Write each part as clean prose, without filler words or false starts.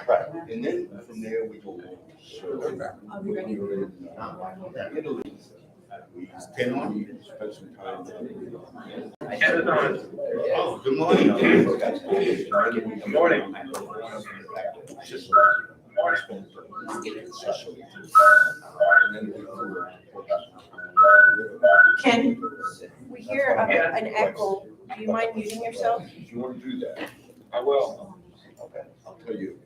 Right, and then from there we go. Are we ready? It's 10 on. Spend some time. Oh, Good morning. Good morning. Ken, we hear an echo. Do you mind muting yourself? If you want to do that, I will. okay, I'll tell you.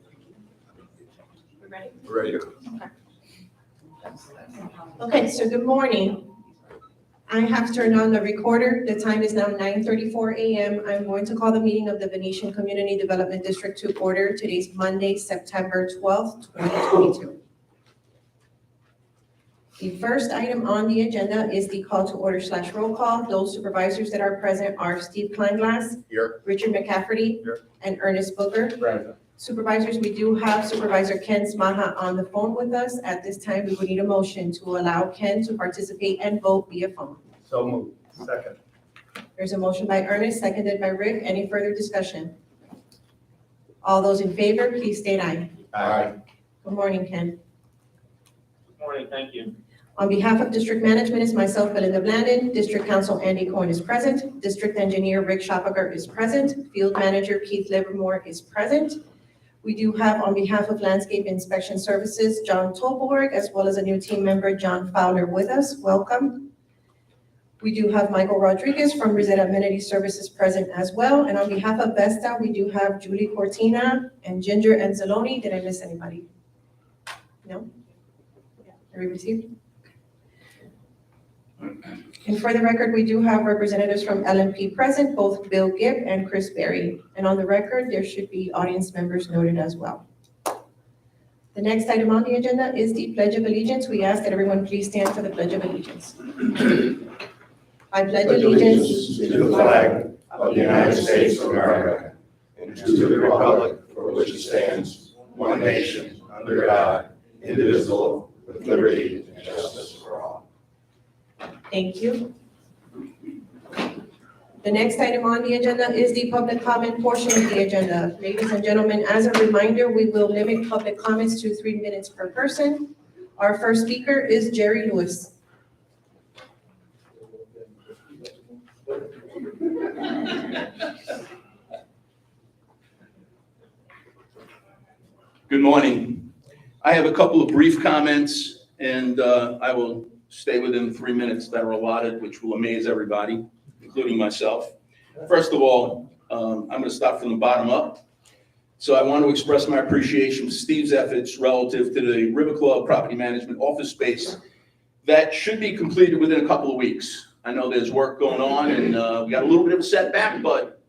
We're ready. Ready. Okay, so good morning. I have turned on the recorder. The time is now 9:34 a.m. I'm going to call the meeting of the Venetian Community Development District to order. Today's Monday, September 12th, 2022. The first item on the agenda is the call to order / roll call. Those supervisors that are present are Steve Kleinglass, Here. Richard McCafferty, Here. and Ernest Booker. Present. Supervisors, we do have Supervisor Ken Smaha on the phone with us. At this time, we would need a motion to allow Ken to participate and vote via phone. So moved. Second. There's a motion by Ernest, seconded by Rick. Any further discussion? All those in favor, please state aye. Aye. Good morning, Ken. Good morning, thank you. On behalf of District Management is myself, Belinda Blandon. District Counsel Andy Cohen is present. District Engineer Rick Schoppager is present. Field Manager Keith Livermore is present. We do have, on behalf of Landscape Inspection Services, John Tolborg, as well as a new team member, John Fowler, with us. Welcome. We do have Michael Rodriguez from Amenity Services present as well. And on behalf of Vesta, we do have Julie Cortina and Ginger Anzalone. Did I miss anybody? No? Are we received? And for the record, we do have representatives from LMP present, both Bill Gibb and Chris Berry. And on the record, there should be audience members noted as well. The next item on the agenda is the Pledge of Allegiance. We ask that everyone please stand for the Pledge of Allegiance. I pledge allegiance to the flag of the United States of America and to the republic for which it stands, one nation, under God, indivisible, with liberty and justice for all. Thank you. The next item on the agenda is the public comment portion of the agenda. Ladies and gentlemen, as a reminder, we will limit public comments to 3 minutes per person. Our first speaker is Jerry Lewis. Good morning. I have a couple of brief comments, and I will stay within 3 minutes that are allotted, which will amaze everybody, including myself. First of all, I'm going to start from the bottom up. So I want to express my appreciation for Steve's efforts relative to the River Club property management office space that should be completed within a couple of weeks. I know there's work going on, and we got a little bit of a setback, but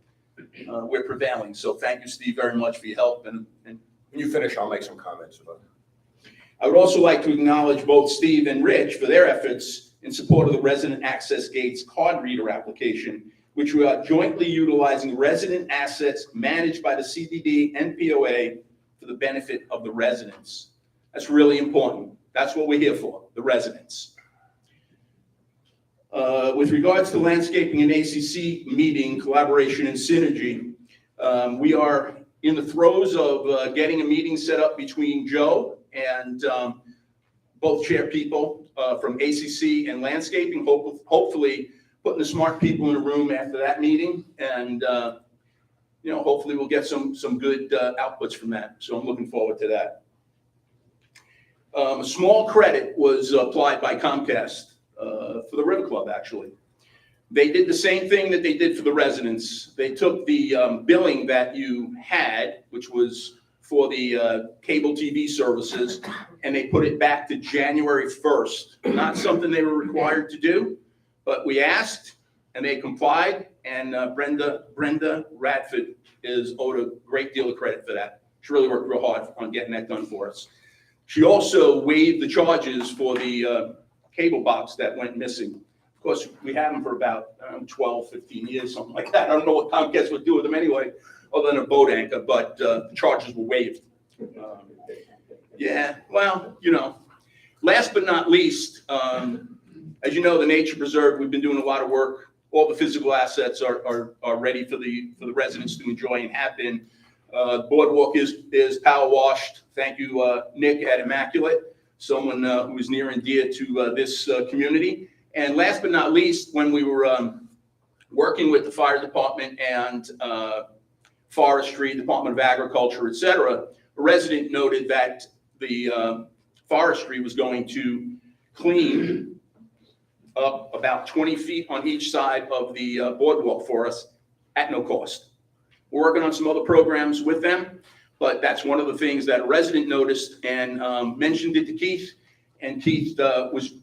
we're prevailing. So thank you, Steve, very much for your help. And When you finish, I'll make some comments about it. I would also like to acknowledge both Steve and Rich for their efforts in support of the Resident Access Gates card reader application, which we are jointly utilizing resident assets managed by the CDD and POA for the benefit of the residents. That's really important. That's what we're here for, the residents. With regards to landscaping and ACC meeting, collaboration and synergy, we are in the throes of getting a meeting set up between Joe and both chair people from ACC and landscaping, hopefully putting the smart people in the room after that meeting, and hopefully we'll get some good outputs from that. So I'm looking forward to that. A small credit was applied by Comcast for the River Club, actually. They did the same thing that they did for the residents. They took the billing that you had, which was for the cable TV services, and they put it back to January 1st. Not something they were required to do, but we asked, and they complied, and Brenda Radford is owed a great deal of credit for that. She really worked real hard on getting that done for us. She also waived the charges for the cable box that went missing. Of course, we had them for about 12, 15 years, something like that. I don't know what Comcast would do with them anyway, other than a boat anchor, but the charges were waived. Yeah, well, last but not least, as you know, the Nature Preserve, we've been doing a lot of work all the physical assets are ready for the residents to enjoy and have been. Boardwalk is power washed. Thank you, Nick at Immaculate, someone who is near and dear to this community. And last but not least, when we were working with the fire department and forestry, Department of Agriculture, et cetera, a resident noted that the forestry was going to clean up about 20 feet on each side of the boardwalk for us at no cost. We're working on some other programs with them, but that's one of the things that a resident noticed and mentioned it to Keith. And Keith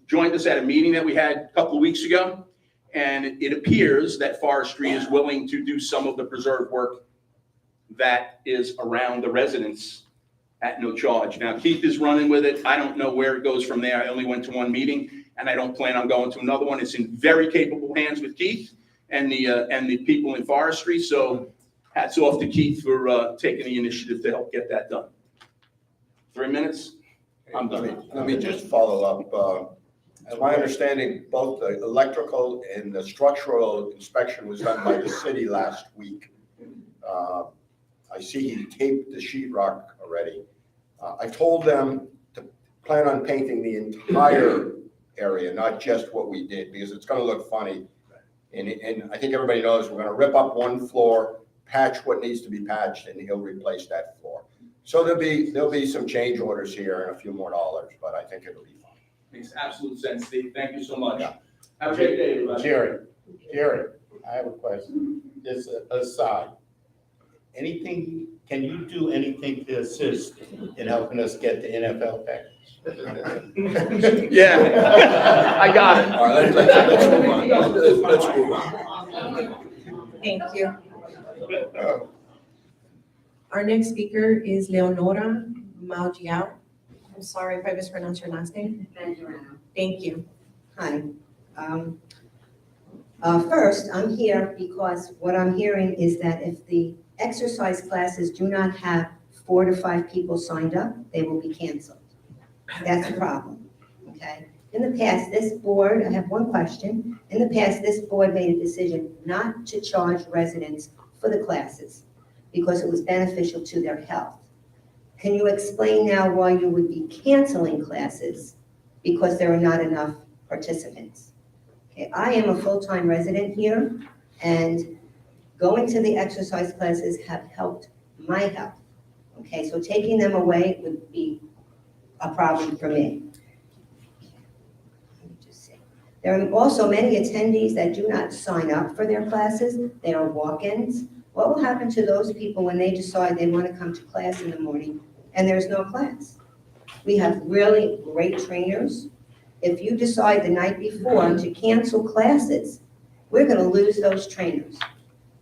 joined us at a meeting that we had a couple of weeks ago. And it appears that forestry is willing to do some of the preserve work that is around the residents at no charge. Now, Keith is running with it. I don't know where it goes from there. I only went to one meeting, and I don't plan on going to another one. It's in very capable hands with Keith and the people in forestry. So hats off to Keith for taking the initiative to help get that done. 3 minutes? I'm done. Let me just follow up. As my understanding, both the electrical and the structural inspection was done by the city last week. I see he taped the sheetrock already. I told them to plan on painting the entire area, not just what we did, because it's gonna look funny. And I think everybody knows we're gonna rip up one floor, patch what needs to be patched, and he'll replace that floor. So there'll be some change orders here and a few more dollars, but I think it'll be fine. Makes absolute sense, Steve. Thank you so much. Yeah. Have a great day, everybody. Jerry, I have a question. Just aside, can you do anything to assist in helping us get the NFL package? Yeah, I got it. All right, let's move on. Let's move on. Thank you. Our next speaker is Leonora Maugiao. I'm sorry if I mispronounced your last name. Thank you. Hi. First, I'm here because what I'm hearing is that if the exercise classes do not have 4 to 5 people signed up, they will be canceled. That's a problem, okay? In the past, this board, I have one question. In the past, this board made a decision not to charge residents for the classes because it was beneficial to their health. Can you explain now why you would be canceling classes because there are not enough participants? Okay, I am a full-time resident here, and going to the exercise classes have helped my health. Okay, so taking them away would be a problem for me. Let me just see. There are also many attendees that do not sign up for their classes. They are walk-ins. What will happen to those people when they decide they want to come to class in the morning and there's no class? We have really great trainers. If you decide the night before to cancel classes, we're going to lose those trainers.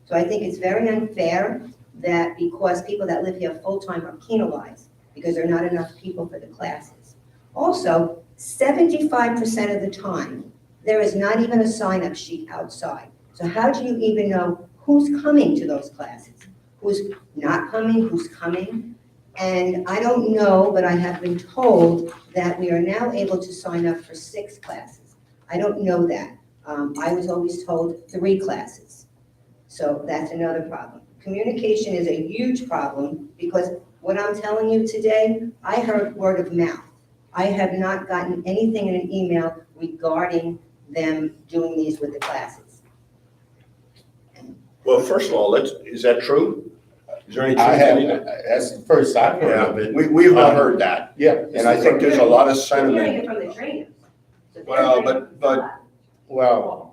So I think it's very unfair that because people that live here full-time are penalized because there are not enough people for the classes. Also, 75% of the time, there is not even a sign-up sheet outside. So how do you even know who's coming to those classes? Who's not coming, who's coming? And I don't know, but I have been told that we are now able to sign up for 6 classes. I don't know that. I was always told 3 classes. So that's another problem. Communication is a huge problem because what I'm telling you today, I heard word of mouth. I have not gotten anything in an email regarding them doing these with the classes. Well, first of all, is that true? Is there any truth I in have, it? that's the first I've heard of it. We've not heard that. Yeah. And I think there's a lot of I'm hearing sentiment. it from the trainers. So they're Well, hearing it. Well,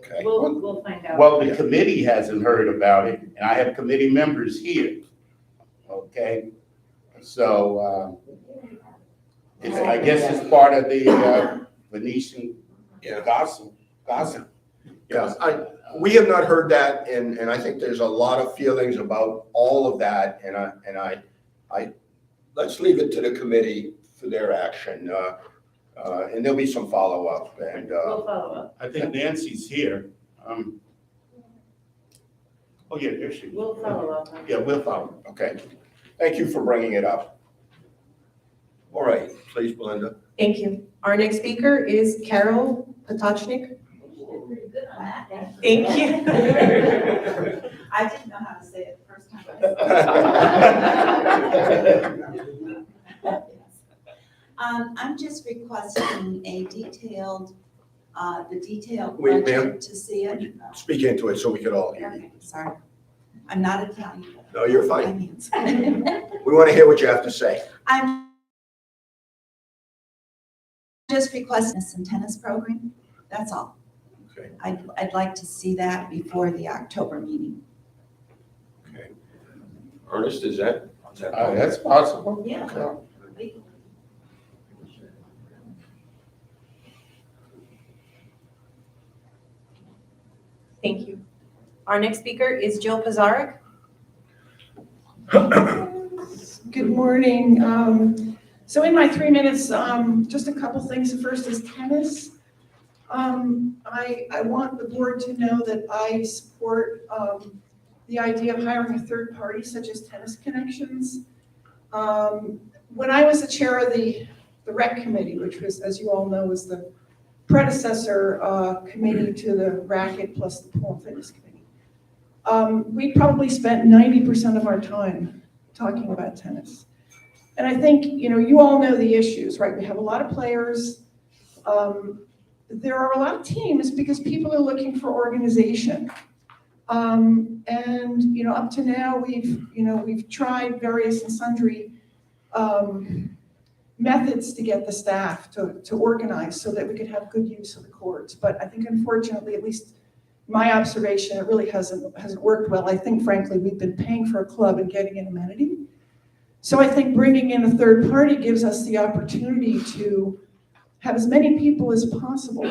Okay. We'll find out. well, the committee hasn't heard about it, and I have committee members here. Okay? So, I guess it's part of the Venetian Yeah. gossip. Yeah, we have not heard that, and I think there's a lot of feelings about all of that, and I let's leave it to the committee for their action, and there'll be some follow-up, and, We'll follow up. I think Nancy's here. Oh, yeah, there she is. We'll follow up. Yeah, we'll follow. okay. Thank you for bringing it up. All right, please, Belinda. Thank you. Our next speaker is Carol Potocznik. Thank you. I didn't know how to say it the first time. I'm just requesting a detailed, the detailed Wait, ma'am. budget to see it. Speak into it so we can all hear you. Okay, sorry. I'm not Italian. No, you're I fine. mean, We want to hear what you have to say. I'm just requesting a tennis program, that's all. Okay. I'd like to see that before the October meeting. Okay. Ernest, is that? That's possible. Yeah. Thank you. Our next speaker is Jill Pizarrick. Good morning. So in my 3 minutes, just a couple things. The first is tennis. I want the board to know that I support the idea of hiring a third party such as Tennis Connections. When I was the chair of the rec committee, which was, as you all know, was the predecessor committee to the racket plus the pole fitness committee, we probably spent 90% of our time talking about tennis. And I think, you all know the issues, right? We have a lot of players. There are a lot of teams because people are looking for organization. And, up to now, we've tried various and sundry methods to get the staff to organize so that we could have good use of the courts. But I think, unfortunately, at least my observation, it really hasn't worked well. I think, frankly, we've been paying for a club and getting an amenity. So I think bringing in a third party gives us the opportunity to have as many people as possible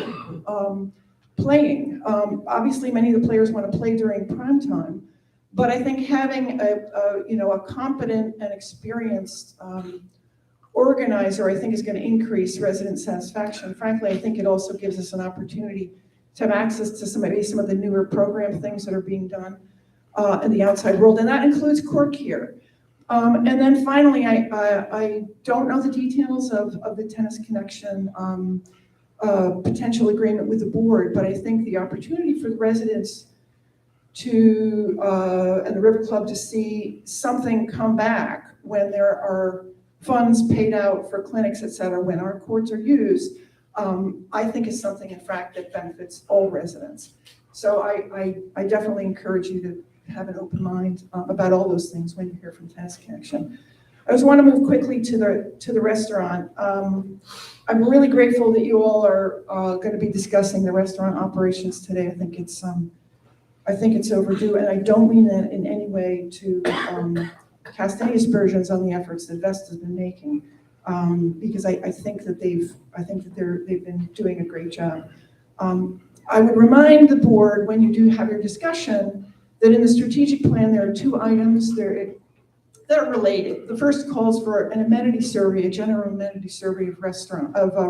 playing. Obviously, many of the players want to play during prime time, but I think having a competent and experienced organizer, I think, is going to increase resident satisfaction. Frankly, I think it also gives us an opportunity to have access to some of the newer program things that are being done in the outside world, and that includes court care. And then finally, I don't know the details of the Tennis Connection potential agreement with the board, but I think the opportunity for the residents and the River Club to see something come back when there are funds paid out for clinics, et cetera, when our courts are used, I think is something, in fact, that benefits all residents. So I definitely encourage you to have an open mind about all those things when you hear from Tennis Connection. I just want to move quickly to the restaurant. I'm really grateful that you all are going to be discussing the restaurant operations today. I think it's overdue, and I don't mean that in any way to cast any aspersions on the efforts that Vesta's been making, because I think that they've been doing a great job. I would remind the board when you do have your discussion that in the strategic plan there are two items that are related. The first calls for an amenity survey, a general amenity survey of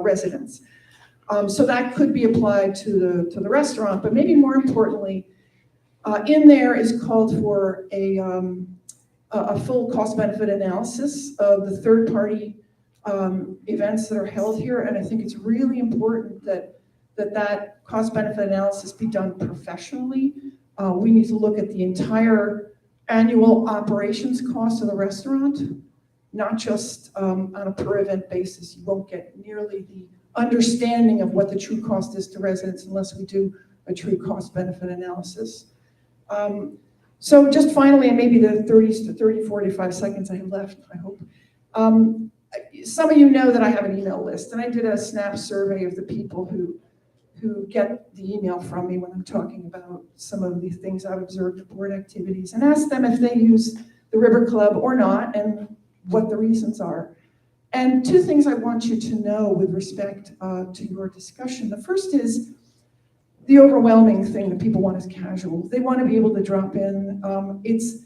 residents. So that could be applied to the restaurant, but maybe more importantly, in there is called for a full cost-benefit analysis of the third-party events that are held here, and I think it's really important that cost-benefit analysis be done professionally. We need to look at the entire annual operations cost of the restaurant, not just on a per-event basis. You won't get nearly the understanding of what the true cost is to residents unless we do a true cost-benefit analysis. So just finally, and maybe the 45 seconds I have left, I hope. Some of you know that I have an email list, and I did a snap survey of the people who get the email from me when I'm talking about some of the things I've observed at board activities, and asked them if they use the River Club or not, and what the reasons are. And two things I want you to know with respect to your discussion. The first is the overwhelming thing that people want is casual. They want to be able to drop in. It's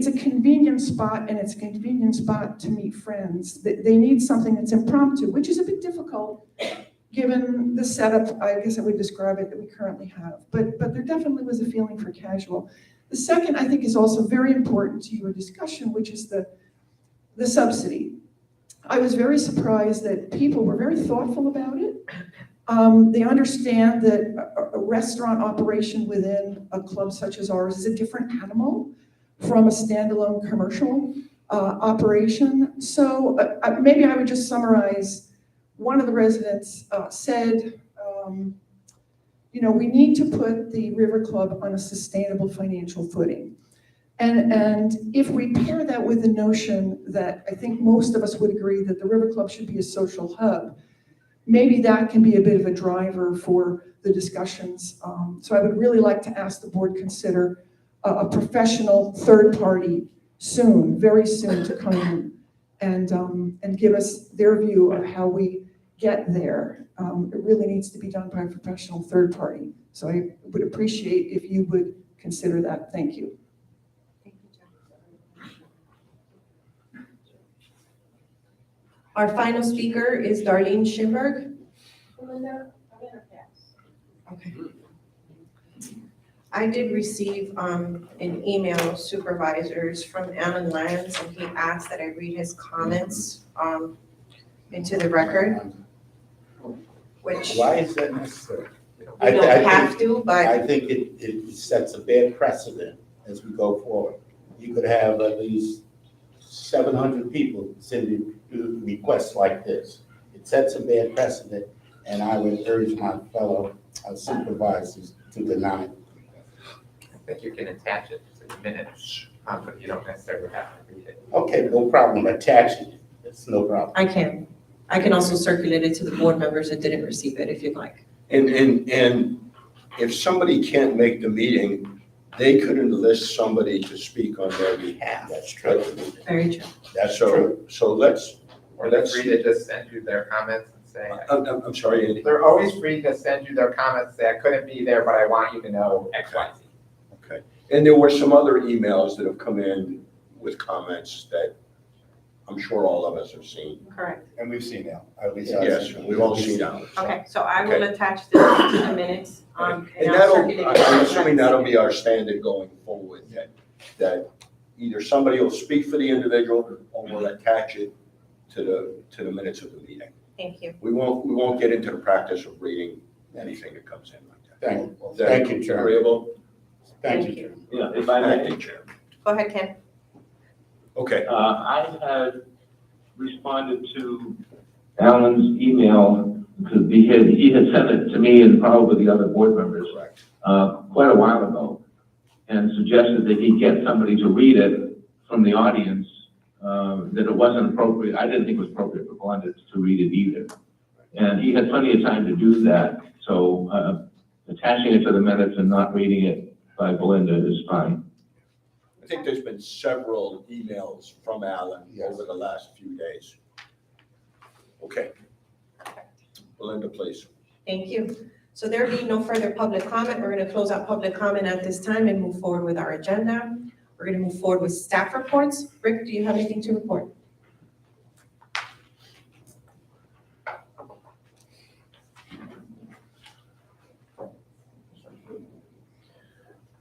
a convenient spot, and it's a convenient spot to meet friends. They need something that's impromptu, which is a bit difficult given the setup, I guess I would describe it, that we currently have. But there definitely was a feeling for casual. The second, I think, is also very important to your discussion, which is the subsidy. I was very surprised that people were very thoughtful about it. They understand that a restaurant operation within a club such as ours is a different animal from a standalone commercial operation. So maybe I would just summarize. One of the residents said, we need to put the River Club on a sustainable financial footing. And if we pair that with the notion that I think most of us would agree that the River Club should be a social hub, maybe that can be a bit of a driver for the discussions. So I would really like to ask the board consider a professional third party soon, very soon, to come in and give us their view of how we get there. It really needs to be done by a professional third party. So I would appreciate if you would consider that. Thank you. Our final speaker is Darlene Shimburg. Okay. I did receive an email, supervisors, from Alan Lands, and he asked that I read his comments into the record, which Why is that necessary? you don't have to, but I think it sets a bad precedent as we go forward. You could have at least 700 people sending requests like this. It sets a bad precedent, and I would urge my fellow supervisors to deny it. I think you can attach it to the minutes, but you don't necessarily have to read it. Okay, no problem, attaching it, it's no problem. I can also circulate it to the board members that didn't receive it if you'd like. And if somebody can't make the meeting, they could enlist somebody to speak on their behalf. That's true. Very true. That's true. So let's, Or they're free to just send you their comments and say, I'm sorry, Andy. they're always free to send you their comments, say, I couldn't be there, but I want you to know X, Y, Z. Okay. And there were some other emails that have come in with comments that I'm sure all of us have seen. Correct. And we've seen that, at least. Yes, we've all seen that. Okay, so I will attach this to the minutes. And I'll that'll, circulate it. I'm assuming that'll be our standard going forward, that either somebody will speak for the individual or we'll attach it to the minutes of the meeting. Thank you. We won't get into the practice of reading anything that comes in like that. Thank you, Chair. Agreeable? Thank Thank you, you. Chair. Yeah, if I Thank may, you, Chair. Go ahead, Ken. Okay. I had responded to Alan's email because he had sent it to me and probably the other board members quite a while ago, and suggested that he get somebody to read it from the audience, that it wasn't appropriate. I didn't think it was appropriate for Belinda to read it either. And he had plenty of time to do that. So attaching it to the minutes and not reading it by Belinda is fine. I think there's been several emails from Alan over the last few days. Okay. Belinda, please. Thank you. So there being no further public comment, we're going to close out public comment at this time and move forward with our agenda. We're going to move forward with staff reports. Rick, do you have anything to report?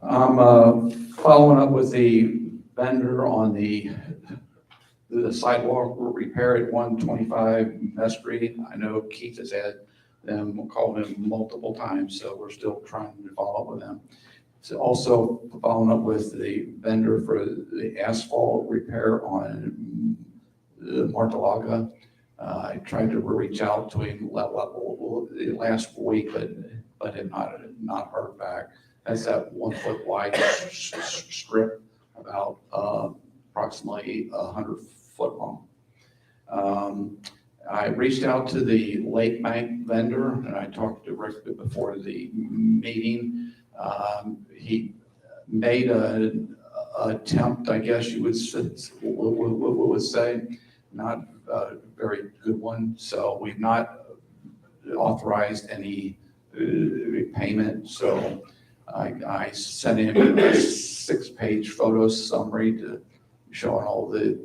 I'm following up with the vendor on the sidewalk repair at 125 Street. I know Keith has had them, called him multiple times, so we're still trying to follow up with them. So also following up with the vendor for the asphalt repair on Martalaga. I tried to reach out to him last week, but had not heard back. That's that 1 foot wide strip, about approximately 100 foot long. I reached out to the Lake Bank vendor, and I talked to Rick before the meeting. He made an attempt, I guess you would say, not a very good one. So we've not authorized any payment. So I sent in a 6-page photo summary to showing all the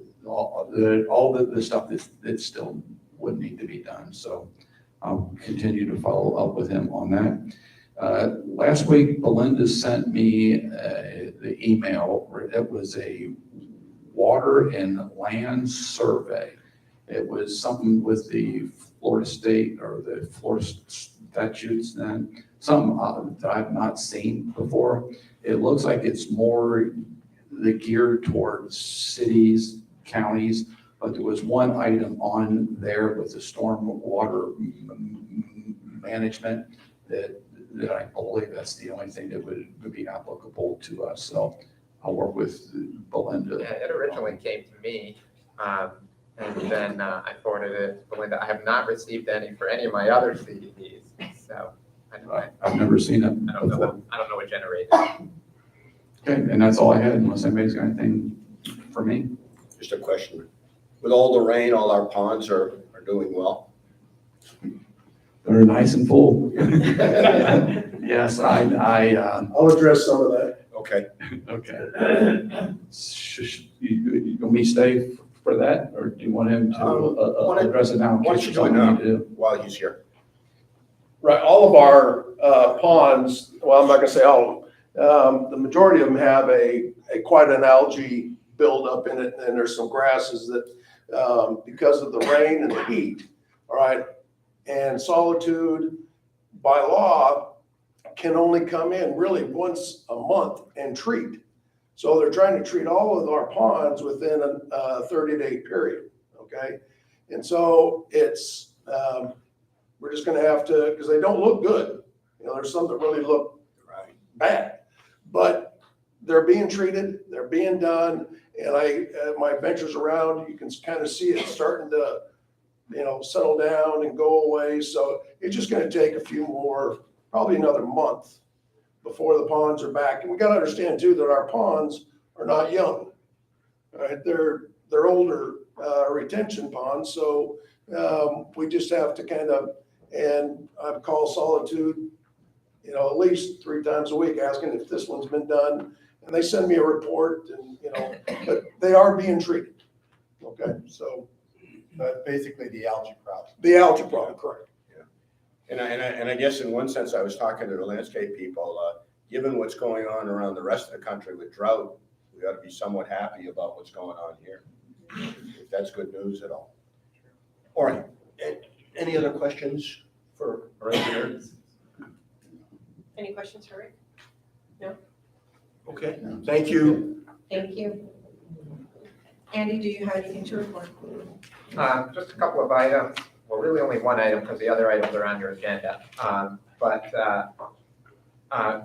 stuff that still would need to be done. So I'll continue to follow up with him on that. Last week, Belinda sent me the email. It was a water and land survey. It was something with the Florida State or the Florida statutes than some that I've not seen before. It looks like it's more geared towards cities, counties, but there was one item on there with the storm water management that I believe that's the only thing that would be applicable to us. So I'll work with Belinda. Yeah, it originally came to me, and then I forwarded it to Belinda. I have not received any for any of my other CDDs, so I've never seen it I don't know before. what generated it. Okay, and that's all I had, unless anybody's got anything for me. Just a question. With all the rain, all our ponds are doing well? They're nice and full. Yes, I'll address some of that. Okay. okay. You want me to stay for that, or do you want him to address it now? Why don't you do it now while he's here? Right, all of our ponds, well, I'm not gonna say all of them, the majority of them have quite an algae buildup in it, and there's some grasses that, because of the rain and the heat, all right, and Solitude, by law, can only come in really once a month and treat. So they're trying to treat all of our ponds within a 30-day period, okay? And so it's, we're just gonna have to, because they don't look good. You know, there's some that really look bad, but they're being treated, they're being done, and my ventures around, you can kind of see it starting to, you know, settle down and go away. So it's just gonna take a few more, probably another month before the ponds are back. And we gotta understand too, that our ponds are not young, right? They're older retention ponds. So we just have to kind of, and I've called Solitude, you know, at least 3 times a week asking if this one's been done. And they send me a report and, you know, but they are being treated. Okay, so. But basically the algae problem. The algae problem, correct. And I guess in one sense, I was talking to the landscape people, given what's going on around the rest of the country with drought, we ought to be somewhat happy about what's going on here, if that's good news at all. All right, any other questions for our engineer? Any questions for Rick? No? Okay, thank you. Thank you. Andy, do you have anything to report? Just a couple of items, well, really only one item because the other items are on your agenda.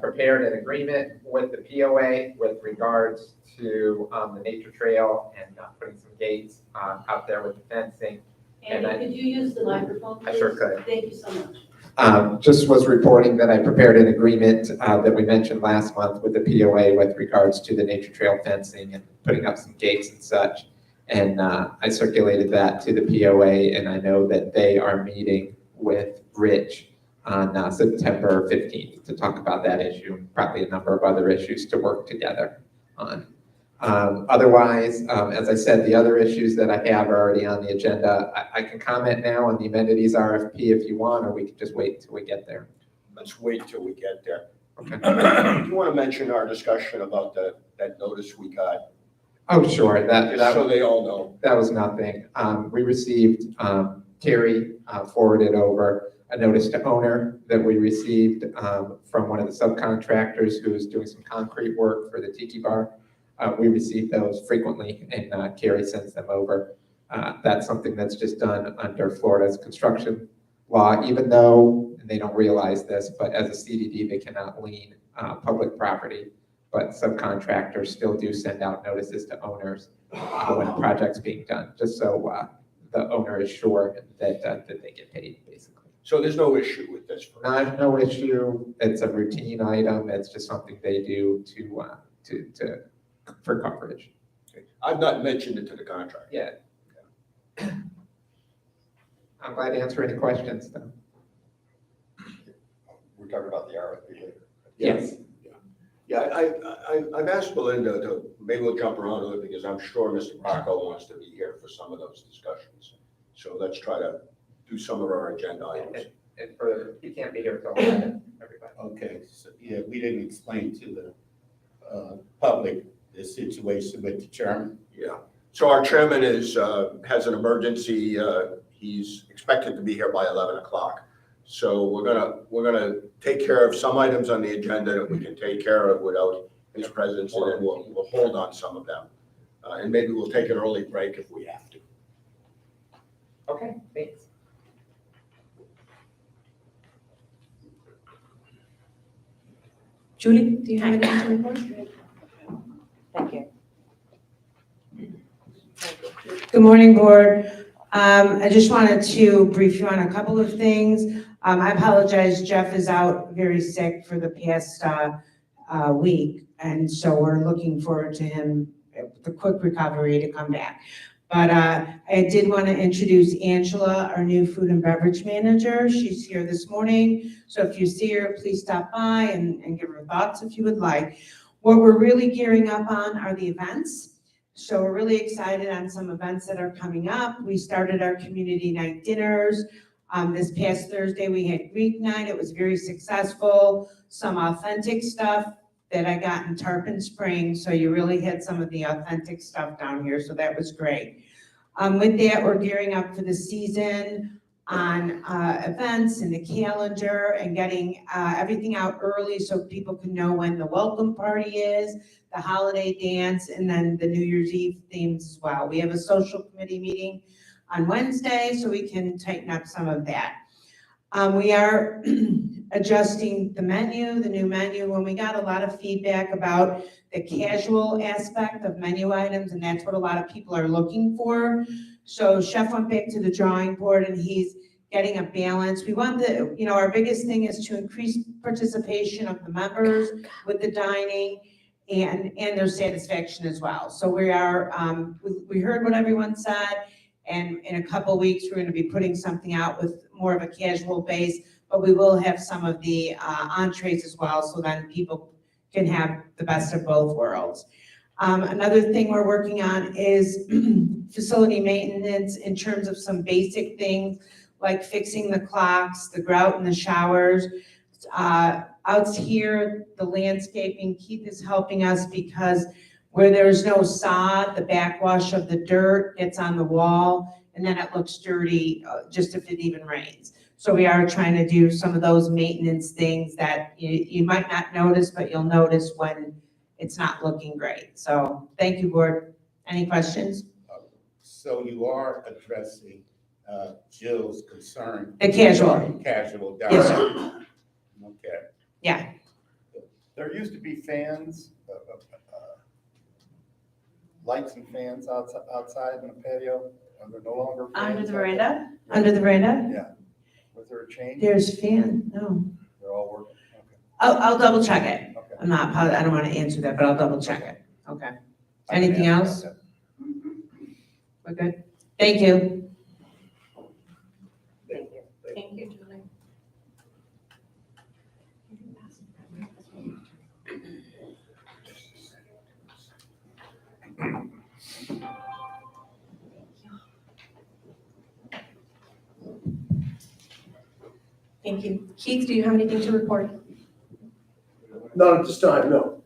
Prepared an agreement with the POA with regards to the nature trail and putting some gates out there with the fencing. Andy, could you use the microphone, please? I sure could. Thank you so much. Just was reporting that I prepared an agreement that we mentioned last month with the POA with regards to the nature trail fencing and putting up some gates and such. And I circulated that to the POA, and I know that they are meeting with Rich on September 15th to talk about that issue, and probably a number of other issues to work together on. Otherwise, as I said, the other issues that I have are already on the agenda. I can comment now on the amenities RFP if you want, or we can just wait until we get there. Let's wait till we get there. Okay. Do you want to mention our discussion about that notice we got? Oh, sure. Just so they all know. That was nothing. We received, Terry forwarded over a notice to owner that we received from one of the subcontractors who was doing some concrete work for the Tiki Bar. We receive those frequently, and Carrie sends them over. That's something that's just done under Florida's construction law, even though, and they don't realize this, but as a CDD, they cannot lien public property. But subcontractors still do send out notices to owners when a project's being done, just so the owner is sure that they get paid, basically. So there's no issue with this? No issue. It's a routine item. It's just something they do for coverage. Okay. I've not mentioned it to the contractor. Yeah. I'm glad to answer any questions, though. We're talking about the RFP later. Yes. Yeah, I've asked Belinda to, maybe we'll jump around a little because I'm sure Mr. Bracco wants to be here for some of those discussions. So let's try to do some of our agenda items. And he can't be here till 11, everybody. Okay, so yeah, we didn't explain to the public the situation with the chairman. Yeah, so our chairman has an emergency. He's expected to be here by 11 o'clock. So we're gonna take care of some items on the agenda that we can take care of without his presence, and then we'll hold on some of them. And maybe we'll take an early break if we have to. Okay, thanks. Julie, do you have anything to report? Thank you. Good morning, Board. I just wanted to brief you on a couple of things. I apologize, Jeff is out very sick for the past week, and so we're looking forward to him, the quick recovery to come back. But I did want to introduce Angela, our new food and beverage manager. She's here this morning, so if you see her, please stop by and give her thoughts if you would like. What we're really gearing up on are the events. So we're really excited on some events that are coming up. We started our community night dinners. This past Thursday, we had Greek night. It was very successful. Some authentic stuff that I got in Tarpon Springs. So you really had some of the authentic stuff down here. So that was great. With that, we're gearing up for the season on events and the calendar and getting everything out early so people can know when the welcome party is, the holiday dance, and then the New Year's Eve themes as well. We have a social committee meeting on Wednesday, so we can tighten up some of that. We are adjusting the menu, the new menu, and we got a lot of feedback about the casual aspect of menu items, and that's what a lot of people are looking for. So Chef went back to the drawing board and he's getting a balance. We want our biggest thing is to increase participation of the members with the dining and their satisfaction as well. So we are, we heard what everyone said, and in a couple weeks, we're gonna be putting something out with more of a casual base, but we will have some of the entrees as well, so then people can have the best of both worlds. Another thing we're working on is facility maintenance in terms of some basic things like fixing the clocks, the grout in the showers. Out here, the landscaping, Keith is helping us because where there's no sod, the backwash of the dirt gets on the wall and then it looks dirty just if it even rains. So we are trying to do some of those maintenance things that you might not notice, but you'll notice when it's not looking great. So thank you, Board. Any questions? So you are addressing Jill's concern? The casual. Casual dining. Yes, sir. Okay. Yeah. There used to be fans, lights and fans outside in the patio. Are there no longer fans? Under the veranda? Under the veranda? Yeah. Was there a change? There's no. They're all working? Okay. I'll double check it. Okay. I'm not, I don't want to answer that, but I'll double check it. Okay. Anything else? We're good? Thank you. Thank you, Julie. Thank you. Keith, do you have anything to report? Not at this time, no.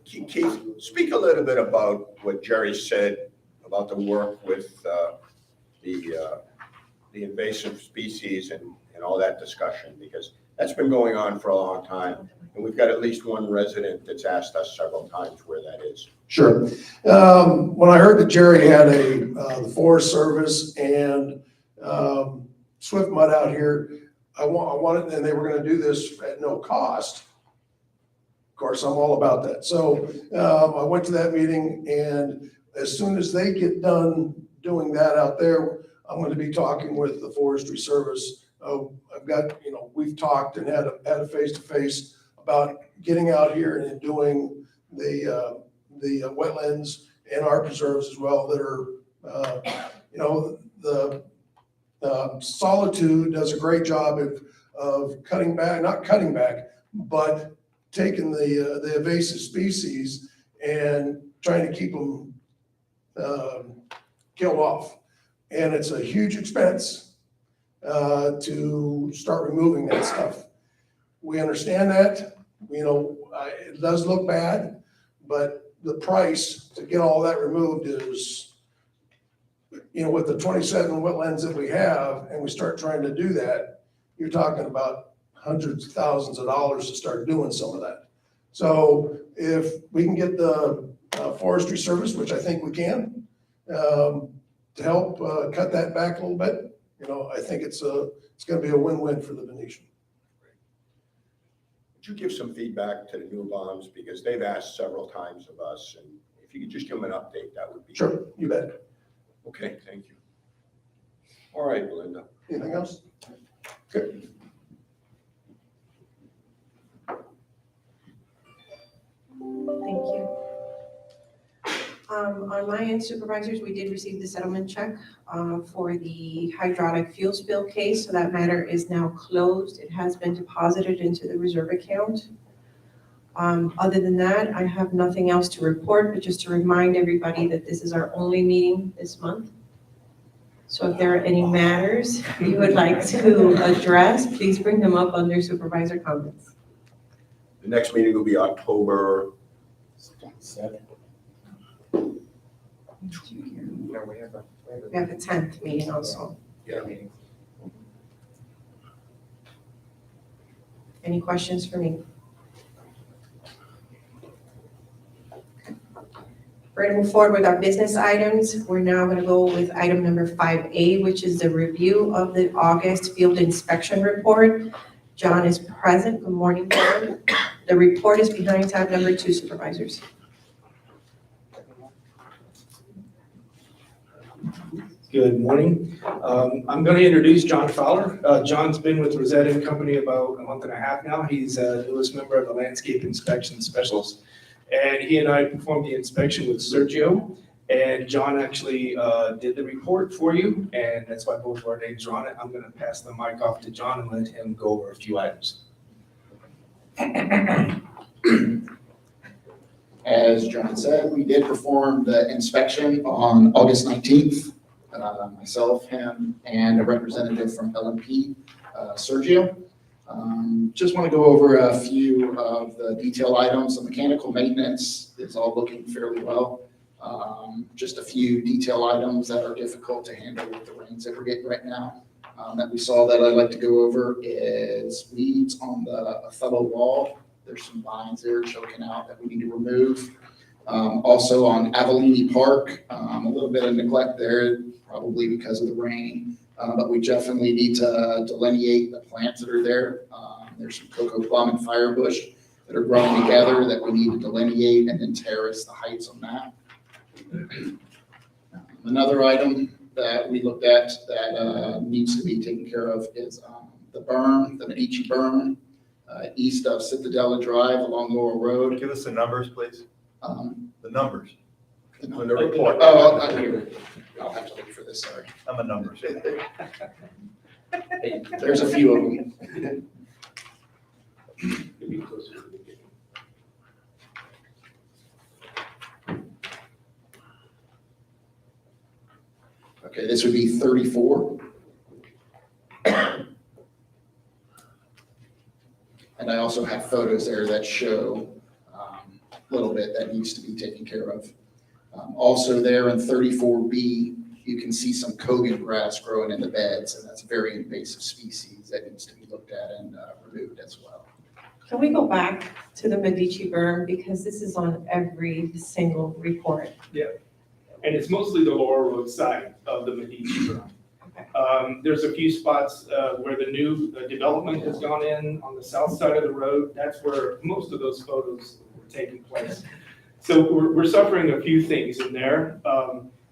Keith, speak a little bit about what Jerry said about the work with the invasive species and all that discussion, because that's been going on for a long time. And we've got at least one resident that's asked us several times where that is. Sure. When I heard that Jerry had the Forest Service and Swift Mud out here, I wanted, and they were gonna do this at no cost. Of course, I'm all about that. So I went to that meeting, and as soon as they get done doing that out there, I'm gonna be talking with the Forestry Service. I've got, we've talked and had a face-to-face about getting out here and doing the wetlands and our preserves as well that are, the Solitude does a great job of cutting back, not cutting back, but taking the invasive species and trying to keep them killed off. And it's a huge expense to start removing that stuff. We understand that, it does look bad, but the price to get all that removed is, with the 27 wetlands that we have, and we start trying to do that, you're talking about hundreds of thousands of dollars to start doing some of that. So if we can get the forestry service, which I think we can, to help cut that back a little bit, you know, I think it's gonna be a win-win for the Venetian. Would you give some feedback to the new bombs, because they've asked several times of us, and if you could just give them an update, that would be. Sure, you bet. Okay, thank you. All right, Belinda. Anything else? Good. Thank you. On my end, supervisors, we did receive the settlement check for the hydraulic fuel spill case, so that matter is now closed. It has been deposited into the reserve account. Other than that, I have nothing else to report, but just to remind everybody that this is our only meeting this month. So if there are any matters you would like to address, please bring them up under supervisor comments. The next meeting will be October. 7. We have a 10th meeting also. Any questions for me? We're going to move forward with our business items. We're now going to go with item number 5A, which is the review of the August field inspection report. John is present. Good morning, Board. The report is behind tab number 2, supervisors. Good morning. I'm going to introduce John Fowler. John's been with Rosetta and Company about a month and a half now. He's the newest member of the Landscape Inspection Specialists. And he and I performed the inspection with Sergio. And John actually did the report for you. And that's why both of our names are on it. I'm going to pass the mic off to John and let him go over a few items. As John said, we did perform the inspection on August 19th. Myself, him, and a representative from LMP, Sergio. Just want to go over a few of the detail items. The mechanical maintenance is all looking fairly well. Just a few detail items that are difficult to handle with the rains that we're getting right now. That we saw that I'd like to go over is weeds on the fellow wall. There's some vines there choking out that we need to remove. Also on Avellini Park, a little bit of neglect there, probably because of the rain, but we definitely need to delineate the plants that are there. There's some cocoa plum and firebush that are growing together that we need to delineate and then terrace the heights on that. Another item that we looked at that needs to be taken care of is the berm, the Medici berm, east of Citadella Drive along Laurel Road. Give us the numbers, please. The numbers. On the report. Oh, I'll have to look for this, sorry. I'm a numbers. There's a few of them. Okay, this would be 34. And I also have photos there that show a little bit that needs to be taken care of. Also there in 34B, you can see some Kogan grass growing in the beds, and that's a very invasive species that needs to be looked at and removed as well. Can we go back to the Medici berm, because this is on every single report? Yeah, and it's mostly the Laurel Road side of the Medici berm. Okay. There's a few spots where the new development has gone in on the south side of the road. That's where most of those photos were taking place. So we're suffering a few things in there.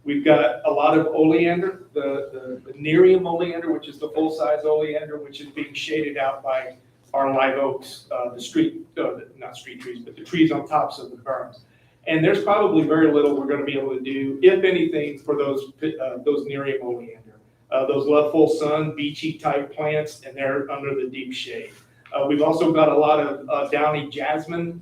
We've got a lot of oleander, the Nerium Oleander, which is the full-size oleander, which is being shaded out by our live oaks, not street trees, but the trees on tops of the berms. And there's probably very little we're going to be able to do, if anything, for those Nerium Oleander. Those love full sun, beachy type plants, and they're under the deep shade. We've also got a lot of downy jasmine,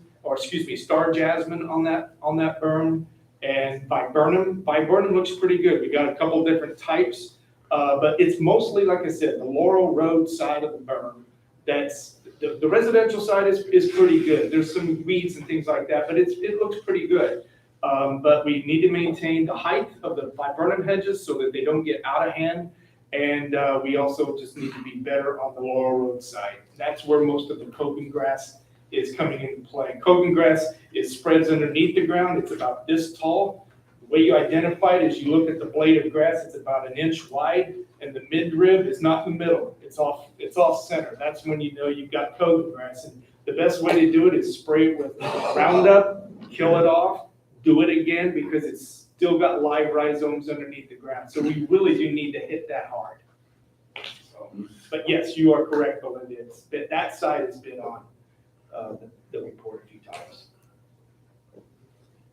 star jasmine on that berm, and viburnum. Viburnum looks pretty good. We got a couple different types, but it's mostly, like I said, the Laurel Road side of the berm. That's the residential side is pretty good. There's some weeds and things like that, but it looks pretty good. But we need to maintain the height of the viburnum hedges so that they don't get out of hand. And we also just need to be better on the Laurel Road side. That's where most of the coping grass is coming into play. Coping grass spreads underneath the ground. It's about this tall. The way you identify it is you look at the blade of grass, it's about 1 inch wide, and the midrib is not in the middle. It's off center. That's when you know you've got coping grass. And the best way to do it is spray it with Roundup, kill it off, do it again, because it's still got live rhizomes underneath the ground. So we really do need to hit that hard. So, but yes, you are correct, Belinda. That side has been on the report a few times.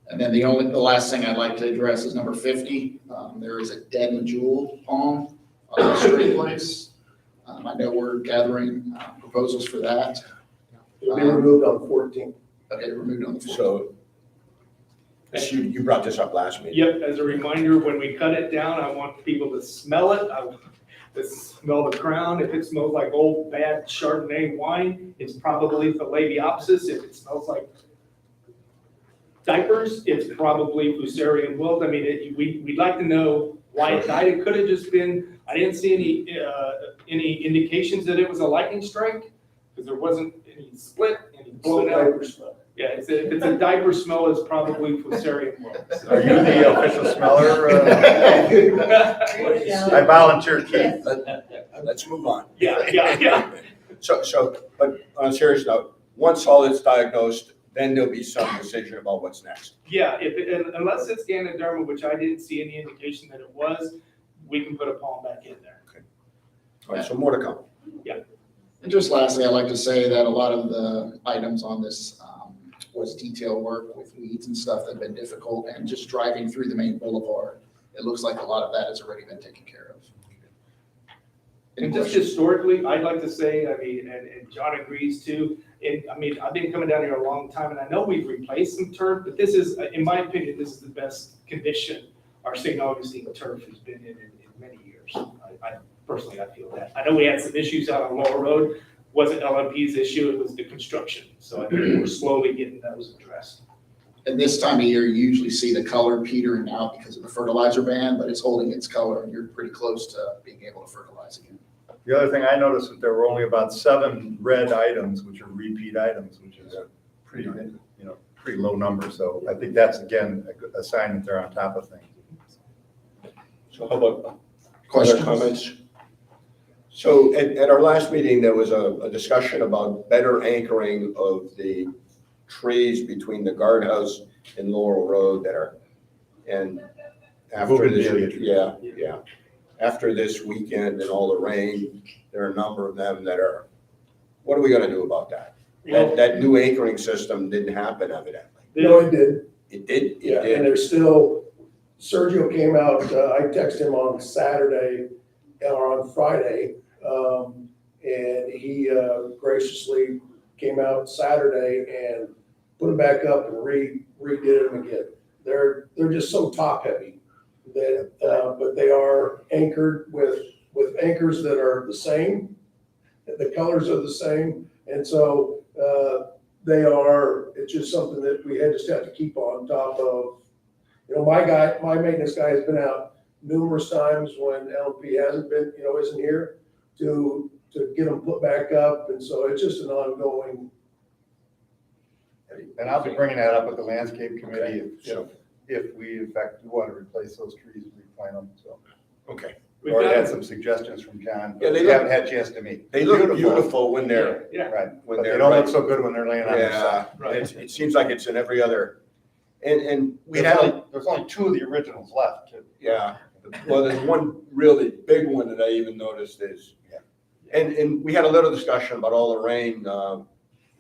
And then the last thing I'd like to address is number 50. There is a dead jewel palm on the street place. I know we're gathering proposals for that. It'll be removed on the 14th. Okay, removed on the 14th. So, you brought this up last meeting. Yep, as a reminder, when we cut it down, I want people to smell it. I want to smell the crown. If it smells like old bad Chardonnay wine, it's probably Phalabiopsis. If it smells like diapers, it's probably Fusarium wilt. I mean, we'd like to know why it died. It could have just been, I didn't see any indications that it was a lightning strike, because there wasn't any split, any blown out. Yeah, if it's a diaper smell, it's probably Fusarium wilt. Are you the official smeller? I volunteer, Keith. Let's move on. Yeah. So, but on a serious note, once all is diagnosed, then there'll be some decision about what's next. Yeah, unless it's Ganoderma, which I didn't see any indication that it was, we can put a palm back in there. Okay. All right, so more to come. Yeah. And just lastly, I'd like to say that a lot of the items on this was detail work with weeds and stuff that have been difficult, and just driving through the main boulevard, it looks like a lot of that has already been taken care of. And just historically, I'd like to say, I mean, and John agrees too, I mean, I've been coming down here a long time, and I know we've replaced some turf, but this is, in my opinion, this is the best condition our St. Augustine turf has been in many years. I personally, I feel that. I know we had some issues out on Laurel Road. Wasn't LMP's issue, it was the construction. So I think we're slowly getting those addressed. At this time of year, you usually see the color petering out because of the fertilizer ban, but it's holding its color, and you're pretty close to being able to fertilize again. The other thing I noticed was there were only about 7 red items, which are repeat items, which is a pretty, pretty low number. So I think that's, again, a sign that they're on top of things. So how about Questions? other comments? So at our last meeting, there was a discussion about better anchoring of the trees between the guardhouse and Laurel Road that are, and after this, yeah. After this weekend and all the rain, there are a number of them that are, what are we gonna do about that? That new anchoring system didn't happen evidently. No, it did. It did? Yeah, and there's still, Sergio came out, I texted him on Saturday, or on Friday, and he graciously came out Saturday and put them back up and redid them again. They're just so top heavy that, but they are anchored with anchors that are the same. The colors are the same, and so it's just something that we just have to keep on top of. My maintenance guy has been out numerous times when LP hasn't been, isn't here to get them put back up. And so it's just an ongoing. And I'll be bringing that up with the landscape committee if we in fact want to replace those trees and replant them. So, okay. We already had some suggestions from John, but Yeah, we haven't had a chance to meet. They look beautiful when they're, Right, when but they're they don't right. look so good when they're laying on their side. Right. It seems like it's in every other, and we had, There's only 2 of the originals left too. yeah. Well, there's one really big one that I even noticed is, and we had a little discussion about all the rain,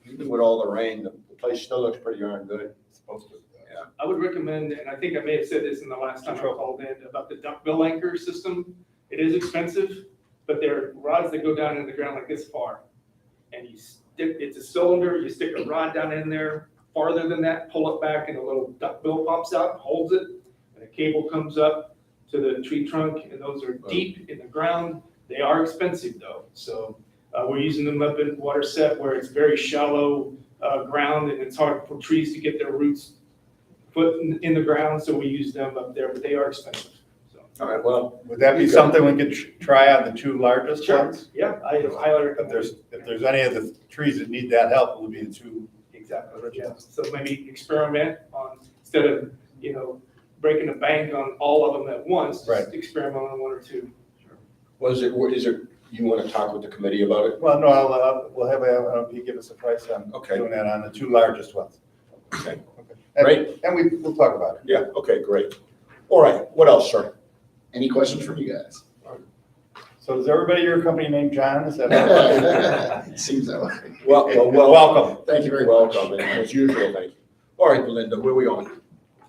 even with all the rain, the place still looks pretty darn good. It's supposed to. Yeah. I would recommend, and I think I may have said this in the last time I called in, about the duckbill anchor system. It is expensive, but they're rods that go down in the ground like this far. And it's a cylinder, you stick a rod down in there, farther than that, pull it back, and a little duckbill pops out, holds it, and a cable comes up to the tree trunk, and those are deep in the ground. They are expensive though. So we're using them up in Waterset where it's very shallow ground, and it's hard for trees to get their roots put in the ground. So we use them up there, but they are expensive. So All right, well, Would that be something we could try on the two largest Sure. ones? Yeah, I If there's any of the trees that need that help, it would be the two. exactly, yeah. So maybe experiment on, instead of, breaking the bank on all of them at once, Right. just experiment on one or two. is it, you want to talk with the committee about it? Well, no, we'll have LMP give us a price on Okay. doing that on the two largest ones. Okay. And- Great. And we'll talk about it. Yeah, okay, great. All right, what else, sir? Any questions from you guys? So is everybody your company named John? Is that? It seems that way. Well, Welcome. Thank you very much. Welcome, and as usual, thank you. All right, Belinda, where are we on?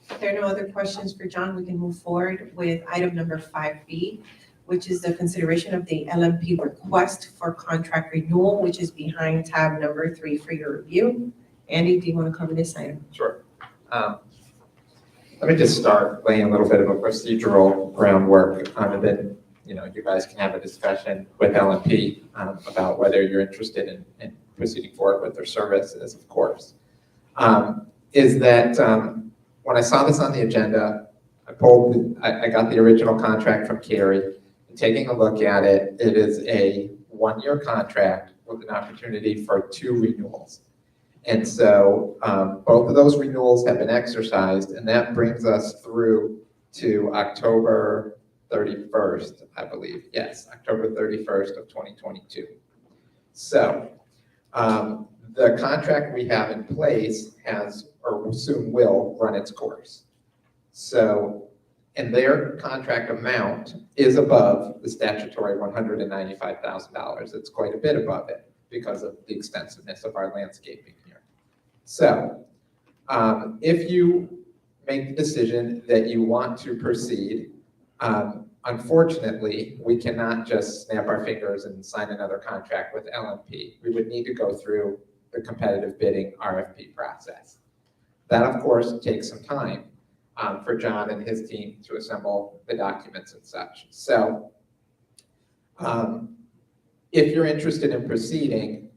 If there are no other questions for John, we can move forward with item number 5B, which is the consideration of the LMP request for contract renewal, which is behind tab number 3 for your review. Andy, do you want to cover this item? Sure. Let me just start laying a little bit of a procedural groundwork, and then, you guys can have a discussion with LMP about whether you're interested in proceeding forward with their services, of course. Is that when I saw this on the agenda, I got the original contract from Carrie. Taking a look at it, it is a 1-year contract with an opportunity for 2 renewals. And so both of those renewals have been exercised, and that brings us through to October 31st, I believe. Yes, October 31st of 2022. So the contract we have in place has, or soon will, run its course. So, and their contract amount is above the statutory $195,000. It's quite a bit above it because of the extensiveness of our landscaping here. So, if you make the decision that you want to proceed, unfortunately, we cannot just snap our fingers and sign another contract with LMP. We would need to go through the competitive bidding RFP process. That, of course, takes some time for John and his team to assemble the documents and such. So, if you're interested in proceeding,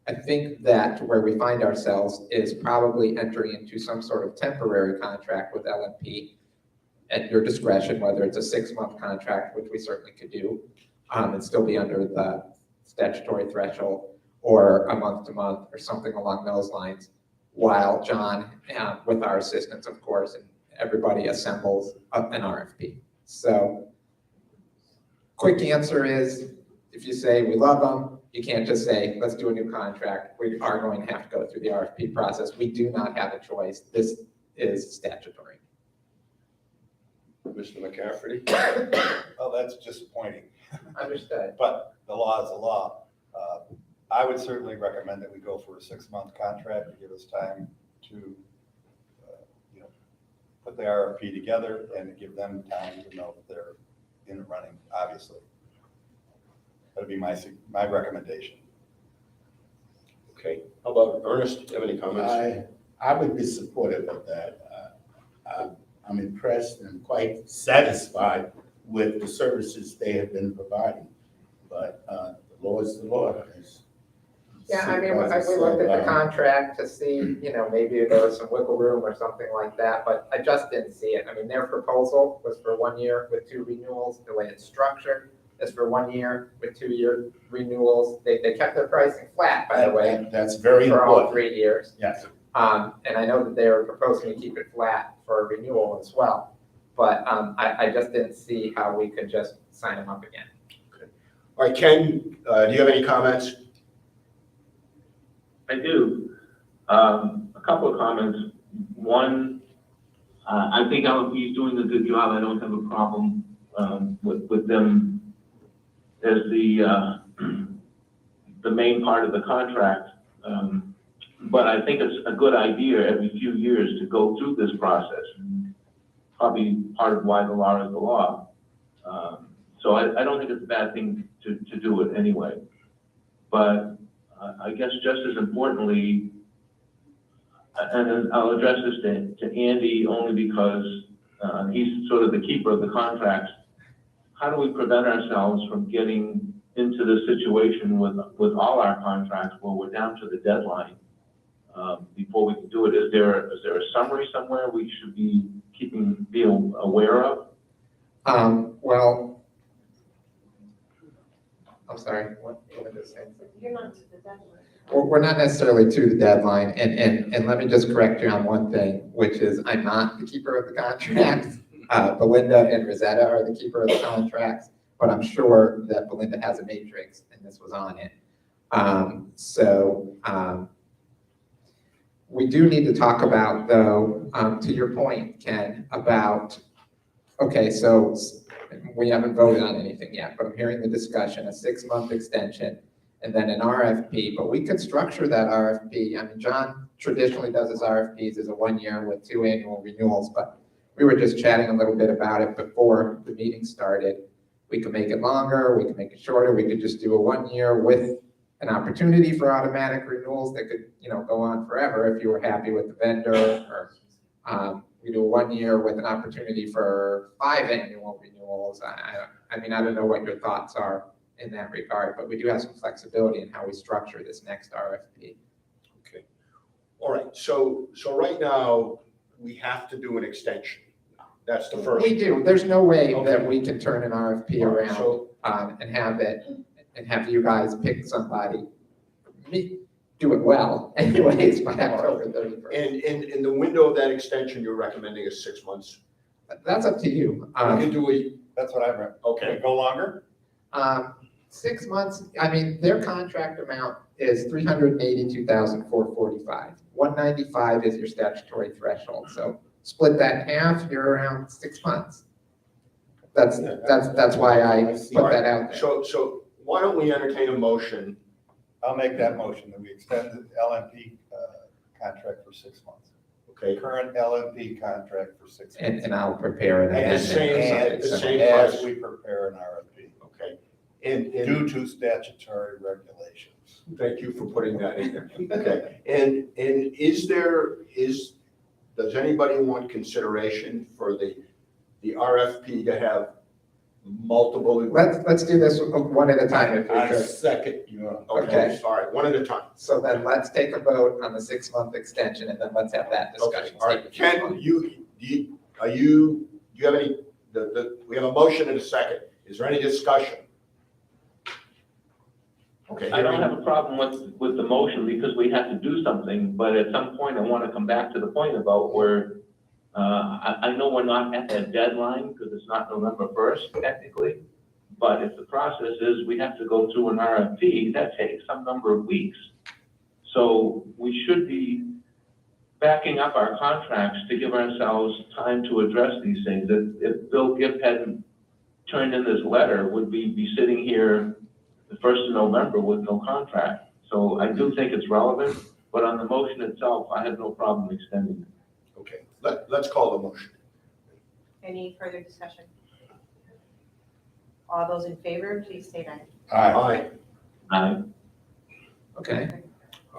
I think that where we find ourselves is probably entering into some sort of temporary contract with LMP at your discretion, whether it's a 6-month contract, which we certainly could do, and still be under the statutory threshold, or a month-to-month or something along those lines, while John, with our assistance, of course, and everybody assembles an RFP. So, quick answer is, if you say we love them, you can't just say, let's do a new contract. We are going to have to go through the RFP process. We do not have a choice. This is statutory. Mr. McCafferty? Oh, that's disappointing. Understood. But the law is the law. I would certainly recommend that we go for a 6-month contract to give us time to, put the RFP together and to give them time to know that they're in the running, obviously. That'd be my recommendation. Okay, how about Ernest? Do you have any comments? I would be supportive of that. I'm impressed and quite satisfied with the services they have been providing. But the law is the law. Yeah, I mean, we looked at the contract to see, maybe there was some wiggle room or something like that, but I just didn't see it. I mean, their proposal was for 1 year with 2 renewals. The way it's structured is for 1 year with 2-year renewals. They kept their pricing flat, by the way. That's very for important. all 3 years. Yes. And I know that they were proposing to keep it flat for a renewal as well. But I just didn't see how we could just sign them up again. Okay. All right, Ken, do you have any comments? I do. A couple of comments. One, I think LMP is doing a good job. I don't have a problem with them as the main part of the contract. But I think it's a good idea every few years to go through this process. Probably part of why the law is the law. So I don't think it's a bad thing to do it anyway. But I guess just as importantly, and I'll address this to Andy only because he's sort of the keeper of the contracts. How do we prevent ourselves from getting into this situation with all our contracts where we're down to the deadline before we can do it? Is there a summary somewhere we should be aware of? Well, I'm sorry, what did I say? You're not to the deadline. We're not necessarily to the deadline, and let me just correct you on one thing, which is I'm not the keeper of the contracts. Belinda and Rosetta are the keeper of the contracts, but I'm sure that Belinda has a matrix and this was on it. We do need to talk about, though, to your point, Ken, about, okay, so we haven't voted on anything yet, but I'm hearing the discussion, a 6-month extension, and then an RFP, but we could structure that RFP. I mean, John traditionally does his RFPs as a 1 year with 2 annual renewals, but we were just chatting a little bit about it before the meeting started. We could make it longer, we could make it shorter, we could just do a 1 year with an opportunity for automatic renewals that could, go on forever if you were happy with the vendor, or we do a 1 year with an opportunity for 5 annual renewals. I mean, I don't know what your thoughts are in that regard, but we do have some flexibility in how we structure this next RFP. Okay. All right, so right now, we have to do an extension. That's the first. We do. There's no way Okay. that we can turn an RFP around So- and have you guys pick somebody. Do it well anyways by October 31st. And in the window of that extension, you're recommending is 6 months? That's up to you. We can do That's what I read. okay. Go longer? 6 months, I mean, their contract amount is $382,445. 195 is your statutory threshold, so split that in half, you're around 6 months. That's why I put that out there. So why don't we entertain a motion? I'll make that motion that we extend the LMP contract for 6 months. Okay. Current LMP contract for 6 months. And I'll prepare an And amendment. the same As price. we prepare an RFP, Okay. And due to statutory regulations. thank you for putting that in there. Okay. And does anybody want consideration for the RFP to have multiple? Let's do this one at a time if we I could. second. Okay. Okay, all right, one at a time. So then let's take a vote on the 6-month extension and then let's have that Okay, discussion. all right. Ken, do you have any, we have a motion and a second. Is there any discussion? Okay. I don't have a problem with the motion because we have to do something, but at some point I want to come back to the point about where, I know we're not at that deadline because it's not November 1st technically, but if the process is we have to go through an RFP, that takes some number of weeks. So we should be backing up our contracts to give ourselves time to address these things. If Bill Gibb hadn't turned in this letter, would we be sitting here the 1st of November with no contract? So I do think it's relevant, but on the motion itself, I have no problem extending it. Okay, let's call the motion. Any further discussion? All those in favor, please state aye. Aye. Aye. Okay.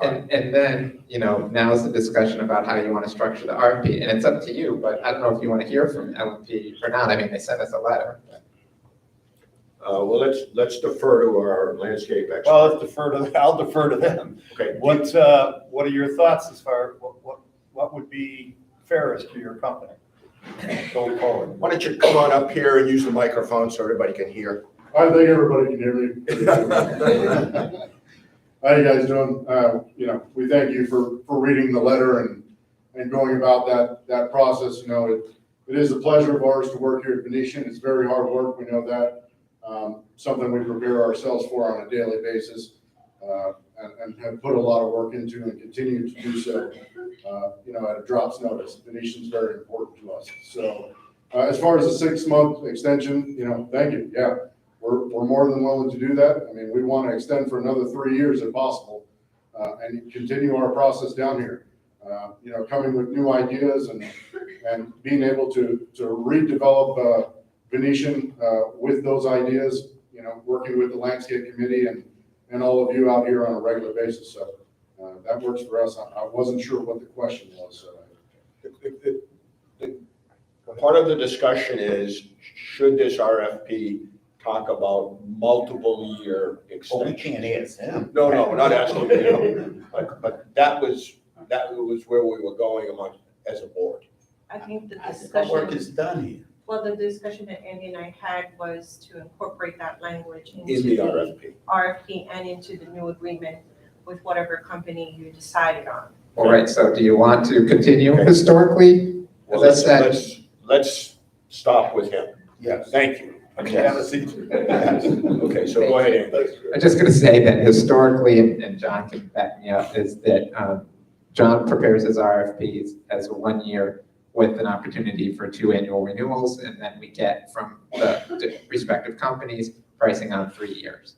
And then, now's the discussion about how you want to structure the RFP, and it's up to you, but I don't know if you want to hear from LMP or not. I mean, they sent us a letter. Well, let's defer to our landscape expert. Well, I'll defer to them. Okay. What are your thoughts as far, what would be fairest to your company going forward? Why don't you come on up here and use the microphone so everybody can hear? I think everybody can hear me. How you guys doing? We thank you for reading the letter and going about that process. It is a pleasure of ours to work here at Venetian. It's very hard work. We know that. Something we prepare ourselves for on a daily basis, and have put a lot of work into and continue to do so, at a drop's notice. Venetian's very important to us. So, as far as the 6-month extension, thank you. Yeah, we're more than willing to do that. I mean, we want to extend for another 3 years if possible, and continue our process down here. Coming with new ideas and being able to redevelop Venetian with those ideas, working with the landscape committee and all of you out here on a regular basis. So that works for us. I wasn't sure what the question was. So. Part of the discussion is, should this RFP talk about multiple year extensions? We can't ask them. No, we're not asking you. But that was where we were going among as a board. I think the Our work discussion, is done here. Well, the discussion that Andy and I had was to incorporate that language In the into RFP. RFP and into the new agreement with whatever company you decided on. All right, so do you want to continue historically? Well, As I said, let's stop with him. Yes. Thank you. Okay, have a seat. Okay, so go ahead, Andy. I'm just going to say that historically, and John can back me up, is that John prepares his RFPs as a 1 year with an opportunity for 2 annual renewals, and then we get from the respective companies pricing on 3 years.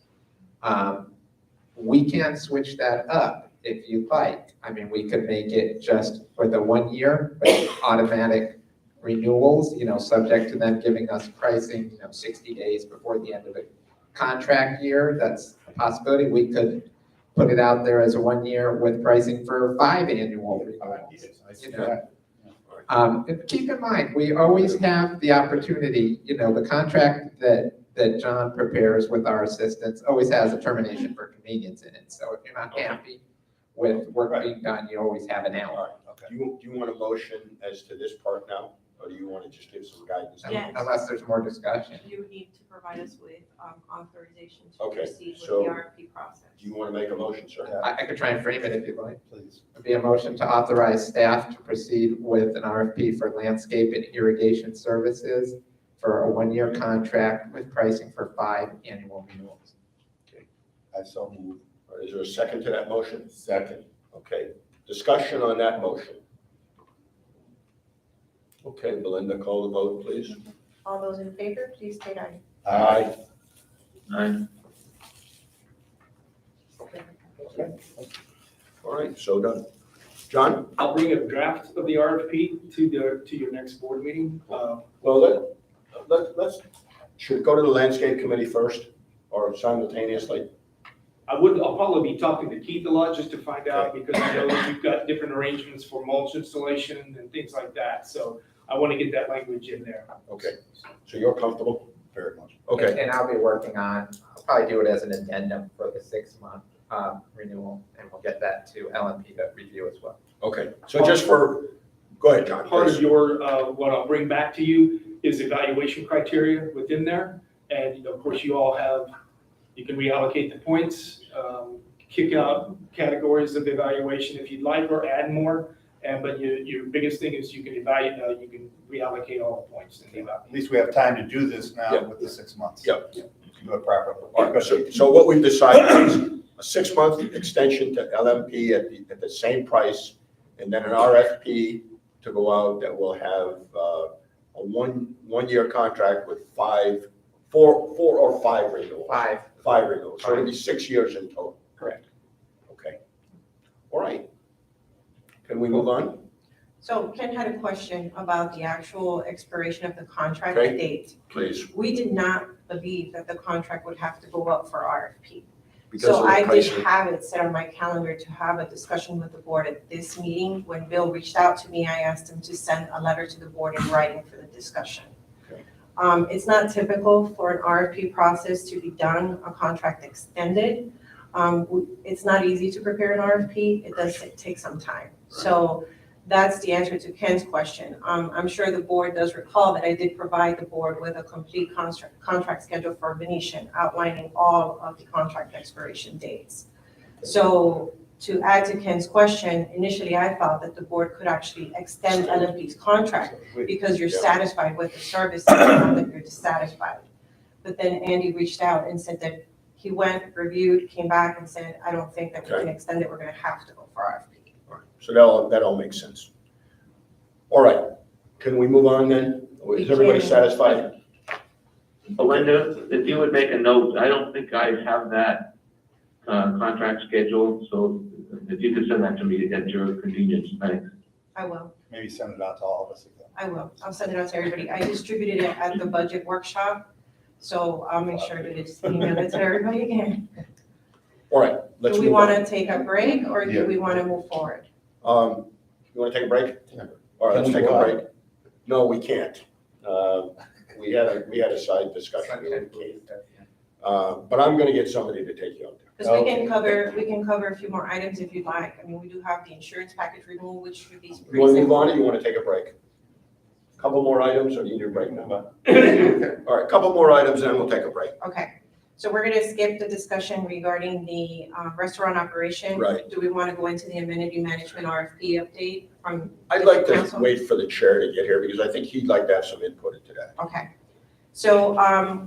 We can switch that up if you'd like. I mean, we could make it just for the 1 year, but automatic renewals, subject to them giving us pricing, 60 days before the end of the contract year. That's a possibility. We could put it out there as a 1 year with pricing for 5 annual renewals. I see that. And keep in mind, we always have the opportunity, the contract that John prepares with our assistants always has a termination for convenience in it. So if you're not happy with work being done, you always have an out. Okay. Do you want a motion as to this part now, or do you want to just give some guidance? Yes. Unless there's more discussion. You would need to provide us with authorization to Okay, proceed with the so- RFP process. Do you want to make a motion, sir? I could try and frame it if you'd like. Please. It'd be a motion to authorize staff to proceed with an RFP for landscape and irrigation services for a 1 year contract with pricing for 5 annual renewals. I so move. Is there a second to that motion? Second. Okay, discussion on that motion. Okay, Belinda, call the vote, please. All those in favor, please state aye. Aye. Aye. All right, so done. John? I'll bring a draft of the RFP to your next board meeting. Well, let's, should go to the landscape committee first, or simultaneously? I'll probably be talking to Keith a lot just to find out, because I know that you've got different arrangements for mulch installation and things like that. So I want to get that language in there. Okay, so you're comfortable? Very much. Okay, And I'll be working on, I'll probably do it as an addendum for the 6-month renewal, and we'll get that to LNP to review as well. okay, so just for, go ahead, John. Part of please. your, what I'll bring back to you is evaluation criteria within there. And of course, you all have, you can reallocate the points, kick out categories of evaluation if you'd like, or add more. But your biggest thing is you can evaluate, you can reallocate all the points in the evaluation. At least we have time to do this now with the 6 months. Yep. Do it properly. All right, so what we've decided is a 6-month extension to LMP at the same price, and then an RFP to go out that will have a one year contract with 4 or 5 renewals. 5 renewals, so it'll be 6 years in total. Correct. Okay. All right. Can we move on? So Ken had a question about the actual expiration of the contract Okay. date. Please. We did not believe that the contract would have to go up for RFP. Because of So the I did pricing. have it set on my calendar to have a discussion with the board at this meeting. When Bill reached out to me, I asked him to send a letter to the board in writing for the discussion. Okay. It's not typical for an RFP process to be done, a contract extended. It's not easy to prepare an RFP. It does take some time. So that's the answer to Ken's question. I'm sure the board does recall that I did provide the board with a complete contract schedule for Venetian, outlining all of the contract expiration dates. So to add to Ken's question, initially I thought that the board could actually extend LMP's contract because you're satisfied with the service, not that you're dissatisfied. But then Andy reached out and said that he went, reviewed, came back and said, I don't think that we can extend it. We're going to have to go for RFP. All right. So that all makes sense. All right, can we move on then? Is everybody satisfied? Belinda, if you would make a note, I don't think I have that contract schedule, so if you could send that to me at your convenience, thanks. I will. Maybe send it out to all of us again. I will. I'll send it out to everybody. I distributed it at the budget workshop, so I'll make sure that it's emailed it to everybody again. All right, let's Do we move want on. to take a break or do we want to move forward? You want to take a break? All right, let's take a break. No, we can't. We had a side discussion. But I'm going to get somebody to take you out there. Because we can cover a few more items if you'd like. I mean, we do have the insurance package renewal, which should be. You want to move on or you want to take a break? Couple more items, or do you need a break now? All right, couple more items, and then we'll take a break. Okay, so we're gonna skip the discussion regarding the restaurant operation. Right. Do we want to go into the amenity management RFP update from? I'd like to Council? wait for the chair to get here, because I think he'd like to have some input into that. Okay, so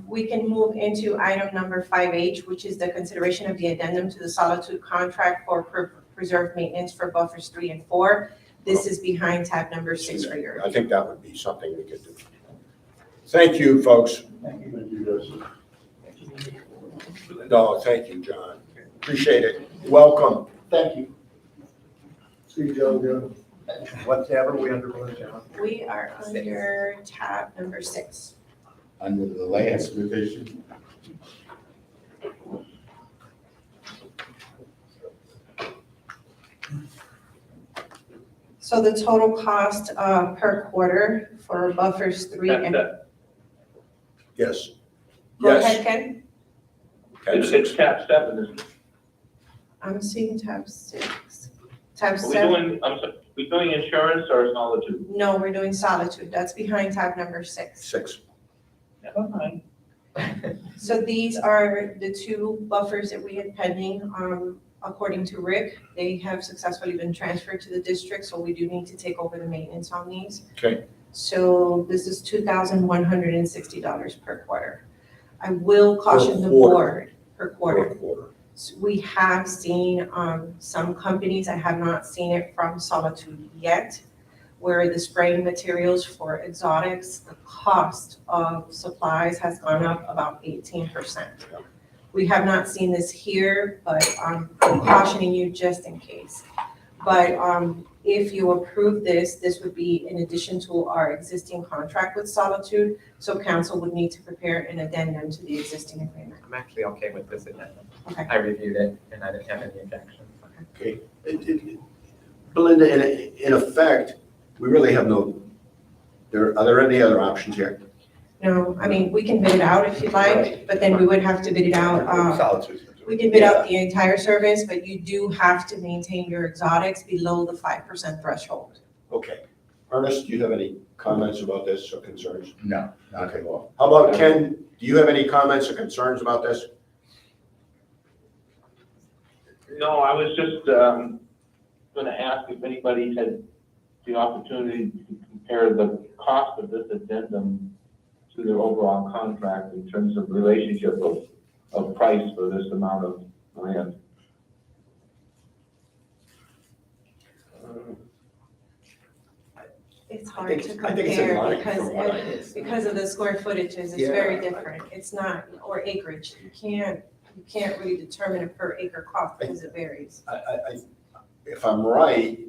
we can move into item number 5H, which is the consideration of the addendum to the Solitude contract for preserve maintenance for buffers 3 and 4. This is behind tab number 6 for your. I think that would be something we could do. Thank you, folks. Thank you, guys. No, thank you, John. Appreciate it. Welcome. Thank you. See you, Joe. What tab are we under, John? We are under tab number 6. Under the last revision. So the total cost per quarter for buffers 3 and. Yes. Go Yes. ahead, Ken. It's tab 7, isn't it? I'm seeing tab 6. Tab Are 7. we doing insurance or Solitude? No, we're doing Solitude. That's behind tab number 6. 6. Never mind. So these are the 2 buffers that we had pending. According to Rick, they have successfully been transferred to the district, so we do need to take over the maintenance on these. Okay. So this is $2,160 per quarter. I will caution the quarter. board per quarter. Per quarter. We have seen some companies, I have not seen it from Solitude yet, where the spraying materials for exotics, the cost of supplies has gone up about 18%. We have not seen this here, but I'm cautioning you just in case. But if you approve this, this would be in addition to our existing contract with Solitude, so council would need to prepare an addendum to the existing agreement. I'm actually okay with this addendum. Okay. I reviewed it and I didn't have any objections. Okay. Belinda, in effect, we really have no, are there any other options here? No, I mean, we can bid it out if you'd like, but then we would have to bid it out. Solitude. We can bid out the entire service, but you do have to maintain your exotics below the 5% threshold. Okay. Ernest, do you have any comments about this or concerns? No, not at all. How about Ken? Do you have any comments or concerns about this? No, I was just gonna ask if anybody had the opportunity to compare the cost of this addendum to their overall contract in terms of relationship of price for this amount of land. It's hard to I think it's in compare line from what I because of the square footages, it's very different. It's not, or acreage. You can't really determine a per acre cost because it varies. If I'm right,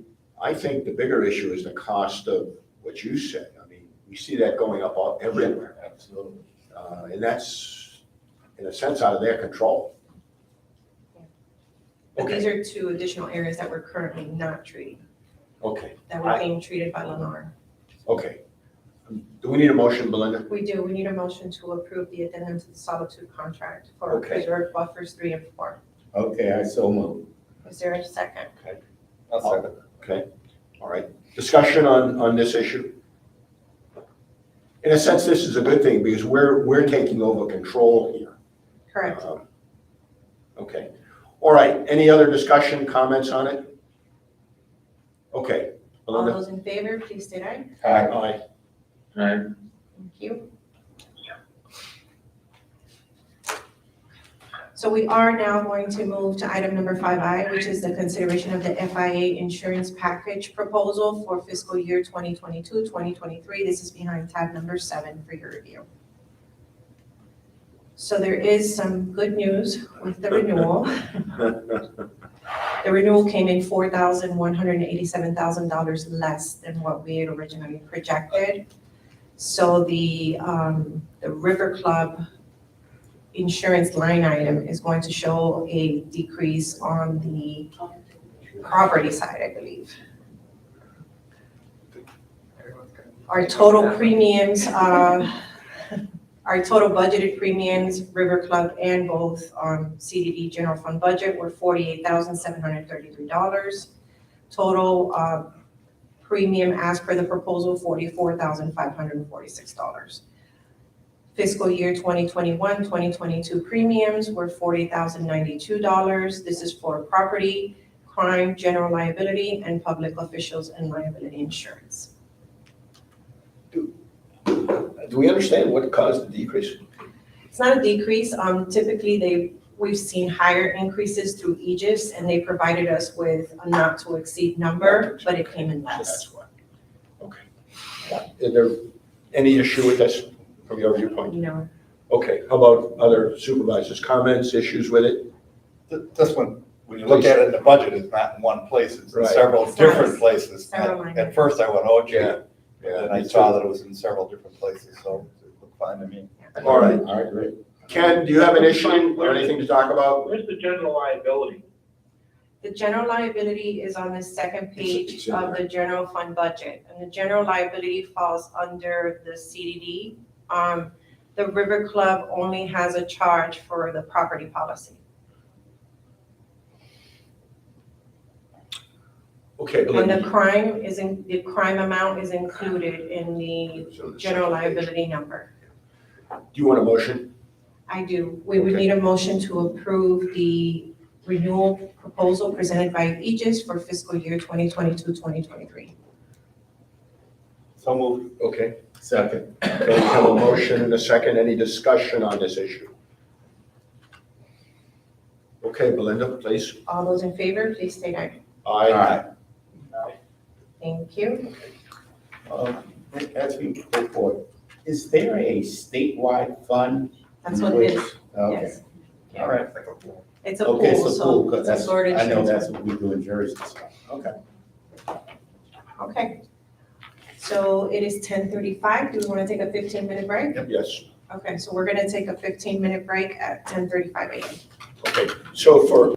I think the bigger issue is the cost of what you said. I mean, we see that going up everywhere. Absolutely. And that's, in a sense, out of their control. But these are 2 additional areas that we're currently not treating, Okay, that were being treated by Lennar. okay. Do we need a motion, Belinda? We do, we need a motion to approve the addendum to the Solitude contract for Okay. preserve buffers 3 and 4. Okay, I so move. Is there a second? I'll second. Okay, all right. Discussion on this issue? In a sense, this is a good thing because we're taking over control here. Correct. Okay, all right. Any other discussion, comments on it? Okay, All Belinda? those in favor, please state aye. Aye. Right? Thank you. So we are now going to move to item number 5I, which is the consideration of the FIA insurance package proposal for fiscal year 2022, 2023. This is behind tab number 7 for your review. So there is some good news with the renewal. The renewal came in $4,187,000 less than what we had originally projected. So the River Club insurance line item is going to show a decrease on the property side, I believe. Our total premiums, our total budgeted premiums, River Club and both CDD general fund budget were $48,733. Total Premium as per the proposal, $44,546. Fiscal year 2021, 2022 premiums were $40,092. This is for property, crime, general liability, and public officials and liability insurance. Do we understand what caused the decrease? It's not a decrease. Typically, we've seen higher increases through Aegis, and they provided us with a not to exceed number, but it came in less. That's why. Okay. Is there any issue with this from your viewpoint? No. Okay, how about other supervisors' comments, issues with it? This one, when you look at it in the budget, it's not in one place, it's in Right. several It's different not. places. Several At first I went, oh gee, Yeah. and I saw that it was in several different places, so it looked fine to me. All right, great. Ken, do you have an issue or anything to talk about? Where's the general liability? The general liability is on the second page It's in of the general fund budget, and the general liability falls under the CDD. The River Club only has a charge for the property policy. Okay, And the Belinda. the crime amount is included in the general liability number. Do you want a motion? I do. We would Okay. need a motion to approve the renewal proposal presented by Aegis for fiscal year 2022, 2023. So moved. Okay. Second. Okay, we have a motion and a second. Any discussion on this issue? Okay, Belinda, please. All those in favor, please state aye. Aye. Thank you. As we go forward, is there a statewide fund? That's what it is. Okay, Yes. all right. It's a Okay, pool, so so cool, 'cause it's a that's, Florida I know insurance. that's what we do in Jersey, so, okay. Okay. So it is 10:35. Do we want to take a 15-minute break? Yes. Okay, so we're going to take a 15-minute break at 10:35 a.m. Okay, so for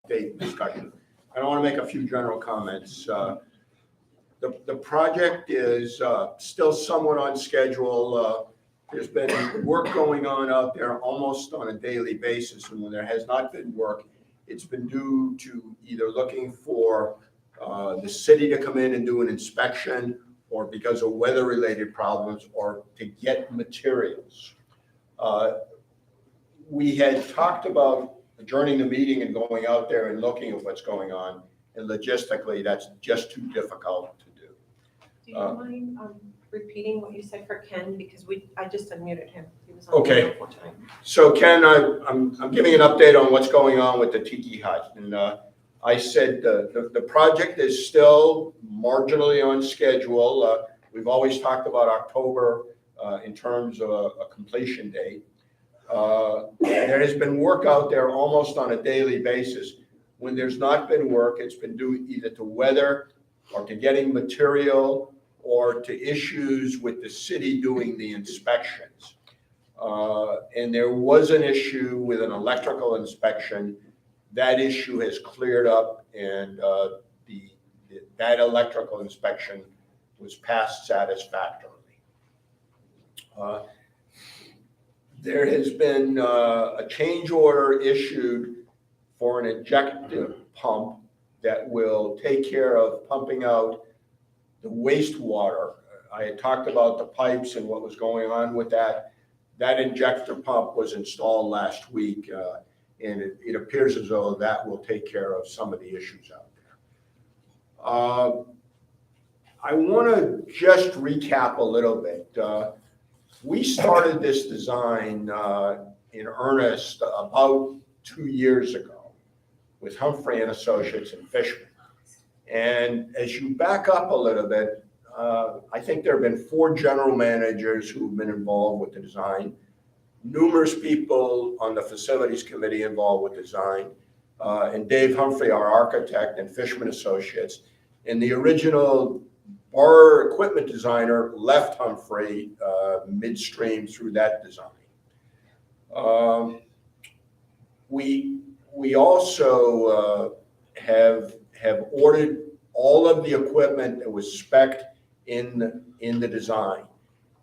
date discussion. I want to make a few general comments. The project is still somewhat on schedule. There's been work going on out there almost on a daily basis, and when there has not been work, it's been due to either looking for the city to come in and do an inspection, or because of weather-related problems, or to get materials. We had talked about adjourning the meeting and going out there and looking at what's going on, and logistically, that's just too difficult to do. Do you mind repeating what you said for Ken? Because I just unmuted him. He was on Okay. the time. So Ken, I'm giving an update on what's going on with the Tiki Hut. And I said the project is still marginally on schedule. We've always talked about October in terms of a completion date. There has been work out there almost on a daily basis. When there's not been work, it's been due either to weather or to getting material or to issues with the city doing the inspections. And there was an issue with an electrical inspection. That issue has cleared up, and that electrical inspection was passed satisfactorily. There has been a change order issued for an ejector pump that will take care of pumping out the wastewater. I had talked about the pipes and what was going on with that. That injector pump was installed last week, and it appears as though that will take care of some of the issues out there. I want to just recap a little bit. We started this design in earnest about 2 years ago with Humphrey and Associates and Fishman. And as you back up a little bit, I think there have been 4 general managers who've been involved with the design, numerous people on the facilities committee involved with design, and Dave Humphrey, our architect, and Fishman Associates. And the original bar equipment designer left Humphrey midstream through that design. We also have ordered all of the equipment that was spec'd in the design.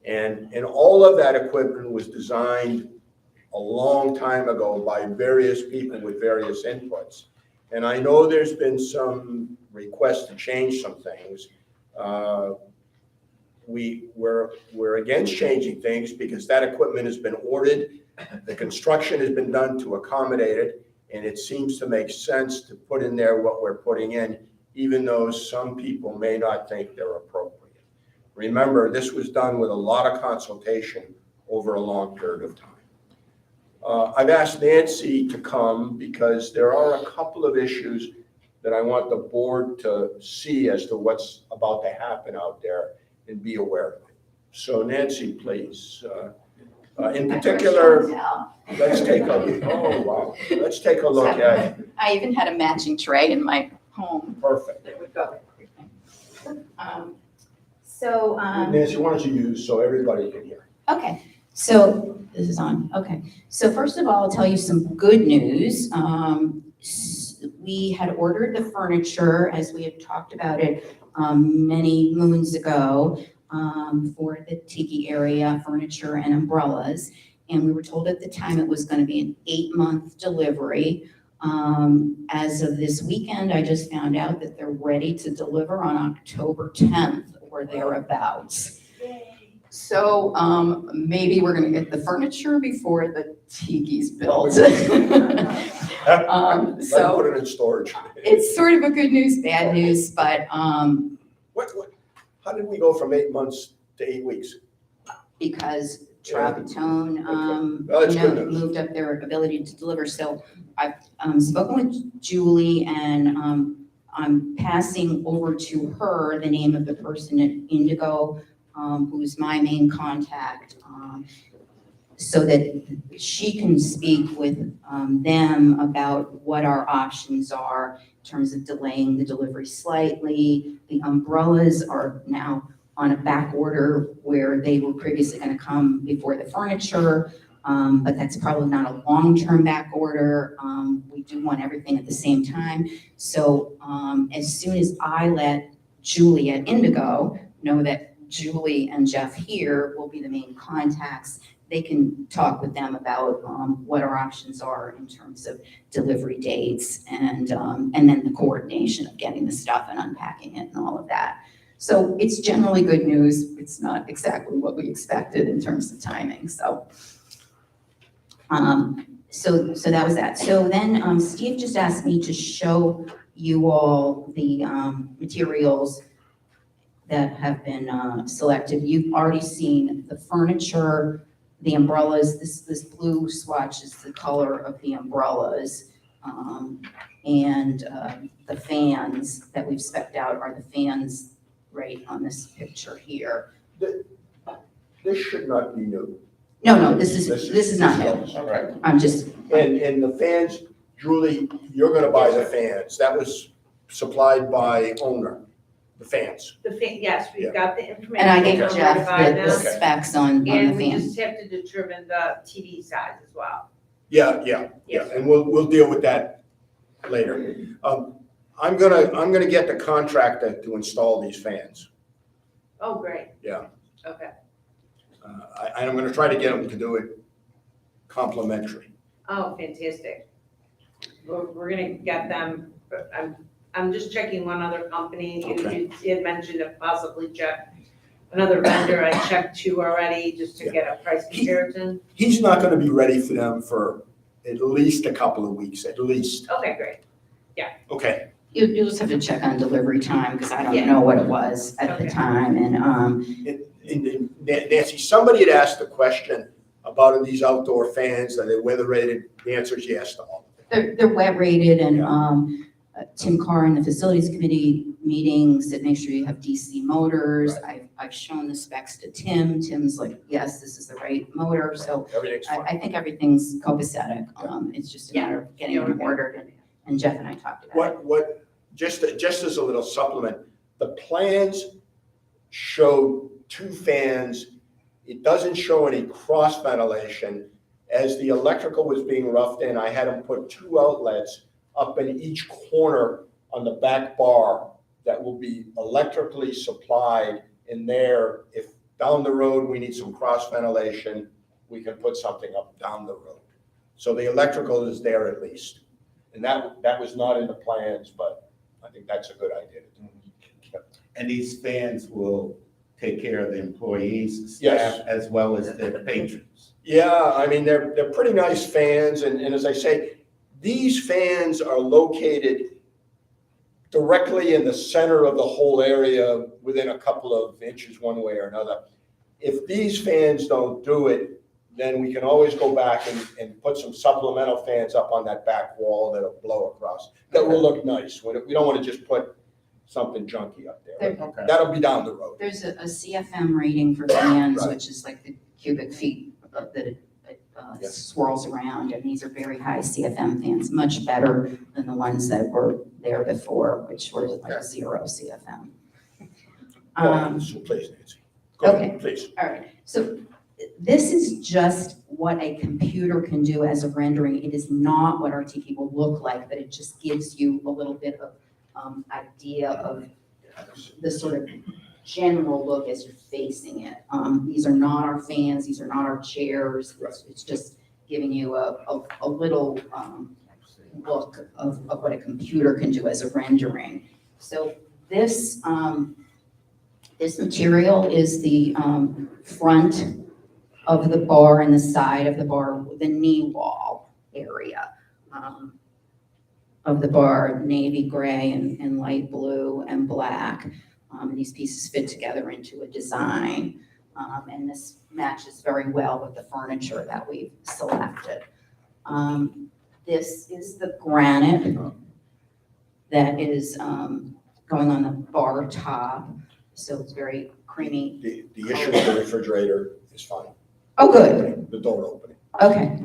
And all of that equipment was designed a long time ago by various people with various inputs. And I know there's been some requests to change some things. We're against changing things because that equipment has been ordered, the construction has been done to accommodate it, and it seems to make sense to put in there what we're putting in, even though some people may not think they're appropriate. Remember, this was done with a lot of consultation over a long period of time. I've asked Nancy to come because there are a couple of issues that I want the board to see as to what's about to happen out there and be aware of it. So Nancy, please. In particular, let's take a look at. I even had a matching tray in my home. Perfect. That would go with everything. Nancy, why don't you use so everybody can hear? Okay, so this is on. Okay, so first of all, I'll tell you some good news. We had ordered the furniture, as we had talked about it many moons ago, for the Tiki area, furniture and umbrellas. And we were told at the time it was going to be an 8-month delivery. As of this weekend, I just found out that they're ready to deliver on October 10th or thereabouts. So maybe we're going to get the furniture before the Tiki's built. So put it in storage. It's sort of a good news, bad news, but how did we go from 8 months to 8 weeks? Because Travatone moved up their ability to deliver. So I've spoken with Julie, and I'm passing over to her the name of the person at Indigo, who's my main contact, so that she can speak with them about what our options are in terms of delaying the delivery slightly. The umbrellas are now on a back order where they were previously going to come before the furniture. but that's probably not a long-term back order. We do want everything at the same time. So as soon as I let Julie at Indigo know that Julie and Jeff here will be the main contacts, they can talk with them about what our options are in terms of delivery dates and then the coordination of getting the stuff and unpacking it and all of that. So it's generally good news. It's not exactly what we expected in terms of timing. So so that was that. So then Steve just asked me to show you all the materials that have been selected. You've already seen the furniture, the umbrellas. This blue swatch is the color of the umbrellas. And the fans that we've spec'd out are the fans right on this picture here. This should not be new. No, this is not new. All right. I'm just, And the fans, Julie, you're gonna buy the fans. That was supplied by owner, the fans. Yes, Yeah. we've got the information. and I gave on where to Jeff buy the them, specs on the And we fan. just have to determine the TV size as well. Yeah, and we'll deal with that later. I'm gonna get the contractor to install these fans. Oh, great. Yeah. Okay. I'm gonna try to get them to do it complimentary. Oh, fantastic. We're gonna get them, but I'm just checking one other company. Okay. You had mentioned to possibly check another vendor. I checked two already just to get a price comparison. He's not gonna be ready for them for at least a couple of weeks, at least. Okay, great. Okay. You'll just have to check on delivery time, because I don't Yeah. know what it was at the Okay. time, and And Nancy, somebody had asked a question about these outdoor fans, are they weather rated? The answer is yes to all. they're wet rated, and Tim Carr in the facilities committee meeting said, make sure you have DC motors. I've shown the specs to Tim. Tim's like, yes, this is the right motor, so Everything's fine. I think everything's copacetic. It's just a matter of getting them ordered, and Jeff and I talked about it. Just as a little supplement, the plans show two fans. It doesn't show any cross ventilation. As the electrical was being roughed in, I had them put two outlets up in each corner on the back bar that will be electrically supplied in there. If down the road we need some cross ventilation, we can put something up down the road. So the electrical is there at least. And that was not in the plans, but I think that's a good idea. And these fans will take care of the employees, Yes. staff, as well as the patrons. Yeah, I mean, they're pretty nice fans, and as I say, these fans are located directly in the center of the whole area, within a couple of inches one way or another. If these fans don't do it, then we can always go back and put some supplemental fans up on that back wall that'll blow across. That will look nice. We don't want to just put something junky up there. That'll be down the road. There's a CFM rating for fans, Right. which is like the cubic feet that it swirls around, and these are very high CFM fans, much better than the ones that were there before, which were like 0 CFM. So please, Nancy. Go ahead, Okay. please. All right, so this is just what a computer can do as a rendering. It is not what our TV will look like, but it just gives you a little bit of idea of the sort of general look as you're facing it. These are not our fans, these are not our chairs. It's just giving you a little look of what a computer can do as a rendering. So this material is the front of the bar and the side of the bar, the knee wall area of the bar, navy gray and light blue and black. And these pieces fit together into a design. And this matches very well with the furniture that we've selected. This is the granite that is going on the bar top. So it's very creamy. The issue with the refrigerator is fine. Oh, good. The door opening. Okay,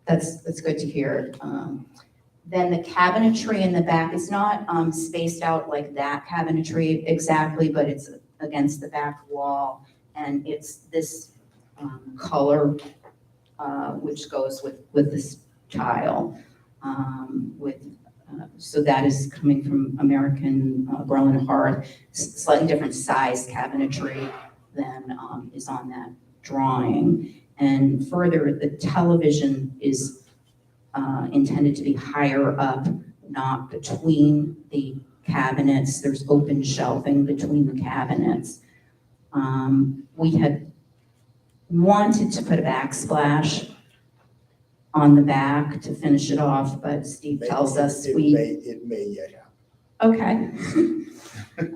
that's good to hear. Then the cabinetry in the back is not spaced out like that cabinetry exactly, but it's against the back wall, and it's this color which goes with this tile. So that is coming from American Grill and Hearth, slightly different size cabinetry than is on that drawing. And further, the television is intended to be higher up, not between the cabinets. There's open shelving between the cabinets. We had wanted to put a backsplash on the back to finish it off, but Steve tells us It may yet happen. Okay.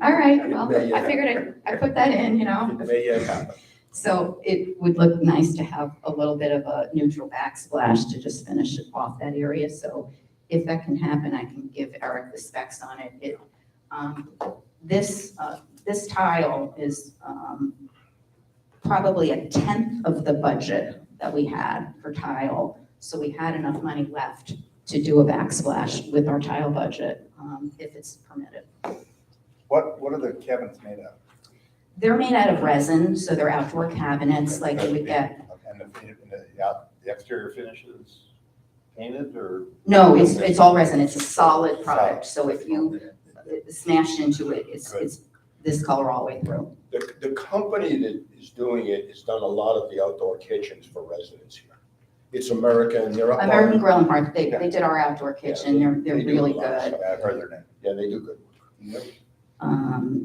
All right, well, It may I figured I put that in, you know. It may yet happen. So it would look nice to have a little bit of a neutral backsplash to just finish it off that area. So if that can happen, I can give Eric the specs on it. This tile is probably 1/10 of the budget that we had for tile. So we had enough money left to do a backsplash with our tile budget, if it's permitted. What are the cabinets made of? They're made out of resin, so they're outdoor cabinets like you would get. And the exterior finish is painted or? No, it's all resin. It's a solid product. So if you smash into it, it's this color all the way through. The company that is doing it has done a lot of the outdoor kitchens for residents here. It's American, they're up on. American Grill and Hearth, they did our outdoor kitchen. They're They do really a lot. good. I've heard their name. Yeah, they do good work.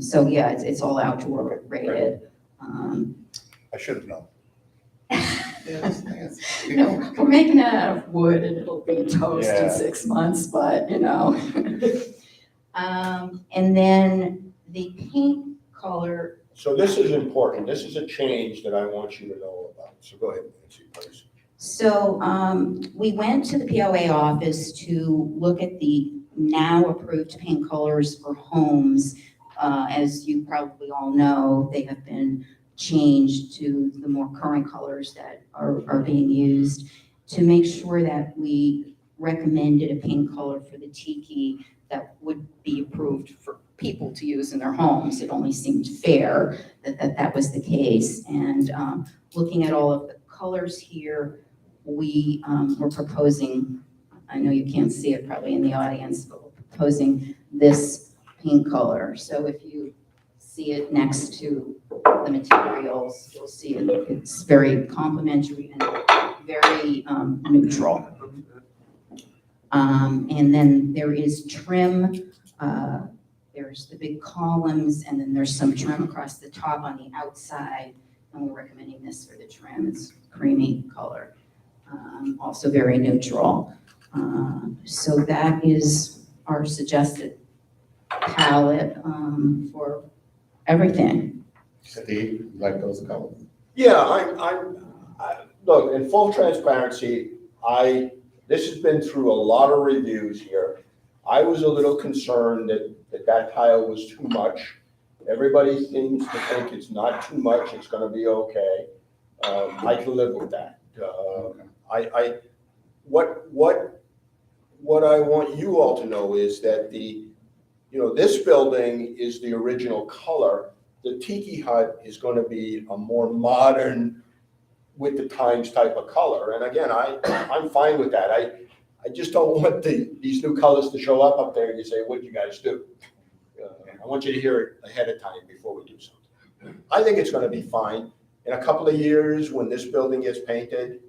So yeah, it's all outdoor rated. I should have known. No, we're making it out of wood and it'll be toast in 6 months, but you know. And then the paint color. So this is important. This is a change that I want you to know about. So go ahead, Nancy, please. So we went to the POA office to look at the now approved paint colors for homes. As you probably all know, they have been changed to the more current colors that are being used to make sure that we recommended a paint color for the tiki that would be approved for people to use in their homes. It only seemed fair that was the case. And looking at all of the colors here, we were proposing, I know you can't see it probably in the audience, but we're proposing this paint color. So if you see it next to the materials, you'll see it's very complementary and very neutral. And then there is trim. There's the big columns, and then there's some trim across the top on the outside. And we're recommending this for the trim. It's creamy color. Also very neutral. So that is our suggested palette for everything. Steve, you like those colors? Yeah, look, in full transparency, this has been through a lot of reviews here. I was a little concerned that tile was too much. Everybody seems to think it's not too much, it's gonna be okay. I can live with that. What I want you all to know is that this building is the original color. The Tiki Hut is gonna be a more modern, with the times type of color. And again, I'm fine with that. I just don't want these new colors to show up there and you say, what'd you guys do? I want you to hear it ahead of time before we do something. I think it's gonna be fine. In a couple of years, when this building gets painted,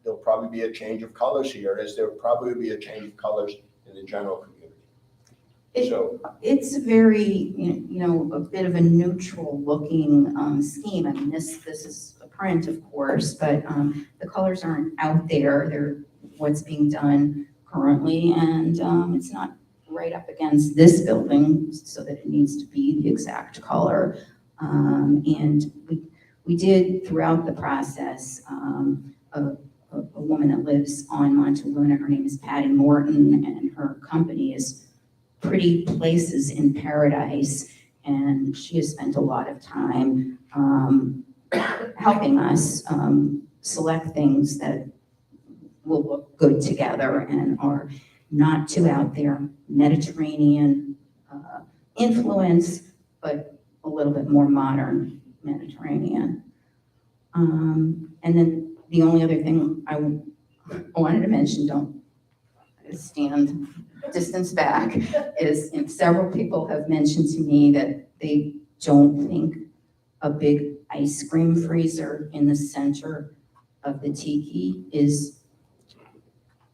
there'll probably be a change of colors here, as there'll probably be a change of colors in the general community. It's very, a bit of a neutral looking scheme. I mean, this is a print, of course, but the colors aren't out there. They're what's being done currently, and it's not right up against this building so that it needs to be the exact color. And we did throughout the process, a woman that lives on Montaluna, her name is Patty Morton, and her company is Pretty Places in Paradise, and she has spent a lot of time helping us select things that will look good together and are not too out there, Mediterranean influence, but a little bit more modern Mediterranean. And then The only other thing I wanted to mention, don't stand distance back, is and several people have mentioned to me that they don't think a big ice cream freezer in the center of the tiki is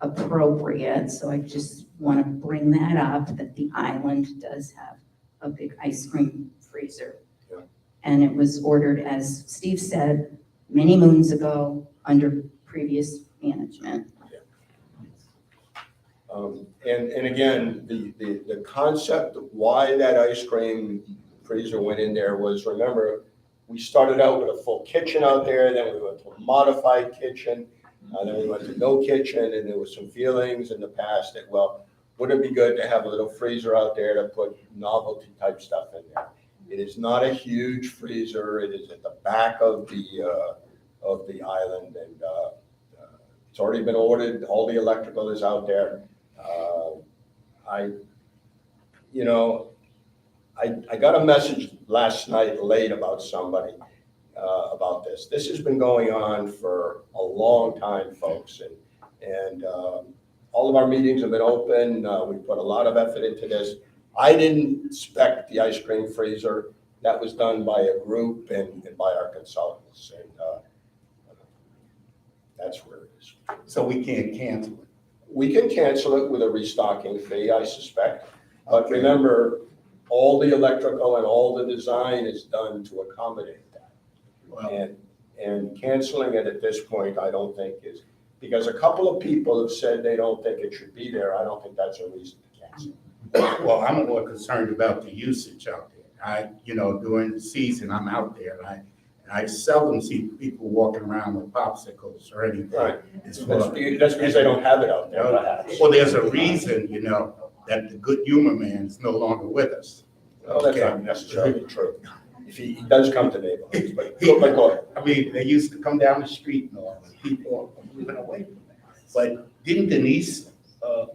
appropriate. So I just want to bring that up, that the island does have a big ice cream freezer. Yeah. And it was ordered, as Steve said, many moons ago under previous management. And again, the concept of why that ice cream freezer went in there was, remember, we started out with a full kitchen out there, then we went to a modified kitchen, then we went to no kitchen, and there was some feelings in the past that, well, wouldn't it be good to have a little freezer out there to put novelty type stuff in there? It is not a huge freezer. It is at the back of the island, and it's already been ordered. All the electrical is out there. I got a message last night late about somebody about this. This has been going on for a long time, folks, and all of our meetings have been open. We put a lot of effort into this. I didn't inspect the ice cream freezer. That was done by a group and by our consultants, and that's where it is. So we can't cancel it? We can cancel it with a restocking fee, I suspect. But remember, all the electrical and all the design is done to accommodate that. Wow. And canceling it at this point, I don't think is, because a couple of people have said they don't think it should be there. I don't think that's a reason to cancel. Well, I'm more concerned about the usage out there. During the season, I'm out there, and I seldom see people walking around with popsicles or anything. Right. That's because they don't have it out there, perhaps. Well, there's a reason, that the good humor man is no longer with us. Well, that's not necessarily true. If he does come to neighborhoods, but go ahead. I mean, they used to come down the street and all, and people are moving away from that. But didn't Denise,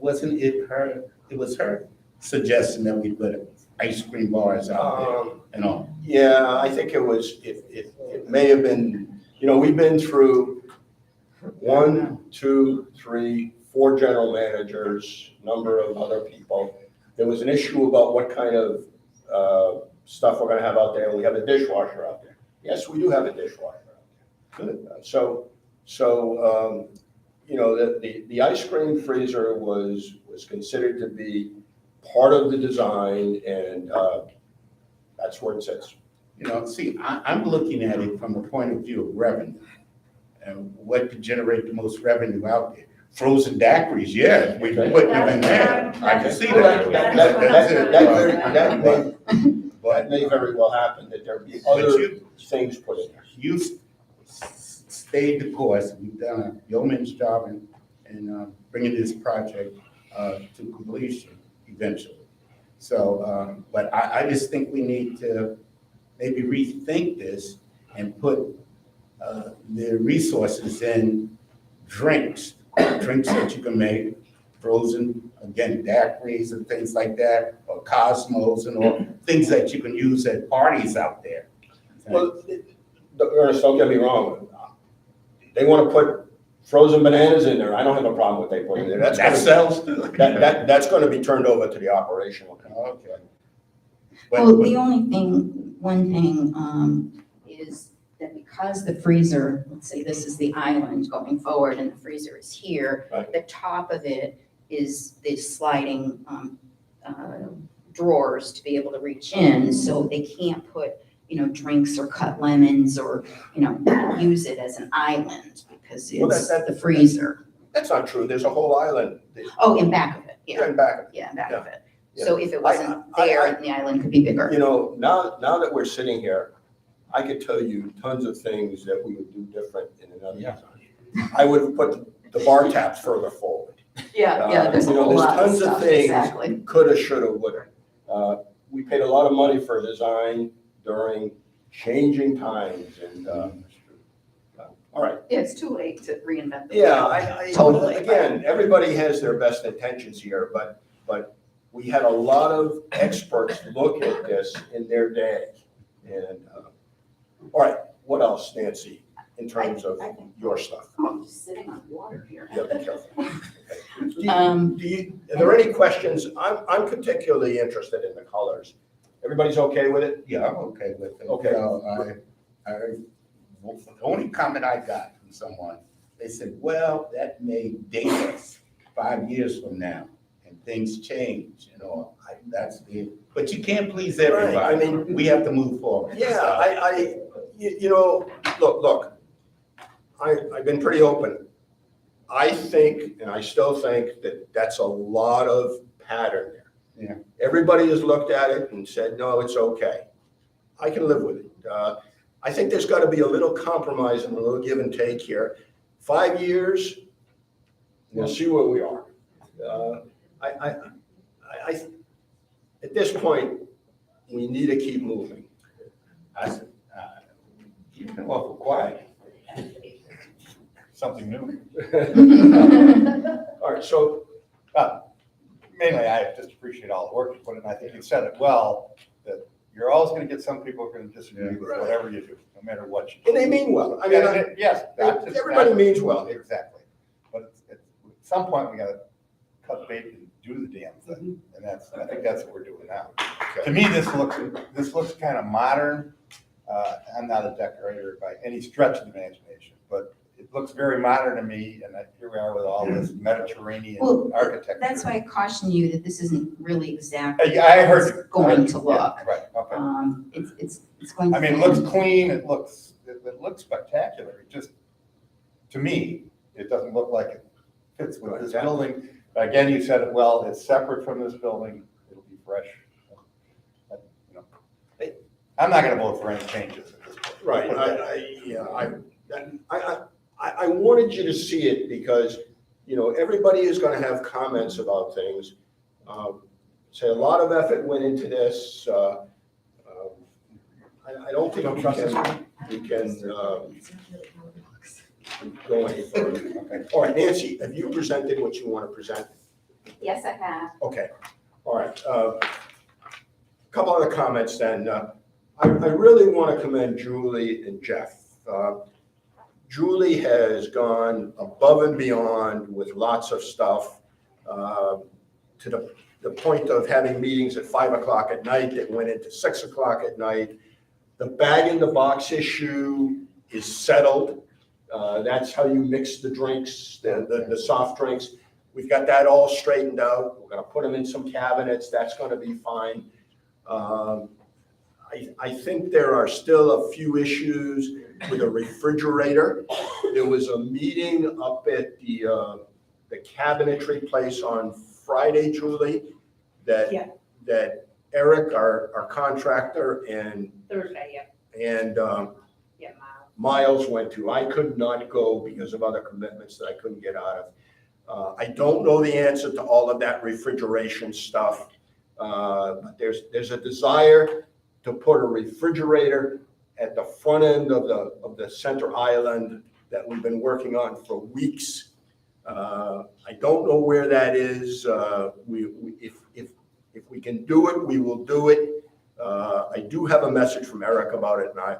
wasn't it her, it was her suggestion that we put ice cream bars out there and all? Yeah, I think it may have been, we've been through 1, 2, 3, 4 general managers, number of other people. There was an issue about what kind of stuff we're gonna have out there, and we have a dishwasher out there. Yes, we do have a dishwasher out there. Good. The ice cream freezer was considered to be part of the design, and that's where it sits. See, I'm looking at it from the point of view of revenue and what could generate the most revenue out there. Frozen daiquiris, yeah, we can put them in there. I can see that. That may very well happen, that there be other things put in there. You stayed the course. We've done a yeoman's job in bringing this project to completion eventually. So, but I just think we need to maybe rethink this and put the resources in drinks that you can make, frozen, again, daiquiris and things like that, or Cosmos and all, things that you can use at parties out there. Well, Ernest, don't get me wrong. They want to put frozen bananas in there. I don't have a problem with they put in there. That sells. That's going to be turned over to the operational company. Okay. Well, one thing is that because the freezer, let's say this is the island going forward and the freezer is here, Right. the top of it is the sliding drawers to be able to reach in, so they can't put, drinks or cut lemons or, use it as an island because Well, it's the freezer. That's not true. There's a whole island. Oh, in back of it, yeah. In back of it. Yeah, in back of it. Yeah. So if it wasn't there, the island could be bigger. Now that we're sitting here, I could tell you tons of things that we would do different in another design. I would have put the bar taps further forward. Yeah, there's a whole lot of tons stuff, of things, exactly. coulda, shoulda, woulda. We paid a lot of money for design during changing times, and all right. Yeah, it's too late to reinvent the Yeah, wheel. Totally. Again, everybody has their best intentions here, but we had a lot of experts look at this in their day. And all right, what else, Nancy? in terms of your stuff. I'm just sitting on water here. Yeah, be careful. Are there any questions? I'm particularly interested in the colors. Everybody's okay with it? Yeah, I'm okay with it. Okay. The only comment I got from someone, they said, well, that may date us 5 years from now, and things change, you know, that's the, but you can't please everybody. Right, I mean, we have to move forward. Yeah, you know, look, I've been pretty open. I think, and I still think that that's a lot of pattern there. Yeah. Everybody has looked at it and said, no, it's okay. I can live with it. I think there's got to be a little compromise and a little give and take here. 5 years, we'll see where we are. At this point, we need to keep moving. You've been awful quiet. Something new. All right, so. Mainly, I just appreciate all the work you put in. I think you said it well, that you're always going to get some people who are going to disagree with whatever you do, no matter what you do. And they mean well. I mean, yes. Everybody means well. Exactly. But at some point, we got to cut bait and do the damn thing. And I think that's what we're doing now. To me, this looks kind of modern. I'm not a decorator by any stretch of the imagination, but it looks very modern to me, and here we are with all this Mediterranean architecture. That's why I caution you that this isn't really exactly I how heard it's you. going to look. Yeah, right, okay. It's going to. I mean, it looks clean, it looks spectacular. It just, to me, it doesn't look like it fits with this building. But again, you said it well, it's separate from this building, it'll be fresh. You know, I'm not gonna vote for any changes at this point. Right, I wanted you to see it because, you know, everybody is going to have comments about things. Say a lot of effort went into this. I don't think we can go any further. Okay. All right, Nancy, have you presented what you want to present? Yes, I have. Okay, all right. A couple other comments then. I really want to commend Julie and Jeff. Julie has gone above and beyond with lots of stuff to the point of having meetings at 5 o'clock at night that went into 6 o'clock at night. The bag in the box issue is settled. That's how you mix the drinks, the soft drinks. We've got that all straightened out. We're going to put them in some cabinets. That's going to be fine. I think there are still a few issues with a refrigerator. There was a meeting up at the cabinetry place on Friday, Julie, that Eric, our contractor, and Thursday, and Miles went to. I could not go because of other commitments that I couldn't get out of. I don't know the answer to all of that refrigeration stuff. But there's a desire to put a refrigerator at the front end of the center island that we've been working on for weeks. I don't know where that is. If we can do it, we will do it. I do have a message from Eric about it, and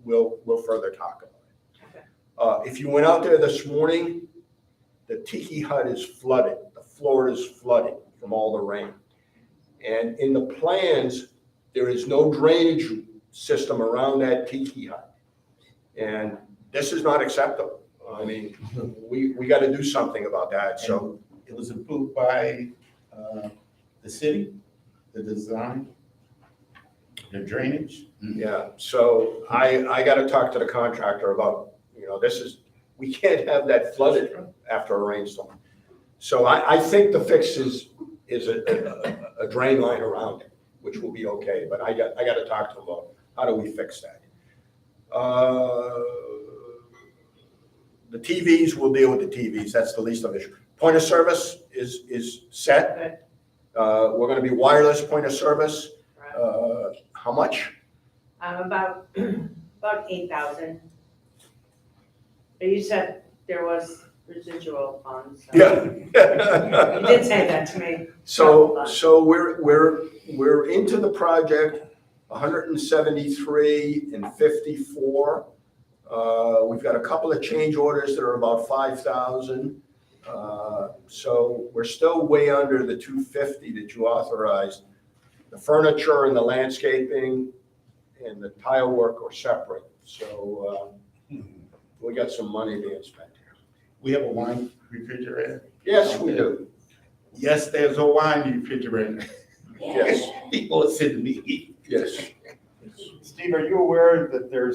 we'll further talk about it. If you went out there this morning, the tiki hut is flooded. The floor is flooded from all the rain. And in the plans, there is no drainage system around that tiki hut. And this is not acceptable. I mean, we got to do something about that. So it was approved by the city, the design, the drainage. Yeah, so I got to talk to the contractor about, you know, we can't have that flooded after a rainstorm. So I think the fix is a drain line around it, which will be okay. But I got to talk to him about how do we fix that. The TVs, we'll deal with the TVs. That's the least of the issue. Point of service is set. We're going to be wireless point of service. How much? About 8,000. But you said there was residual funds. So. Yeah. You did say that to me. So we're into the project 173 and 54. We've got a couple of change orders that are about 5,000. So we're still way under the 250 that you authorized. The furniture and the landscaping and the tile work are separate. So we got some money being spent here. We have a wine refrigerator? Yes, we do. Yes, there's a wine refrigerator. Yes. People said to me. Yes. Steve, are you aware that there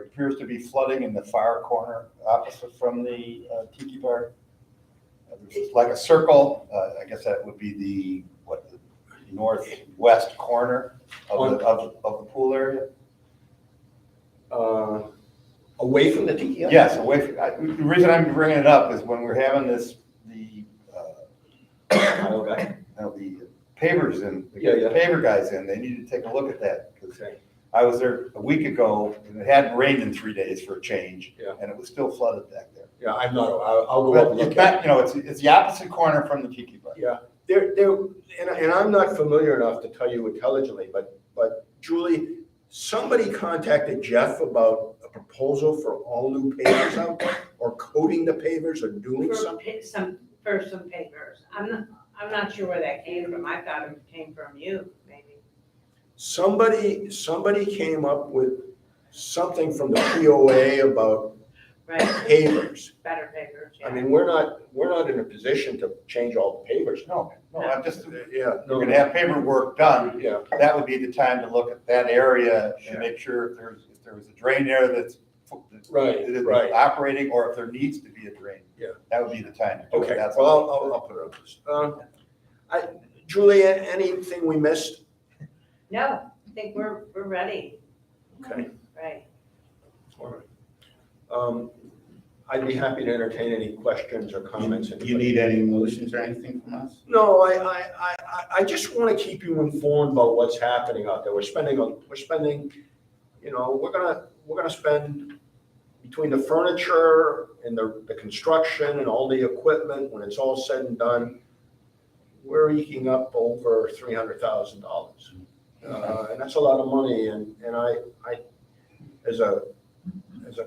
appears to be flooding in the far corner opposite from the tiki bar? There's like a circle, I guess that would be the northwest corner of the pool area? Away from the tiki hut? Yes, away from, the reason I'm bringing it up is when we're having the pavers in, the paver guys in, they need to take a look at that. Because I was there a week ago and it hadn't rained in 3 days for a change, and it was still flooded back there. Yeah, I'm not, I'll go up and look at it. It's the opposite corner from the tiki bar. Yeah, and I'm not familiar enough to tell you intelligently, but Julie, somebody contacted Jeff about a proposal for all new pavers out there, or coating the pavers, or doing something? For some papers. I'm not sure where that came from. I thought it came from you, maybe. Somebody came up with something from the POA about pavers. Better papers, yeah. I mean, we're not in a position to change all the pavers. No, I'm just, yeah. We're gonna have paver work done. Yeah. That would be the time to look at that area and make sure if there was a drain there that's operating, or if there needs to be a drain. Yeah. That would be the time to do it. Okay, That's well, I'll put it on this. Julie, anything we missed? No, I think we're ready. Okay. Right. All right. I'd be happy to entertain any questions or comments. You need any motions or anything from us? No, I just want to keep you informed about what's happening out there. We're spending, you know, we're gonna spend between the furniture and the construction and all the equipment, when it's all said and done, we're eking up over $300,000. And that's a lot of money, and I as a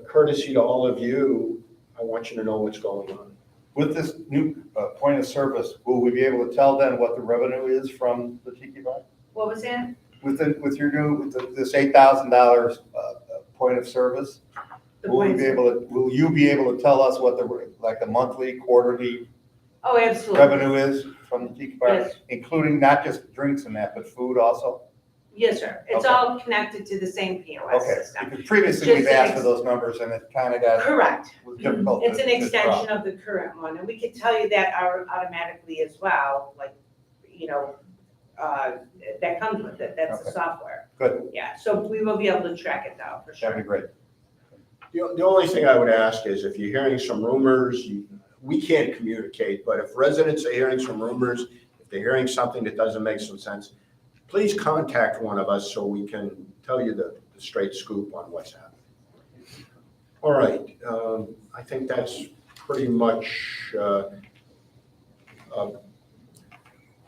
courtesy to all of you, I want you to know what's going on. With this new point of service, will we be able to tell then what the revenue is from the tiki bar? What was that? With this $8,000 point of service, will you be able to tell us what the monthly, quarterly Oh, absolutely. revenue is from the tiki bar, Yes. including not just drinks and that, but food also? Yes, sir. It's Okay. all connected to the same POS Okay, system. because previously Just we've an asked ex- for those numbers and it kind of got. Correct. Was difficult. It's an to extension draw. of the current one, and we can tell you that automatically as well, like, you know, that comes with it, that's the Okay. software. Good, Yeah, so we will be able to track it down for sure. that'd be great. The only thing I would ask is if you're hearing some rumors, we can't communicate, but if residents are hearing some rumors, if they're hearing something that doesn't make some sense, please contact one of us so we can tell you the straight scoop on what's happening. All right, I think that's pretty much,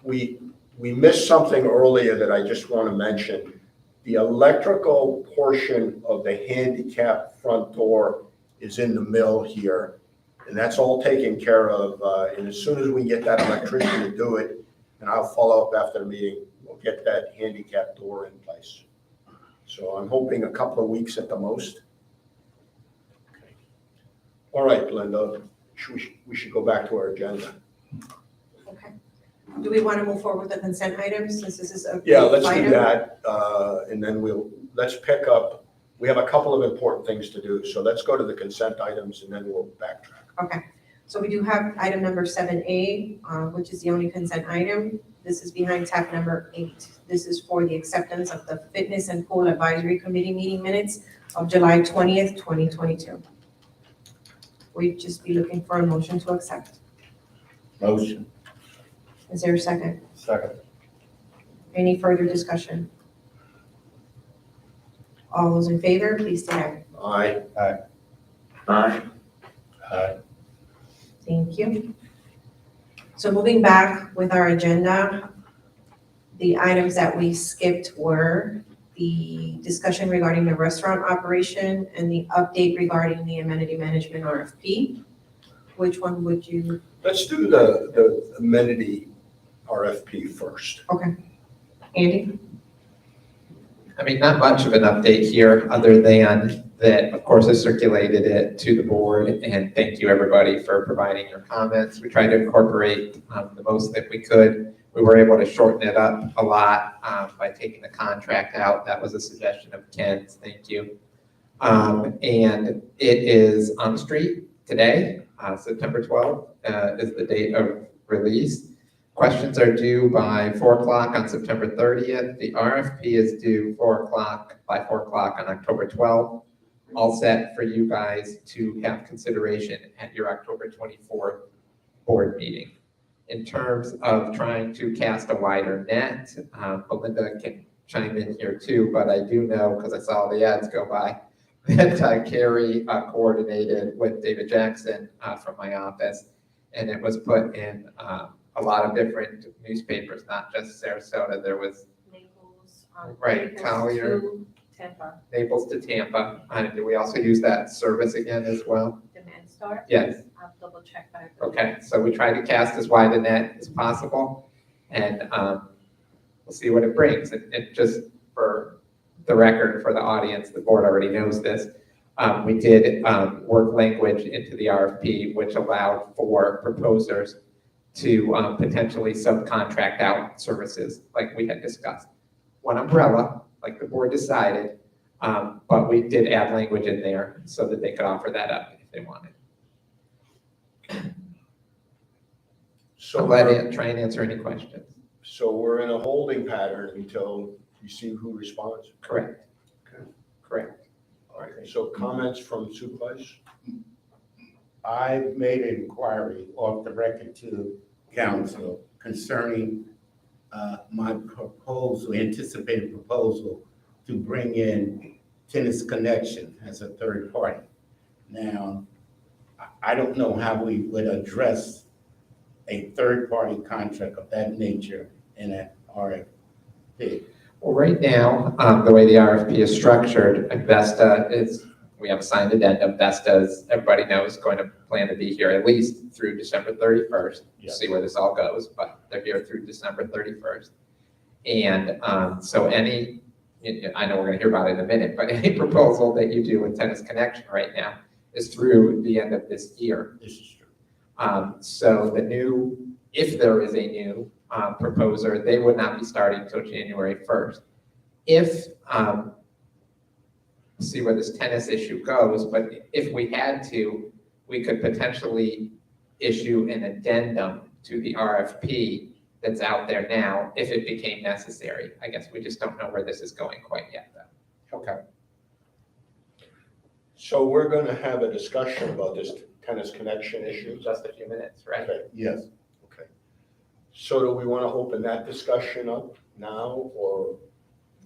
we missed something earlier that I just want to mention. The electrical portion of the handicap front door is in the mill here, and that's all taken care of. And as soon as we get that electrician to do it, and I'll follow up after the meeting, we'll get that handicap door in place. So I'm hoping a couple of weeks at the most. Okay. All right, Linda, we should go back to our agenda. Okay. Do we want to move forward with the consent items since this is a? Yeah, let's do item? that, and then let's pick up, we have a couple of important things to do, so let's go to the consent items and then we'll backtrack. Okay, so we do have item number 7A, which is the only consent item. This is behind tab number 8. This is for the acceptance of the Fitness and Pool Advisory Committee meeting minutes of July 20th, 2022. We'd just be looking for a motion to accept. Motion. Is there a second? Second. Any further discussion? All those in favor, please say aye. Aye. Aye. Aye. Thank you. So moving back with our agenda, the items that we skipped were the discussion regarding the restaurant operation and the update regarding the amenity management RFP. Which one would you? Let's do the amenity RFP first. Okay. Andy? I mean, not much of an update here, other than that, of course, I circulated it to the board, and thank you, everybody, for providing your comments. We tried to incorporate the most that we could. We were able to shorten it up a lot by taking the contract out. That was a suggestion of Ken's, thank you. And it is on the street today, September 12th is the date of release. Questions are due by 4 o'clock on September 30th. The RFP is due by 4 o'clock on October 12th. All set for you guys to have consideration at your October 24th board meeting. In terms of trying to cast a wider net, Belinda can chime in here too, but I do know, because I saw the ads go by, that Carrie coordinated with David Jackson from my office, and it was put in a lot of different newspapers, not just Sarasota. There was Naples, right, Collier, to Tampa, Naples to Tampa. Do we also use that service again as well? Demand Star. Yes. I'll double check that. Okay, so we try to cast as wide a net as possible, and we'll see what it brings. And just for the record, for the audience, the board already knows this. We did work language into the RFP, which allowed for proposers to potentially subcontract out services like we had discussed. One umbrella, like the board decided, but we did add language in there so that they could offer that up if they wanted. So Try and answer any questions. So we're in a holding pattern until you see who responds? Correct. Okay. Correct. All right, so comments from supervisors? I made an inquiry off the record to council concerning my proposal, anticipated proposal to bring in Tennis Connection as a third party. Now, I don't know how we would address a third-party contract of that nature in an RFP. Well, right now, the way the RFP is structured, Vesta is, we have a signed addendum. Vesta, as everybody knows, going to plan to be here at least through December 31st. We'll see where this all goes, but they're here through December 31st. And so any, I know we're going to hear about it in a minute, but any proposal that you do with Tennis Connection right now is through the end of this year. This is true. So the new, if there is a new proposer, they would not be starting until January 1st. If, see where this tennis issue goes, but if we had to, we could potentially issue an addendum to the RFP that's out there now if it became necessary. I guess we just don't know where this is going quite yet, though. Okay. So we're going to have a discussion about this Tennis Connection issue? Just a few minutes, right? Okay. Yes. Okay. So do we want to open that discussion up now or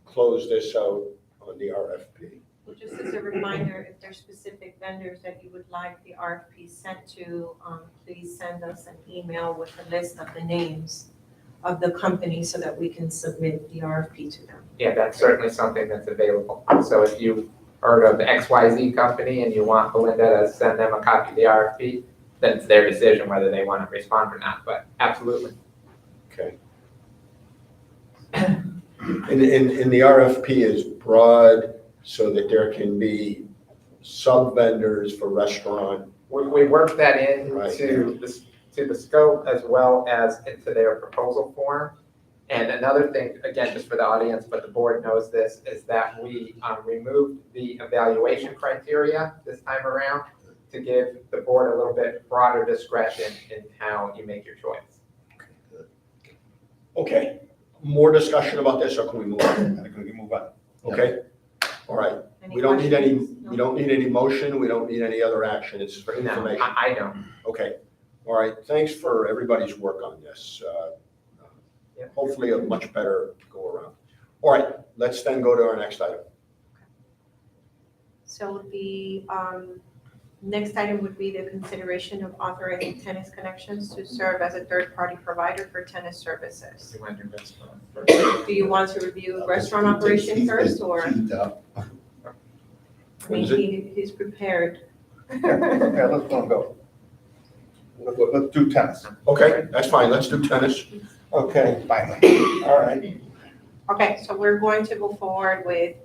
close this out on the RFP? Well, just as a reminder, if there's specific vendors that you would like the RFP sent to, please send us an email with a list of the names of the company so that we can submit the RFP to them. Yeah, that's certainly something that's available. So if you heard of the XYZ company and you want Belinda to send them a copy of the RFP, then it's their decision whether they want to respond or not, but absolutely. Okay. And the RFP is broad so that there can be sub-vendors for restaurant. We work that in Right. to the scope as well as into their proposal form. And another thing, again, just for the audience, but the board knows this, is that we removed the evaluation criteria this time around to give the board a little bit broader discretion in how you make your choice. Okay, more discussion about this or can we move on? I think we can move on. Okay, all right. Any We don't need any, questions? No. we don't need any motion, we don't need any other action, it's for No, information. I don't. Okay, all right, thanks for everybody's work on this. Yeah. Hopefully a much better go around. All right, let's then go to our next item. So the Next item would be the consideration of authorizing Tennis Connections to serve as a third-party provider for tennis services. Do you want to review restaurant operation first, or? I mean, he's prepared. Okay, let's go. Let's do tennis. Okay, that's fine, let's do tennis. Okay, fine. All right. Okay, so we're going to go forward with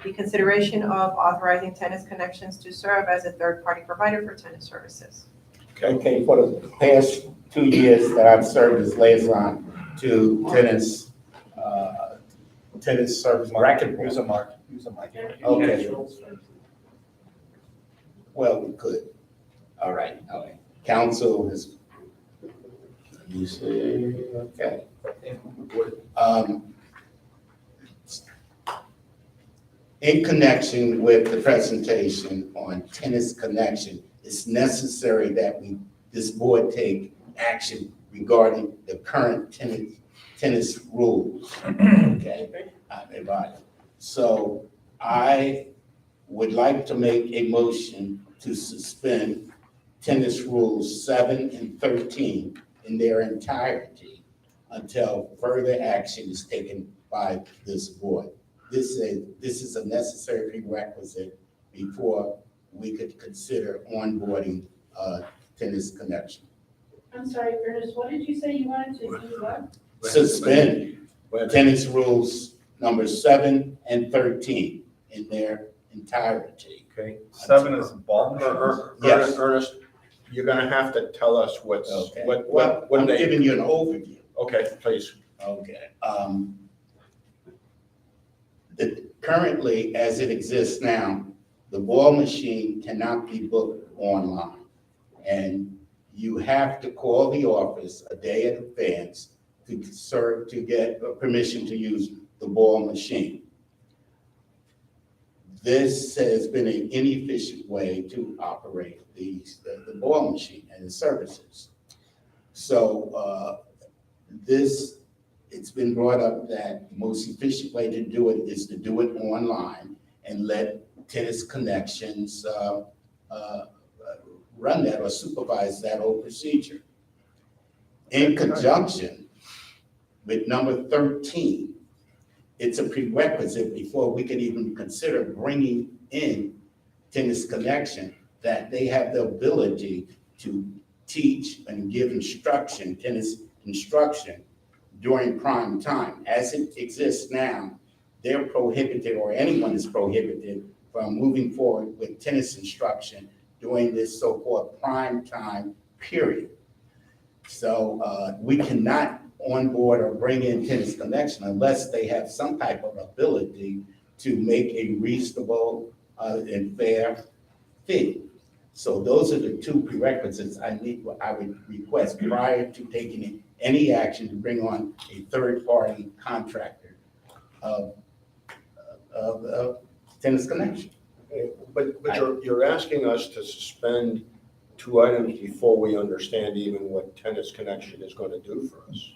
the consideration of authorizing Tennis Connections to serve as a third-party provider for tennis services. Okay, for the past 2 years that I've served as liaison to tennis service racquetball. Use a mark. Okay. Well, we could. All right. Council is, you say, okay. In connection with the presentation on Tennis Connection, it's necessary that this board take action regarding the current tennis rules. Okay, so I would like to make a motion to suspend tennis rules 7 and 13 in their entirety until further action is taken by this board. This is a necessary prerequisite before we could consider onboarding Tennis Connection. I'm sorry, Ernest, what did you say you wanted to do what? Suspend tennis rules number 7 and 13 in their entirety. Okay. 7 is ball. Yes. Ernest, you're gonna have to tell us what's, Okay. what I'm they. giving you an overview. Okay, please. Okay. Currently, as it exists now, the ball machine cannot be booked online. And you have to call the office a day in advance to get permission to use the ball machine. This has been an inefficient way to operate the ball machine and its services. So it's been brought up that the most efficient way to do it is to do it online and let Tennis Connections run that or supervise that whole procedure. In conjunction with number 13, it's a prerequisite before we can even consider bringing in Tennis Connection that they have the ability to teach and give tennis instruction during prime time. As it exists now, they're prohibited, or anyone is prohibited from moving forward with tennis instruction during this so-called prime time period. So we cannot onboard or bring in Tennis Connection unless they have some type of ability to make a reasonable and fair fee. So those are the two prerequisites I would request prior to taking any action to bring on a third-party contractor of Tennis Connection. But you're asking us to suspend 2 items before we understand even what Tennis Connection is going to do for us.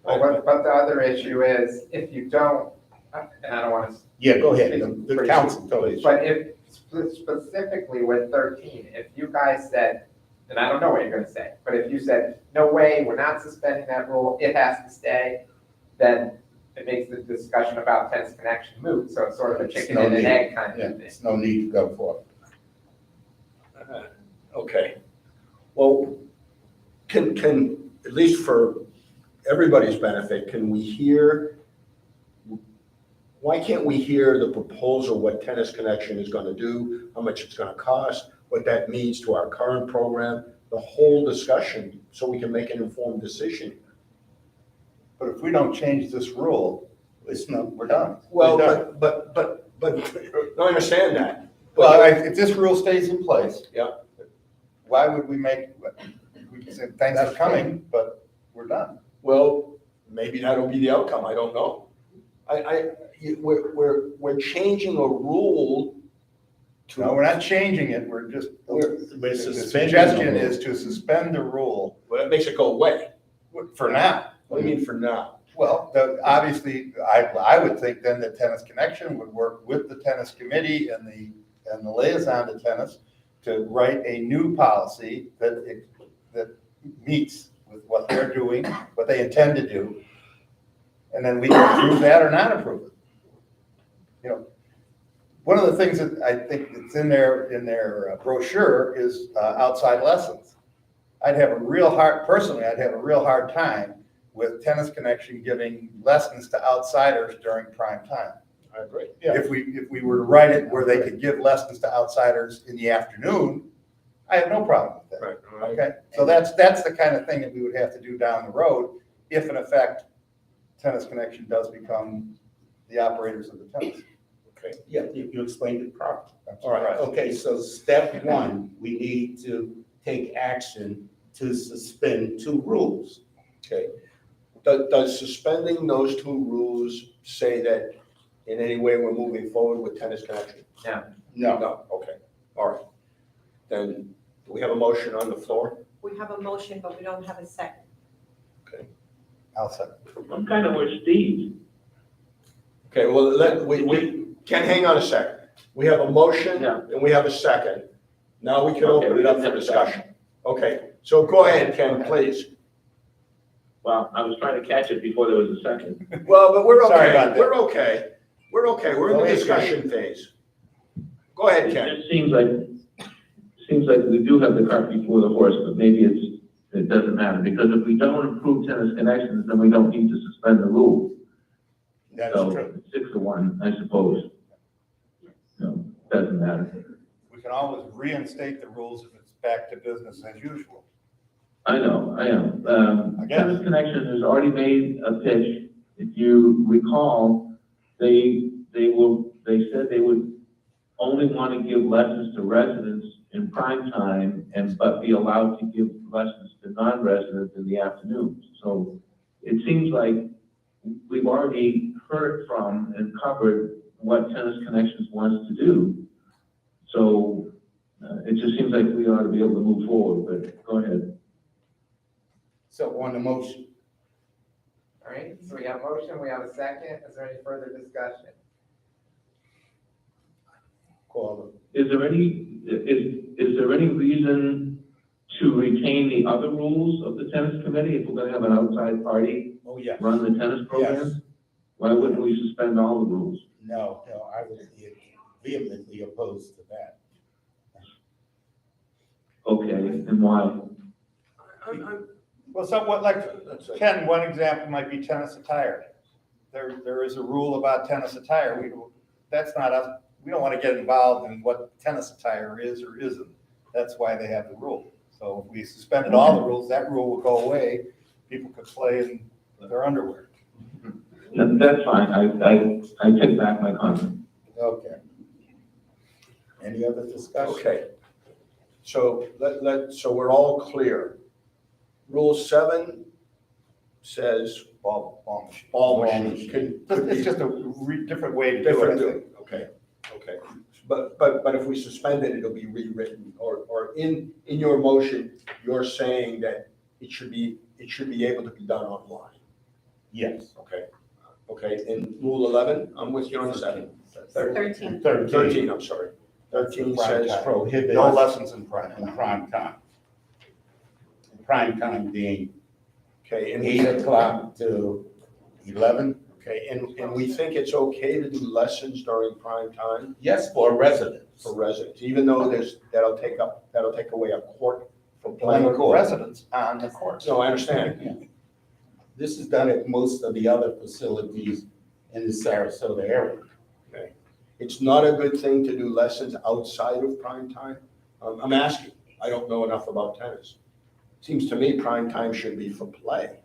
But the other issue is, if you don't, and I don't want to. Yeah, go ahead, the council, please. But if, specifically with 13, if you guys said, and I don't know what you're gonna say, but if you said, no way, we're not suspending that rule, it has to stay, then it makes the discussion about Tennis Connection moot. So it's sort of a chicken and an egg kind of thing. There's no need to go for it. Okay. Well, can, at least for everybody's benefit, can we hear, why can't we hear the proposal, what Tennis Connection is going to do, how much it's going to cost, what that means to our current program, the whole discussion, so we can make an informed decision? But if we don't change this rule, we're done. Well, but I understand that. Well, if this rule stays in place. Yeah. Why would we we can say, thanks for coming, but we're done. Well, maybe that'll be the outcome, I don't know. We're changing a rule to. No, we're not changing it, we're just, the suggestion is to suspend the rule. Well, that makes it go away. For now. What do you mean for now? Well, obviously, I would think then that Tennis Connection would work with the tennis committee and the liaison to tennis to write a new policy that meets with what they're doing, what they intend to do, and then we can approve that or not approve it. You know, one of the things that I think that's in their brochure is outside lessons. I'd have a real hard time with Tennis Connection giving lessons to outsiders during prime time. I agree. If we were to write it where they could give lessons to outsiders in the afternoon, I have no problem with that. Right. Okay, so that's the kind of thing that we would have to do down the road if in effect Tennis Connection does become the operators of the tennis. Okay, yeah, you explained it properly. All right. Okay, so step one, we need to take action to suspend 2 rules. Okay. Does suspending those 2 rules say that in any way we're moving forward with Tennis Connection? No. No, okay, all right. Then, do we have a motion on the floor? We have a motion, but we don't have a second. I'll second. I'm kind of with Steve. Okay, well, we can hang on a second. We have a motion and we have a second. Now we can open it up for discussion. Okay, so go ahead, Ken, please. Well, I was trying to catch it before there was a second. Well, but we're Sorry okay, about that. we're okay. We're okay, we're in the discussion phase. Go ahead, Ken. It seems like we do have the cart before the horse, but maybe it doesn't matter, because if we don't improve Tennis Connections, then we don't need to suspend the rule. That's So true. 6-1, I suppose. No, doesn't matter. We can always reinstate the rules if it's back to business as usual. I know. I guess. Tennis Connection has already made a pitch. If you recall, they said they would only want to give lessons to residents in prime time but be allowed to give lessons to non-residents in the afternoons. So it seems like we've already heard from and covered what Tennis Connections wants to do. So it just seems like we ought to be able to move forward, but go ahead. So on the motion, All right, so we have a motion, we have a second. Is there any further discussion? call Is there any reason to retain the other rules of the tennis committee if we're gonna have an outside party Oh, yes. run the tennis program? Yes. Why wouldn't we suspend all the rules? No, I would be vehemently opposed to that. Okay, and why? Well, somewhat like, Ken, one example might be tennis attire. There is a rule about tennis attire. That's not us. We don't want to get involved in what tennis attire is or isn't. That's why they have the rule. So if we suspended all the rules, that rule will go away. People could play in their underwear. That's fine, I take back my comment. Okay. Any other discussion? Okay. So so we're all clear. Rule 7 says Ball machines. It's just a different way to do it, I think. Okay. But if we suspend it, it'll be rewritten, or in your motion, you're saying that it should be able to be done online. Yes. Okay, and rule 11, I'm with you on the second. 13. 13, I'm sorry. 13 says prohibit No lessons in prime time. Prime time being Okay, and 8 o'clock to 11. Okay, and we think it's okay to do lessons during prime time? Yes, for residents. For residents, even though that'll take away a court from playing Playing court. residents on the course. No, I understand. This is done at most of the other facilities in the Sarasota area. Okay. It's not a good thing to do lessons outside of prime time? I'm asking, I don't know enough about tennis. Seems to me prime time should be for play.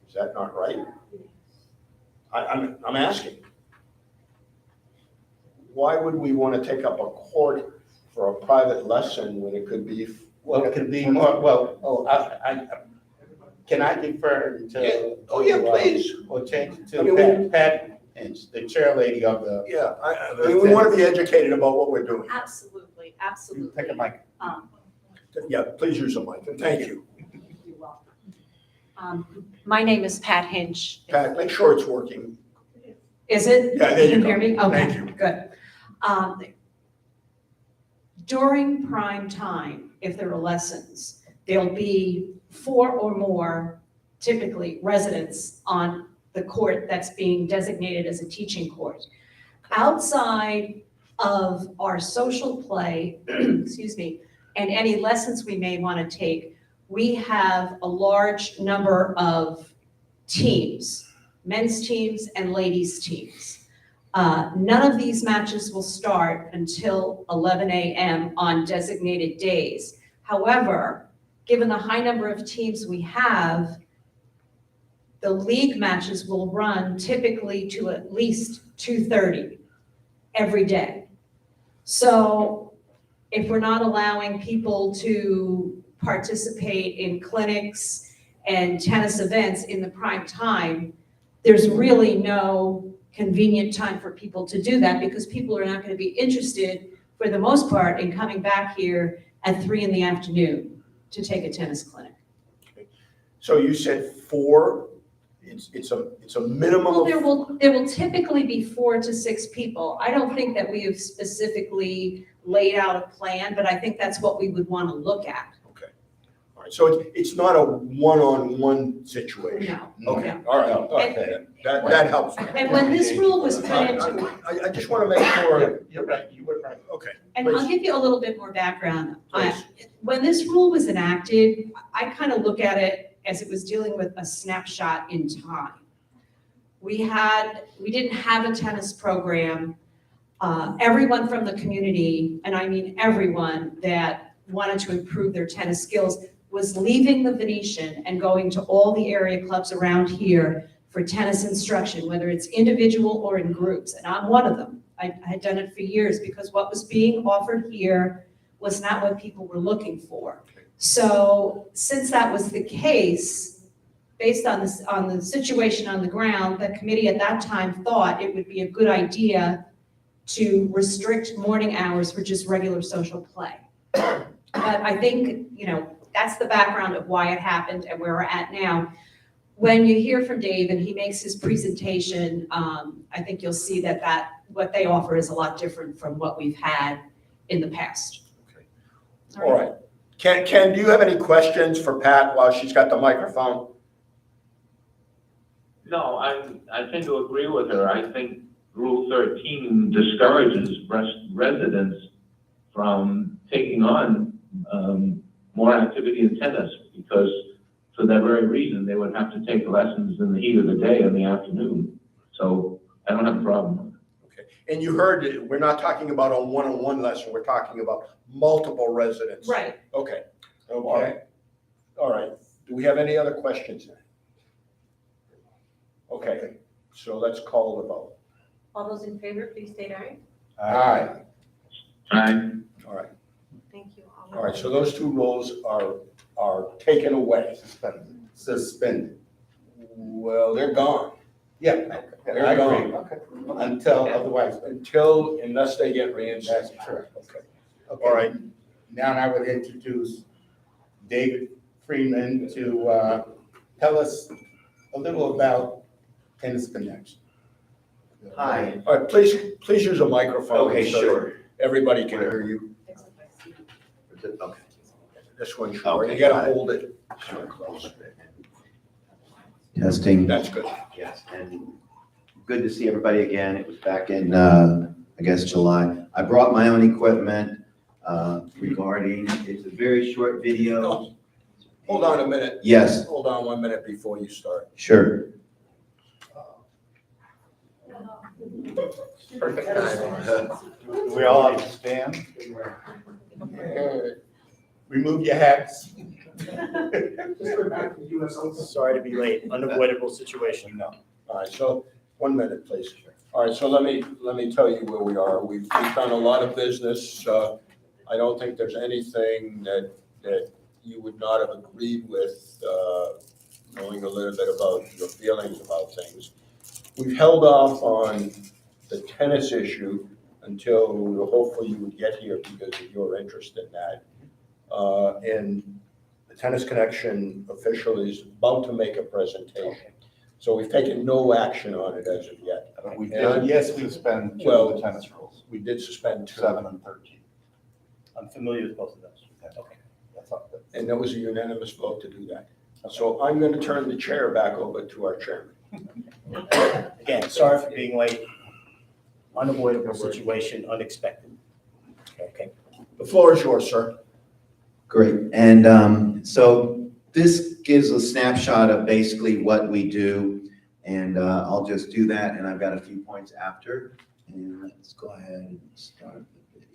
Is that not right? I'm asking. Why would we want to take up a court for a private lesson when it could be? Well, it could be more, can I defer to? Yeah. Oh, yeah, please. Or change it I mean, to Pat Hinch, the chair lady of the. Yeah, I mean, we want to be educated about what we're doing. Absolutely, absolutely. Take a mic. Yeah, please use the mic, and thank you. You're welcome. My name is Pat Hinch. Pat, make sure it's working. Is it? Yeah, there you Can go. hear me? Okay, Thank you. good. during prime time, if there are lessons, there'll be 4 or more, typically residents on the court that's being designated as a teaching court. Outside of our social play, excuse me, and any lessons we may want to take, we have a large number of teams, men's teams and ladies' teams. None of these matches will start until 11 a.m. on designated days. However, given the high number of teams we have, the league matches will run typically to at least 2:30 every day. So if we're not allowing people to participate in clinics and tennis events in the prime time, there's really no convenient time for people to do that because people are not going to be interested, for the most part, in coming back here at 3 p.m. to take a tennis clinic. So you said 4, it's a minimum Well, of. there will typically be 4 to 6 people. I don't think that we have specifically laid out a plan, but I think that's what we would want to look at. All right, so it's not a one-on-one situation? No. Okay, all right, okay, that helps. And when this rule was put into, I just want to make sure. You're right, you were right. Okay. and I'll give you a little bit more background. When this rule was enacted, I kind of look at it as it was dealing with a snapshot in time. We didn't have a tennis program. Everyone from the community, and I mean everyone that wanted to improve their tennis skills, was leaving the Venetian and going to all the area clubs around here for tennis instruction, whether it's individual or in groups, and I'm one of them. I had done it for years because what was being offered here was not what people were looking for. So since that was the case, based on the situation on the ground, the committee at that time thought it would be a good idea to restrict morning hours for just regular social play. But I think, that's the background of why it happened and where we're at now. When you hear from Dave and he makes his presentation, I think you'll see that what they offer is a lot different from what we've had in the past. All right. Ken, do you have any questions for Pat while she's got the microphone? No, I tend to agree with her. I think Rule 13 discourages residents from taking on more activity in tennis because for that very reason, they would have to take lessons in the heat of the day in the afternoon. So I don't have a problem with it. Okay. And you heard it, we're not talking about a one-on-one lesson, we're talking about multiple residents. Right. Okay. All right. All right. Do we have any other questions? Okay, so let's call the vote. All those in favor, please state aye. Aye. Aye. All right. Thank you. All right, so those 2 rules are taken away. Suspended. Well, they're gone. Yeah, They're I gone. agree. Okay. Until otherwise. Unless they get reinstated. That's correct. Okay. Okay. All right. Now I would introduce David Freeman to tell us a little about Tennis Connection. Hi. All right, please use a microphone. Okay, so sure. Everybody can hear you. Okay. This one, sure. Okay, You gotta got it. hold it. Testing. That's good. Yes, and good to see everybody again. It was back in, I guess, July. I brought my own equipment regarding, it's a very short video. Hold on a minute. Yes. Hold on 1 minute before you start. Sure. Perfect time. We all have to stand. Remove your hats. Sorry to be late, unavoidable situation. No. All right, so 1 minute, please. All right, so let me tell you where we are. We've done a lot of business. I don't think there's anything that you would not have agreed with, knowing a little bit about your feelings about things. We've held off on the tennis issue until hopefully you would get here because of your interest in that. And the Tennis Connection official is about to make a presentation. So we've taken no action on it as of yet. We did, yes, we suspend 2 of the tennis rules. We did suspend 2. 7 and 13. I'm familiar with both of those. Okay. That's all good. And that was a unanimous vote to do that. So I'm going to turn the chair back over to our chairman. Again, sorry for being late. Unavoidable situation, unexpected. Okay. The floor is yours, sir. Great. And so this gives a snapshot of basically what we do. And I'll just do that. And I've got a few points after. And let's go ahead and start the video.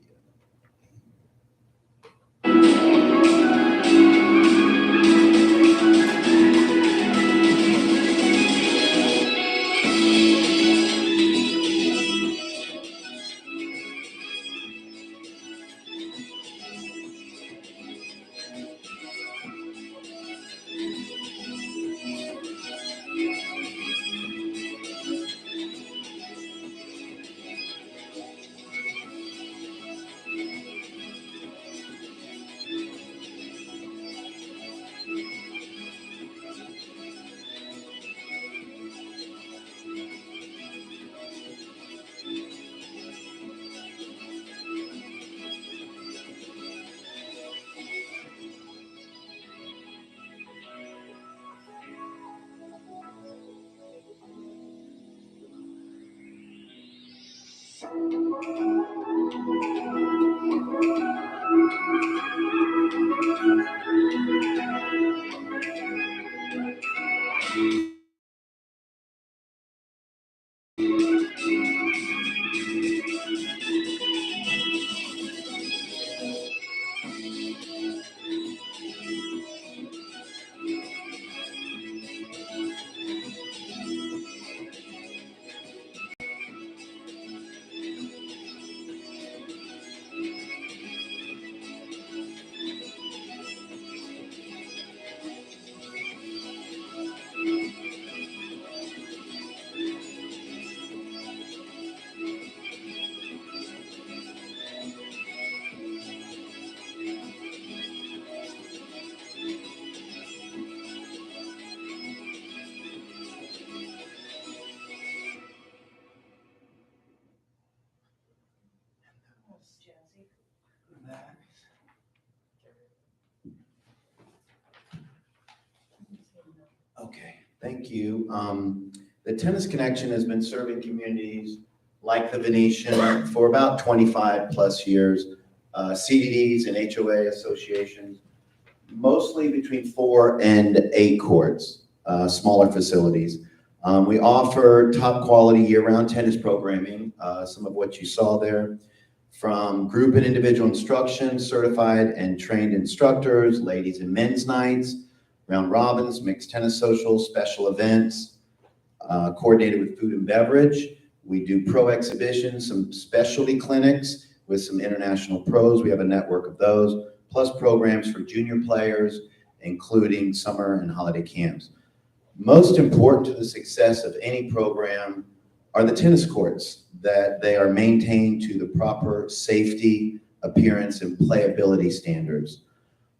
Okay, thank you. The Tennis Connection has been serving communities like the Venetian for about 25 plus years. CDDs and HOA associations, mostly between 4 and 8 courts, smaller facilities. We offer top quality year-round tennis programming, some of what you saw there, from group and individual instruction, certified and trained instructors, ladies and men's nights, round robins, mixed tennis socials, special events, coordinated with food and beverage. We do pro exhibitions, some specialty clinics with some international pros. We have a network of those, plus programs for junior players, including summer and holiday camps. Most important to the success of any program are the tennis courts, that they are maintained to the proper safety, appearance, and playability standards.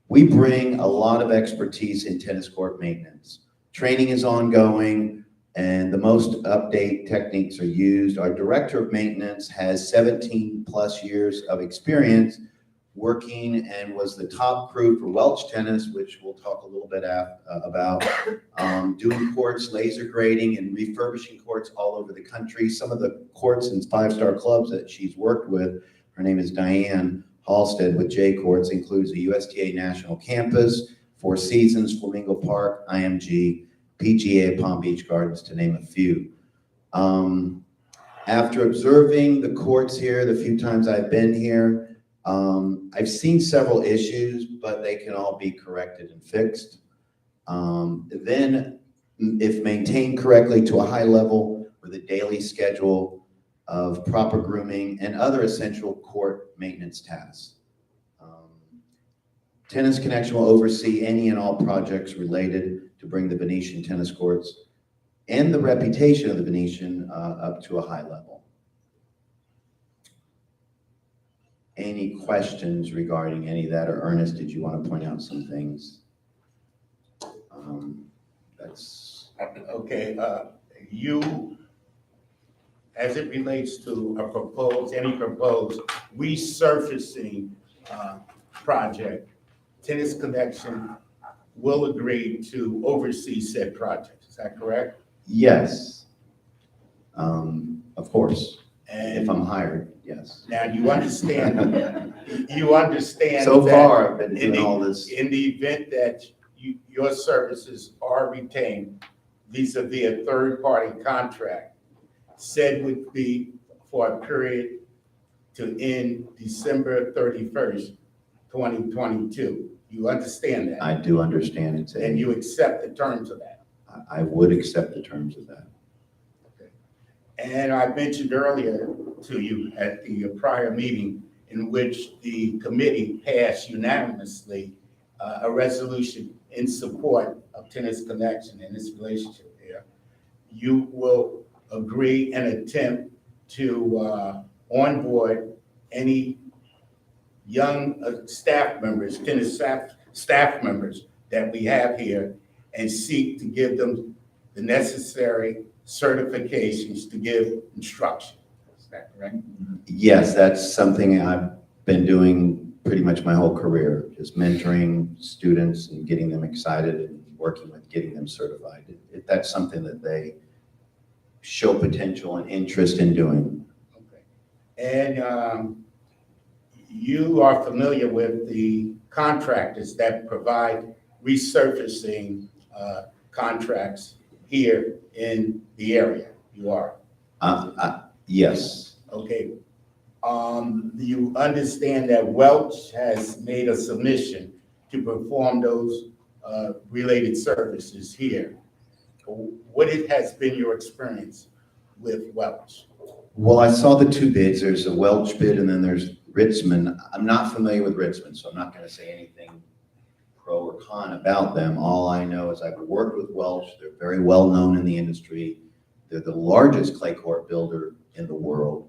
We bring a lot of expertise in tennis court maintenance. Training is ongoing, and the most update techniques are used. Our director of maintenance has 17 plus years of experience working and was the top crew for Welch Tennis, which we'll talk a little bit about, doing courts, laser grading, and refurbishing courts all over the country. Some of the courts and 5-star clubs that she's worked with, her name is Diane Halstead with J Courts, includes the USTA National Campus, Four Seasons, Flamingo Park, IMG, PGA, Palm Beach Gardens, to name a few. After observing the courts here, the few times I've been here, I've seen several issues, but they can all be corrected and fixed. Then, if maintained correctly to a high level with a daily schedule of proper grooming and other essential court maintenance tasks. Tennis Connection will oversee any and all projects related to bring the Venetian tennis courts and the reputation of the Venetian up to a high level. Any questions regarding any of that, or Ernest, did you want to point out some things? That's okay. You, as it relates to a proposed, any proposed resurfacing project, Tennis Connection will agree to oversee said project. Is that correct? Yes. Of course, And if I'm hired, yes. now you understand, you understand. So that far, I've been in doing the- all this. In the event that your services are retained vis-à-vis a third-party contract, said would be for a period to end December 31st, 2022. You understand that? I do understand it's And you accept the terms of that? I would accept the terms of that. And I mentioned earlier to you at the prior meeting in which the committee passed unanimously a resolution in support of Tennis Connection and this relationship there. You will agree and attempt to onboard any young staff members, tennis staff members that we have here and seek to give them the necessary certifications to give instruction. Is that correct? Yes, that's something I've been doing pretty much my whole career, just mentoring students and getting them excited and working with getting them certified. If that's something that they show potential and interest in doing. And you are familiar with the contractors that provide resurfacing contracts here in the area. You are? Yes. Okay. You understand that Welch has made a submission to perform those related services here. What has been your experience with Welch? Well, I saw the two bids. There's a Welch bid and then there's Ritzman. I'm not familiar with Ritzman, so I'm not going to say anything pro or con about them. All I know is I've worked with Welch. They're very well known in the industry. They're the largest clay court builder in the world.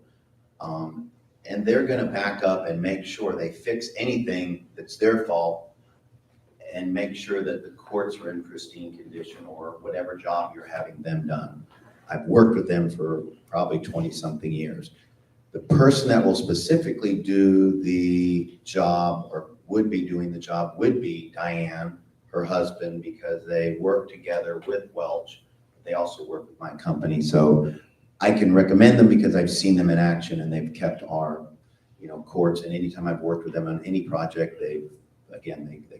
And they're going to back up and make sure they fix anything that's their fault and make sure that the courts are in pristine condition or whatever job you're having them done. I've worked with them for probably 20-something years. The person that will specifically do the job or would be doing the job would be Diane, her husband, because they work together with Welch. They also work with my company. So I can recommend them because I've seen them in action and they've kept our, courts. And anytime I've worked with them on any project, they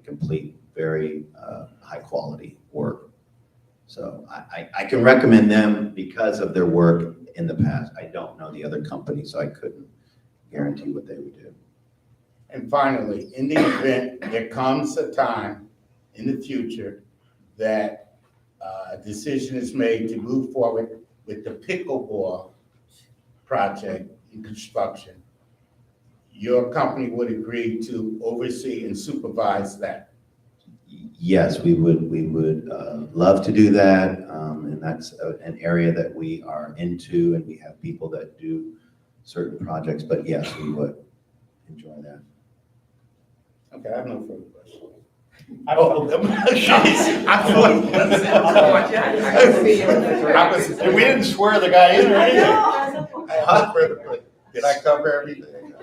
complete very high quality work. So I can recommend them because of their work in the past. I don't know the other company, so I couldn't guarantee what they would do. And finally, in the event there comes a time in the future that a decision is made to move forward with the pickleball project in construction, your company would agree to oversee and supervise that? Yes, we would love to do that, and that's an area that we are into, and we have people that do certain projects. But yes, we would enjoy that. Okay, I have no further questions. We didn't swear the guy in or anything. Did I cover everything?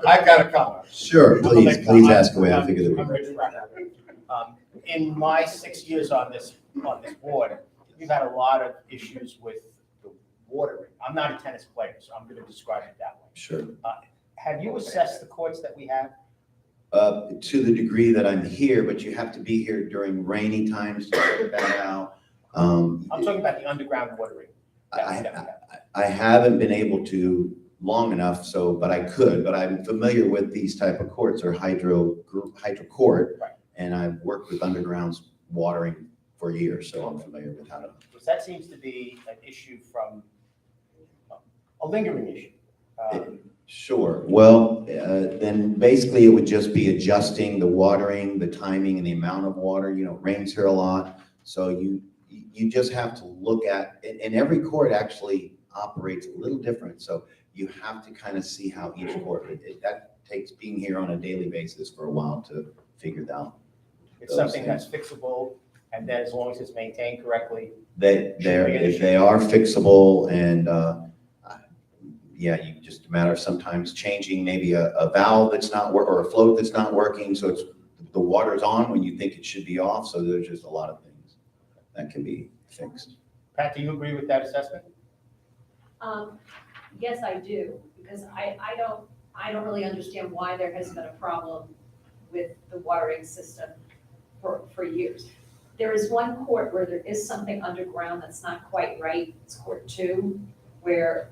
I've got a comment. Sure, please ask away. I figured that we would. In my 6 years on this board, we've had a lot of issues with the watering. I'm not a tennis player, so I'm going to describe it that way. Sure. Have you assessed the courts that we have? To the degree that I'm here, but you have to be here during rainy times to get that out. I'm talking about the underground watering. I haven't been able to long enough, but I could, but I'm familiar with these type of courts or hydro court, right. And I've worked with underground watering for years, so I'm familiar with how to. Because that seems to be an issue from, a lingering issue. Sure. Well, then basically it would just be adjusting the watering, the timing, and the amount of water. It rains here a lot, so you just have to look at, and every court actually operates a little different. So you have to kind of see how each court. That takes being here on a daily basis for a while to figure that out. It's something that's fixable, and then as long as it's maintained correctly. They are fixable, and yeah, you just a matter of sometimes changing maybe a valve that's not or a float that's not working, so it's the water's on when you think it should be off. So there's just a lot of things that can be fixed. Pat, do you agree with that assessment? Yes, I do, because I don't really understand why there has been a problem with the watering system for years. There is one court where there is something underground that's not quite right. It's court 2, where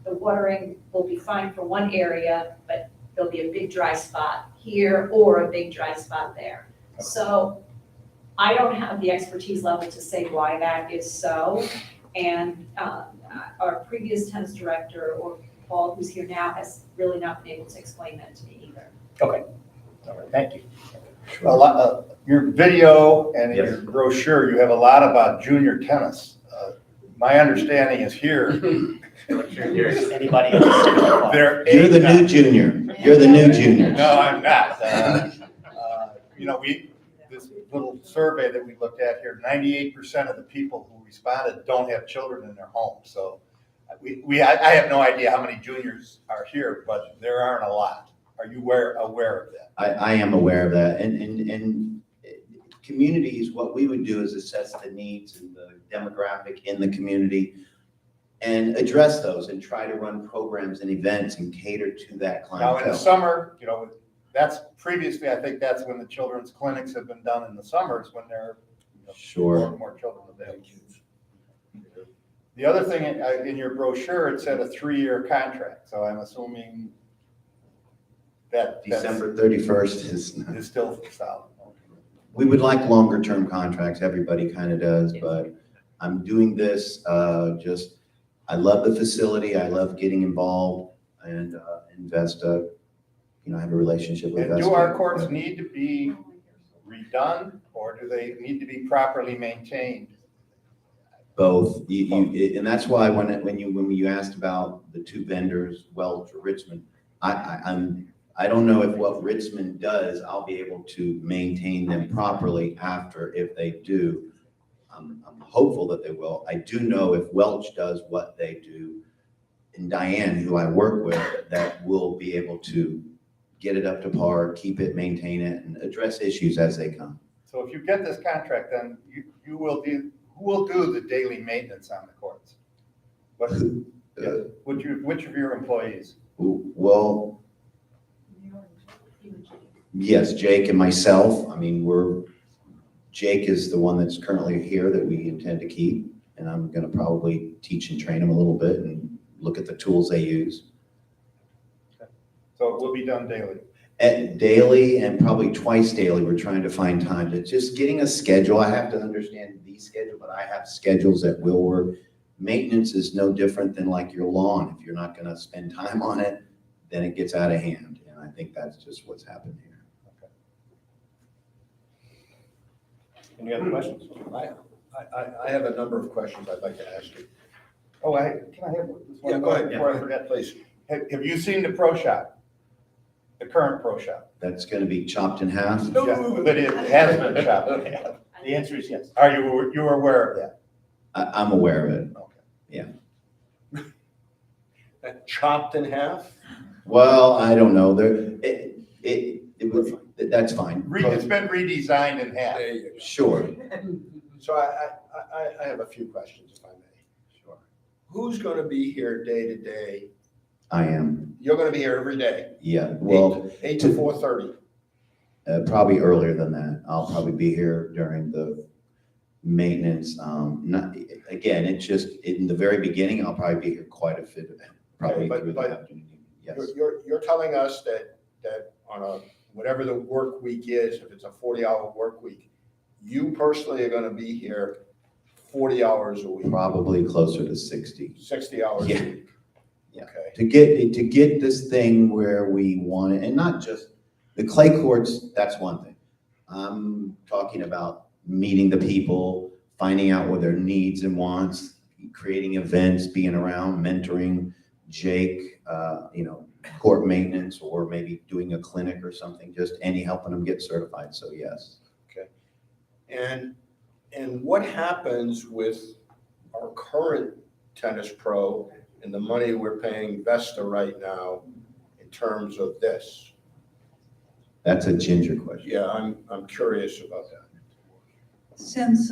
the watering will be fine for one area, but there'll be a big dry spot here or a big dry spot there. So I don't have the expertise level to say why that is so. And our previous tennis director, or Paul, who's here now, has really not been able to explain that to me either. Okay, all right, thank you. Your video and in Yes. your brochure, you have a lot about junior tennis. My understanding is here. Anybody? You're the new junior. You're the new junior. No, I'm not. You know, this little survey that we looked at here, 98% of the people who responded don't have children in their home. So I have no idea how many juniors are here, but there aren't a lot. Are you aware of that? I am aware of that. And communities, what we would do is assess the needs and the demographic in the community and address those and try to run programs and events and cater to that clientele. Now, in the summer, you know, that's previously, I think that's when the children's clinics have been done in the summers when there are Sure. more children available. The other thing in your brochure, it said a 3-year contract. So I'm assuming that December 31st is still solid. We would like longer term contracts. Everybody kind of does, but I'm doing this I love the facility. I love getting involved and invest. I have a relationship with. And do our courts need to be redone, or do they need to be properly maintained? Both. And that's why when you asked about the 2 vendors, Welch or Richmond, I don't know if what Richmond does, I'll be able to maintain them properly after. If they do, I'm hopeful that they will. I do know if Welch does what they do, and Diane, who I work with, that will be able to get it up to par, keep it, maintain it, and address issues as they come. So if you get this contract, then who will do the daily maintenance on the courts? Which of your employees? Well, yes, Jake and myself. I mean, Jake is the one that's currently here that we intend to keep, and I'm going to probably teach and train him a little bit and look at the tools they use. So it will be done daily? Daily and probably twice daily. We're trying to find time to just getting a schedule. I have to understand the schedule, but I have schedules that will work. Maintenance is no different than like your lawn. If you're not going to spend time on it, then it gets out of hand. And I think that's just what's happened here. Any other questions? I have a number of questions I'd like to ask you. Oh, can I have this one? Yeah, go ahead. Before I forget, please. Have you seen the pro shop? The current pro shop? That's going to be chopped in half. Yeah, but it has been chopped. The answer is yes. Are you aware of that? I'm aware of it. Okay. Yeah. That chopped in half? Well, I don't know. That's fine. It's been redesigned in half. There you go. Sure. So I have a few questions, if I may. Sure. Who's going to be here day to day? I am. You're going to be here every day? Yeah. Well, 8 to 4:30? Probably earlier than that. I'll probably be here during the maintenance. Again, it's just in the very beginning, I'll probably be here quite a bit. Probably Okay, through the but afternoon. Yes. You're telling us that on whatever the work week is, if it's a 40-hour work week, you personally are going to be here 40 hours a week? Probably closer to 60. 60 hours Yeah. a week? Yeah. Okay. To get this thing where we want it, and not just the clay courts, that's one thing. I'm talking about meeting the people, finding out what their needs and wants, creating events, being around, mentoring Jake, court maintenance, or maybe doing a clinic or something, just helping them get certified. So yes. Okay. And what happens with our current tennis pro and the money we're paying Vesta right now in terms of this? That's a Ginger question. Yeah, I'm curious about that. Since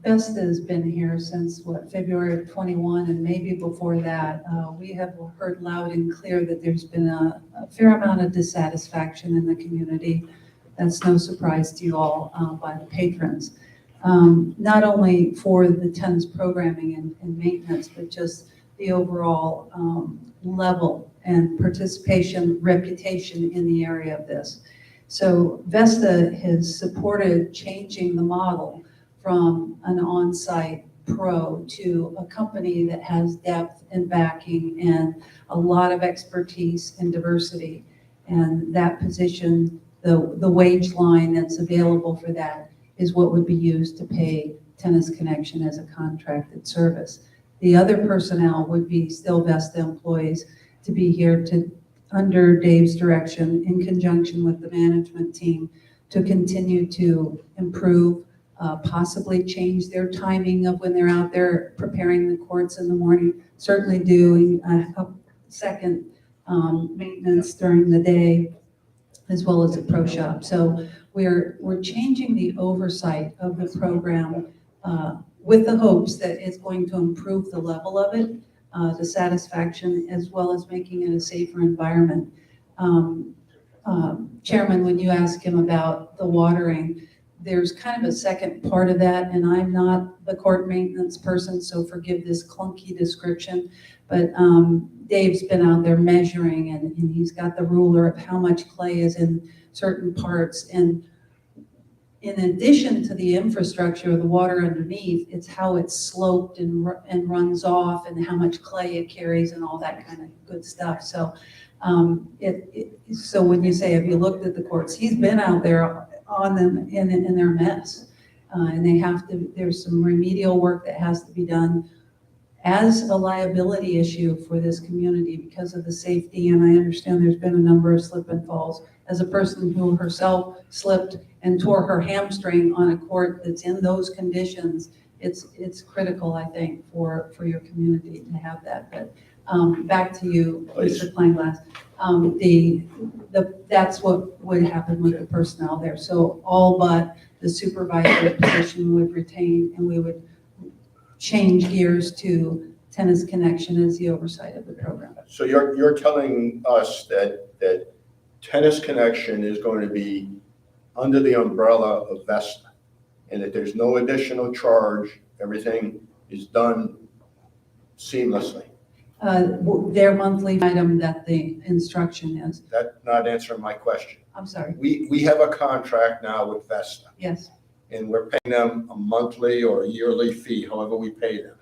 Vesta has been here since, February of '21, and maybe before that, we have heard loud and clear that there's been a fair amount of dissatisfaction in the community. That's no surprise to you all by the patrons. Not only for the tennis programming and maintenance, but just the overall level and participation, reputation in the area of this. So Vesta has supported changing the model from an on-site pro to a company that has depth and backing and a lot of expertise and diversity. And that position, the wage line that's available for that is what would be used to pay Tennis Connection as a contracted service. The other personnel would be still Vesta employees to be here to, under Dave's direction, in conjunction with the management team, to continue to improve, possibly change their timing of when they're out there preparing the courts in the morning, certainly doing a second maintenance during the day, as well as a pro shop. So we're changing the oversight of the program with the hopes that it's going to improve the level of it, the satisfaction, as well as making it a safer environment. Chairman, when you ask him about the watering, there's kind of a second part of that, and I'm not the court maintenance person, so forgive this clunky description, but Dave's been out there measuring, and he's got the ruler of how much clay is in certain parts, and in addition to the infrastructure of the water underneath, it's how it's sloped and runs off, and how much clay it carries, and all that kind of good stuff. So, so when you say, have you looked at the courts, he's been out there on them, and they're a mess, and they have to. There's some remedial work that has to be done as a liability issue for this community because of the safety. And I understand there's been a number of slip and falls. As a person who herself slipped and tore her hamstring on a court that's in those conditions, it's critical, I think, for your community to have that. But back to you, Mr. Kleinglass. That's what would happen with the personnel there. So all but the supervisor position would retain, and we would change gears to Tennis Connection as the oversight of the program. So you're telling us that Tennis Connection is going to be under the umbrella of Vesta, and that there's no additional charge, everything is done seamlessly? Their monthly item that the instruction is. That's not answering my question. I'm sorry. We have a contract now with Vesta, Yes. and we're paying them a monthly or a yearly fee, however we pay them.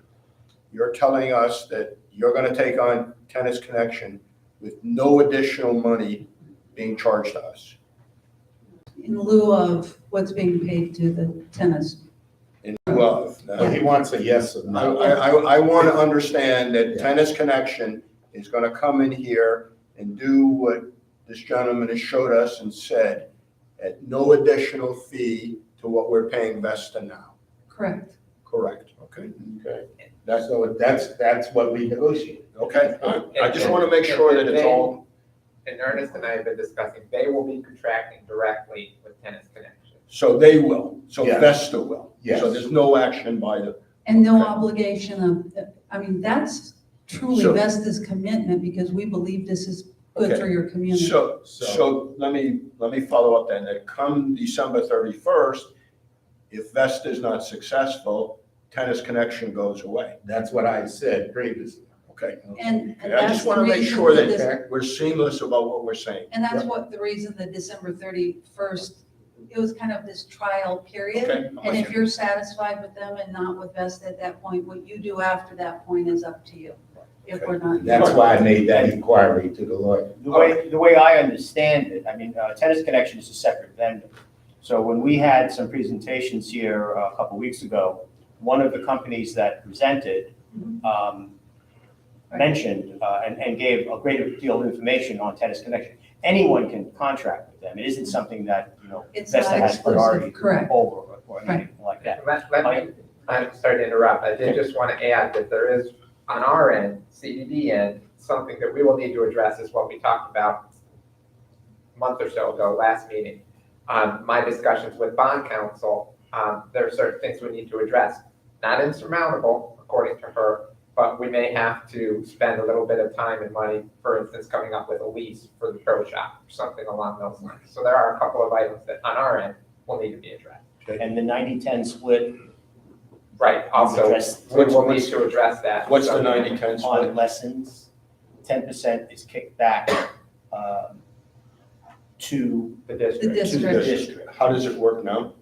You're telling us that you're going to take on Tennis Connection with no additional money being charged to us? In lieu of what's being paid to the tennis. In lieu of. Now, He wants a yes or no. I want to understand that Tennis Connection is going to come in here and do what this gentleman has showed us and said at no additional fee to what we're paying Vesta now. Correct. Correct. Okay. Okay. That's what we negotiated. Okay. I just want to make sure that it's all. And Ernest and I have been discussing, they will be contracting directly with Tennis Connection. So they will. So Yes. Vesta will. Yes. So there's no action by the. And no Okay. obligation of, I mean, that's truly So- Vesta's commitment because we believe this is good Okay. for your community. So let me follow up then, that come December 31st, if Vesta is not successful, Tennis Connection goes away. That's what I said previously. Okay. And I that's just the want to make reason sure that that we're seamless about what we're saying. And that's what the reason that December 31st, it was kind of this trial period. Okay, I'm And with if you're satisfied with them and not with Vesta at that point, what you do after that point is up to you. If we're not. That's why I made that inquiry to the lawyer. The way I understand it, I mean, Tennis Connection is a separate vendor. So when we had some presentations here a couple weeks ago, one of the companies that presented mentioned and gave a great deal of information on Tennis Connection. Anyone can contract with them. It isn't something that, It's Vesta not has exclusive, priority correct. over or anything like that. Let me, I'm sorry to interrupt, I did just want to add that there is on our end, CDD end, something that we will need to address is what we talked about a month or so ago, last meeting. My discussions with bond counsel, there are certain things we need to address. Not insurmountable, according to her, but we may have to spend a little bit of time and money, for instance, coming up with a lease for the pro shop, or something along those lines. So there are a couple of items that on our end will need to be addressed. And the 90-10 split. Right, also, we will need to address that. What's the So- 90-10 split? On lessons, 10% is kicked back to The The district. district, district. How does it work now?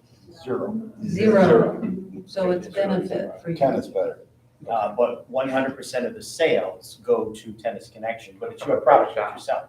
Zero. zero. So it's benefit for you. Tennis better. But 100% of the sales go to Tennis Connection, but it's your product yourself.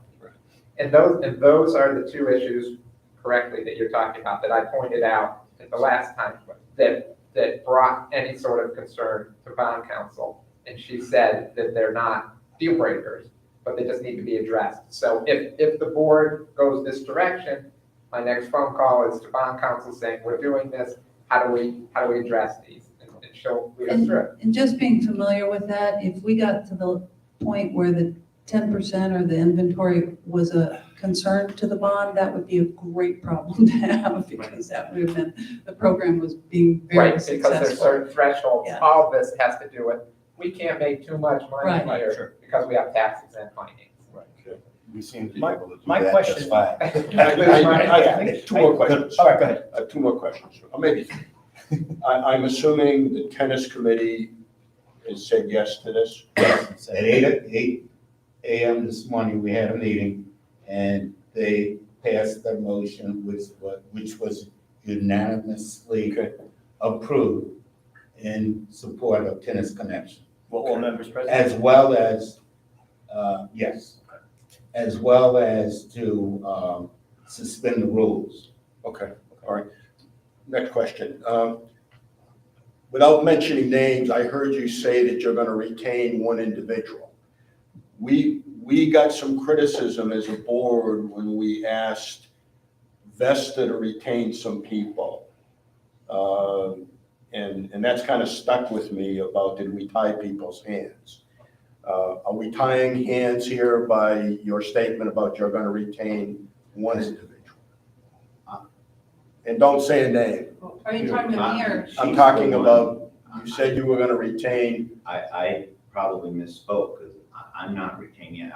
And those are the two issues correctly that you're talking about, that I pointed out at the last time, that brought any sort of concern to bond counsel. And she said that they're not deal breakers, but they just need to be addressed. So if the board goes this direction, my next phone call is to bond counsel saying, we're doing this, how do we address these? And she'll lead us through it. And just being familiar with that, if we got to the point where the 10% or the inventory was a concern to the bond, that would be a great problem to have, because that would have been, the program was being very Right, because there's successful. certain thresholds. Yeah. All of this has to do with, we can't make too much money Right. here because we have tax exempt findings. We seem to be My- able to do my that question- just fine. I two more questions. All right, go ahead. Two more questions, or maybe three. I'm assuming the tennis committee has said yes to this? At 8 a.m. this morning, we had a meeting, and they passed the motion, which was unanimously approved in support of Tennis Connection. Will all members present? As well as, yes, as well as to suspend the rules. Okay, all right. Next question. Without mentioning names, I heard you say that you're gonna retain one individual. We got some criticism as a board when we asked Vesta to retain some people. And that's kind of stuck with me about, did we tie people's hands? Are we tying hands here by your statement about you're gonna retain one individual? And don't say a name. Are you talking to me or? I'm talking about, you said you were gonna retain. I probably misspoke, because I'm not retaining,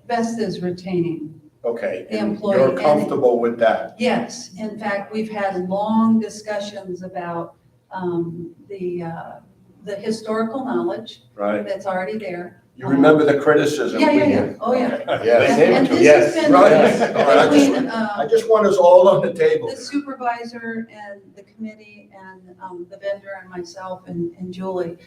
Vesta is retaining. Okay, The and employee you're and- comfortable with that? Yes, in fact, we've had long discussions about the historical knowledge Right. that's already there. You remember the criticism? Yeah, we yeah, yeah, had? oh, yeah. Yes. And this has been Right. All right, between, I just want us all on the table. the supervisor and the committee and the vendor and myself and Julie.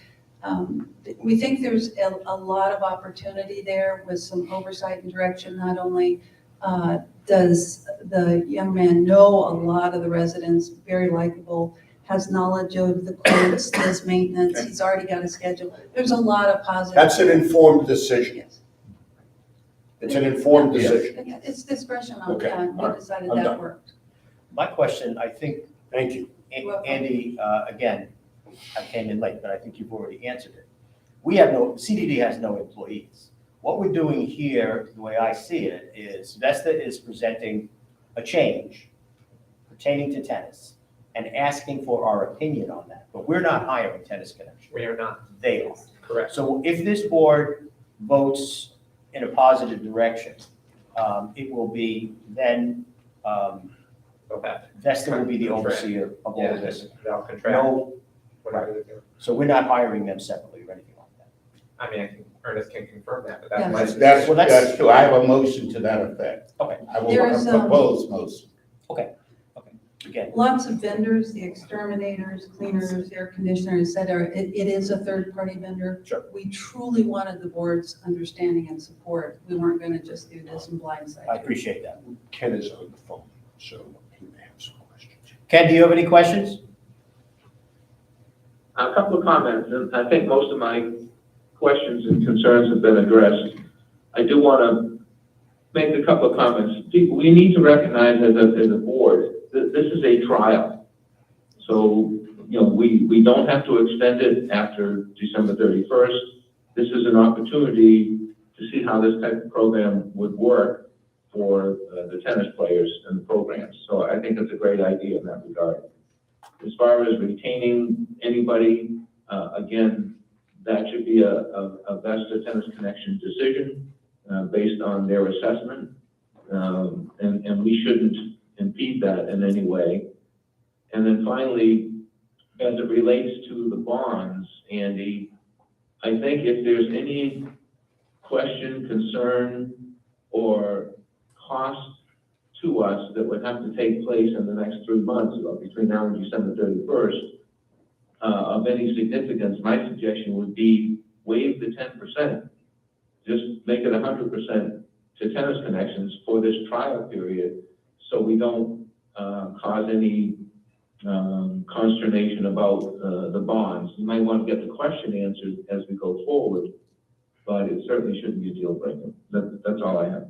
We think there's a lot of opportunity there with some oversight and direction. Not only does the young man know a lot of the residents, very likable, has knowledge of the courts, does maintenance, he's already got a schedule. There's a lot of positive. That's an informed decision. Yes. It's an informed decision. It's discretion on Okay, that. all We right. decided I'm that done. worked. My question, I think, Thank you. Andy, again, I came in late, but I think you've already answered it. We have CDD has no employees. What we're doing here, the way I see it, is Vesta is presenting a change pertaining to tennis and asking for our opinion on that. But we're not hiring Tennis Connection. We are not. They are. Correct. So if this board votes in a positive direction, it will be then, Vesta will be the overseer of all of this. They'll contract, No, whatever they're doing. so we're not hiring them separately or anything like that. I mean, Ernest can confirm that, but Yeah. that's. That's true. I have a motion to that effect. Okay. I will There's, propose motion. Again, Lots of vendors, the exterminators, cleaners, air conditioners, et cetera. It is a third-party vendor. Sure. We truly wanted the board's understanding and support. We weren't going to just do this in blindside. I appreciate that. Ken is on the phone, so he may have some questions. Ken, do you have any questions? A couple of comments, and I think most of my questions and concerns have been addressed. I do want to make a couple of comments. We need to recognize as a board that this is a trial. So we don't have to extend it after December 31st. This is an opportunity to see how this type of program would work for the tennis players and the programs. So I think it's a great idea in that regard. As far as retaining anybody, again, that should be a Vesta Tennis Connection decision based on their assessment. And we shouldn't impede that in any way. And then finally, as it relates to the bonds, Andy, I think if there's any question, concern, or cost to us that would have to take place in the next 3 months, between now and December 31st, of any significance, my suggestion would be waive the 10%. Just make it 100% to Tennis Connections for this trial period, so we don't cause any consternation about the bonds. You might want to get the question answered as we go forward, but it certainly shouldn't be a deal breaker. That's all I have.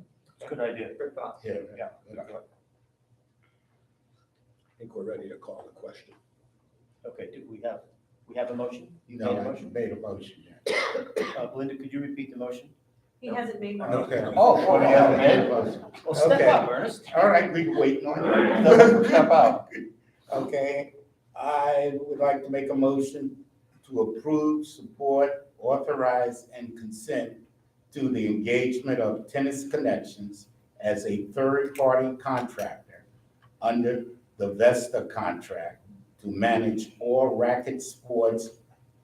Good idea. Good thought. Yeah. I think we're ready to call the question. Okay, do we have a motion? You No, made a I motion? made a motion. Belinda, could you repeat the motion? He hasn't made one. Okay. Oh, you haven't made a motion. Well, step Okay. up, Ernest. All right, we can wait on you. Step up. Okay, I would like to make a motion to approve, support, authorize, and consent to the engagement of Tennis Connections as a third-party contractor under the Vesta contract to manage all racket sports,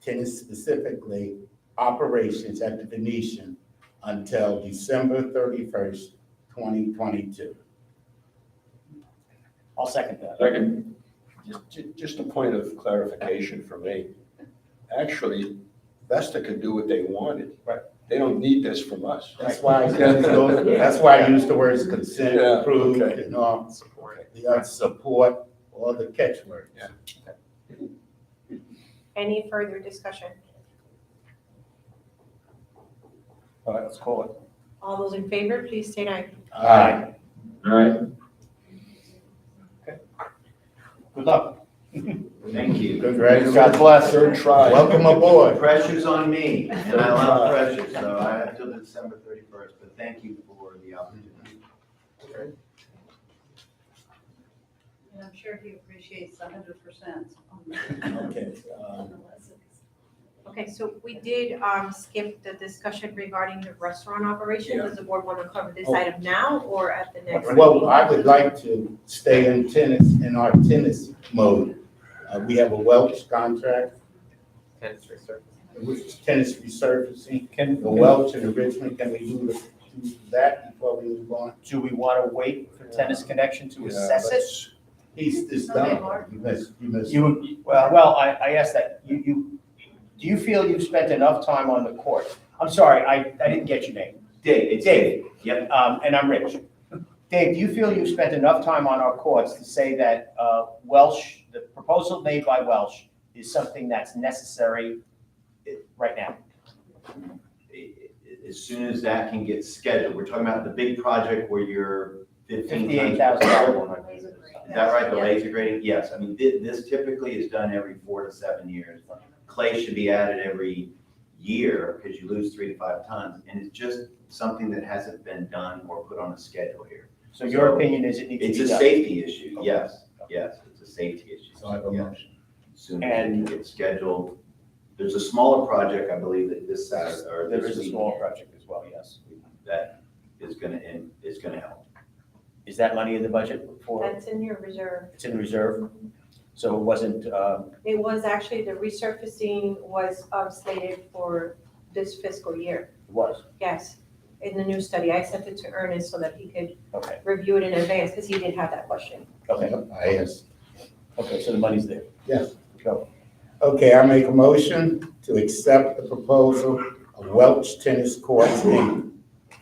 tennis specifically, operations at the Venetian until December 31st, 2022. I'll second that. Second. Just a point of clarification for me. Actually, Vesta could do what they wanted. Right. They don't need this from us. That's why I used the words consent, Yeah, approved, okay. and all, the support, all the catchwords. Yeah. Any further discussion? All right, let's call it. All those in favor, please state aye. Aye. All right. Good luck. Thank you. Congratulations. God bless. Third try. Welcome aboard. Pressure's on me, and I love pressure, so I have till December 31st, but thank you for the opportunity. And I'm sure he appreciates 100%. Okay. Okay, so we did skip the discussion regarding the restaurant operation. Does the board want to cover this item now or at the next meeting? Well, I would like to stay in tennis, in our tennis mode. We have a Welch contract, Tennis resurfacing. which is tennis resurfacing. The Welch and the Richmond, can we do that before we move on? Do we want to wait for Tennis Connection to Yeah, assess it? It's done. You missed. Well, I asked that, do you feel you've spent enough time on the court? I'm sorry, I didn't get your name. Dave, it's Dave. Yep. And I'm Rich. Dave, do you feel you've spent enough time on our courts to say that Welsh, the proposal made by Welsh is something that's necessary right now? As soon as that can get scheduled, we're talking about the big project where you're 15 times. $58,000. Is that right, the laser grading? Yes, I mean, this typically is done every 4 to 7 years. Clay should be added every year because you lose 3 to 5 tons, and it's just something that hasn't been done or put on a schedule here. So your opinion is it needs to be done? It's a safety issue, yes, it's a safety issue. So I have a Yeah. motion. As soon as it can get scheduled. There's a smaller project, I believe, that this Saturday, or There this is a week, small project as well, yes. that is gonna help. Is that money in the budget for, That's in your reserve. it's in reserve? So it wasn't, It was actually, the resurfacing was slated for this fiscal year. it was, Yes, in the new study. I sent it to Ernest so that he could okay, review it in advance because he did have that question. okay, I asked. okay, so the money's there. Yes. Go. Okay, I make a motion to accept the proposal of Welch Tennis Courts, Inc.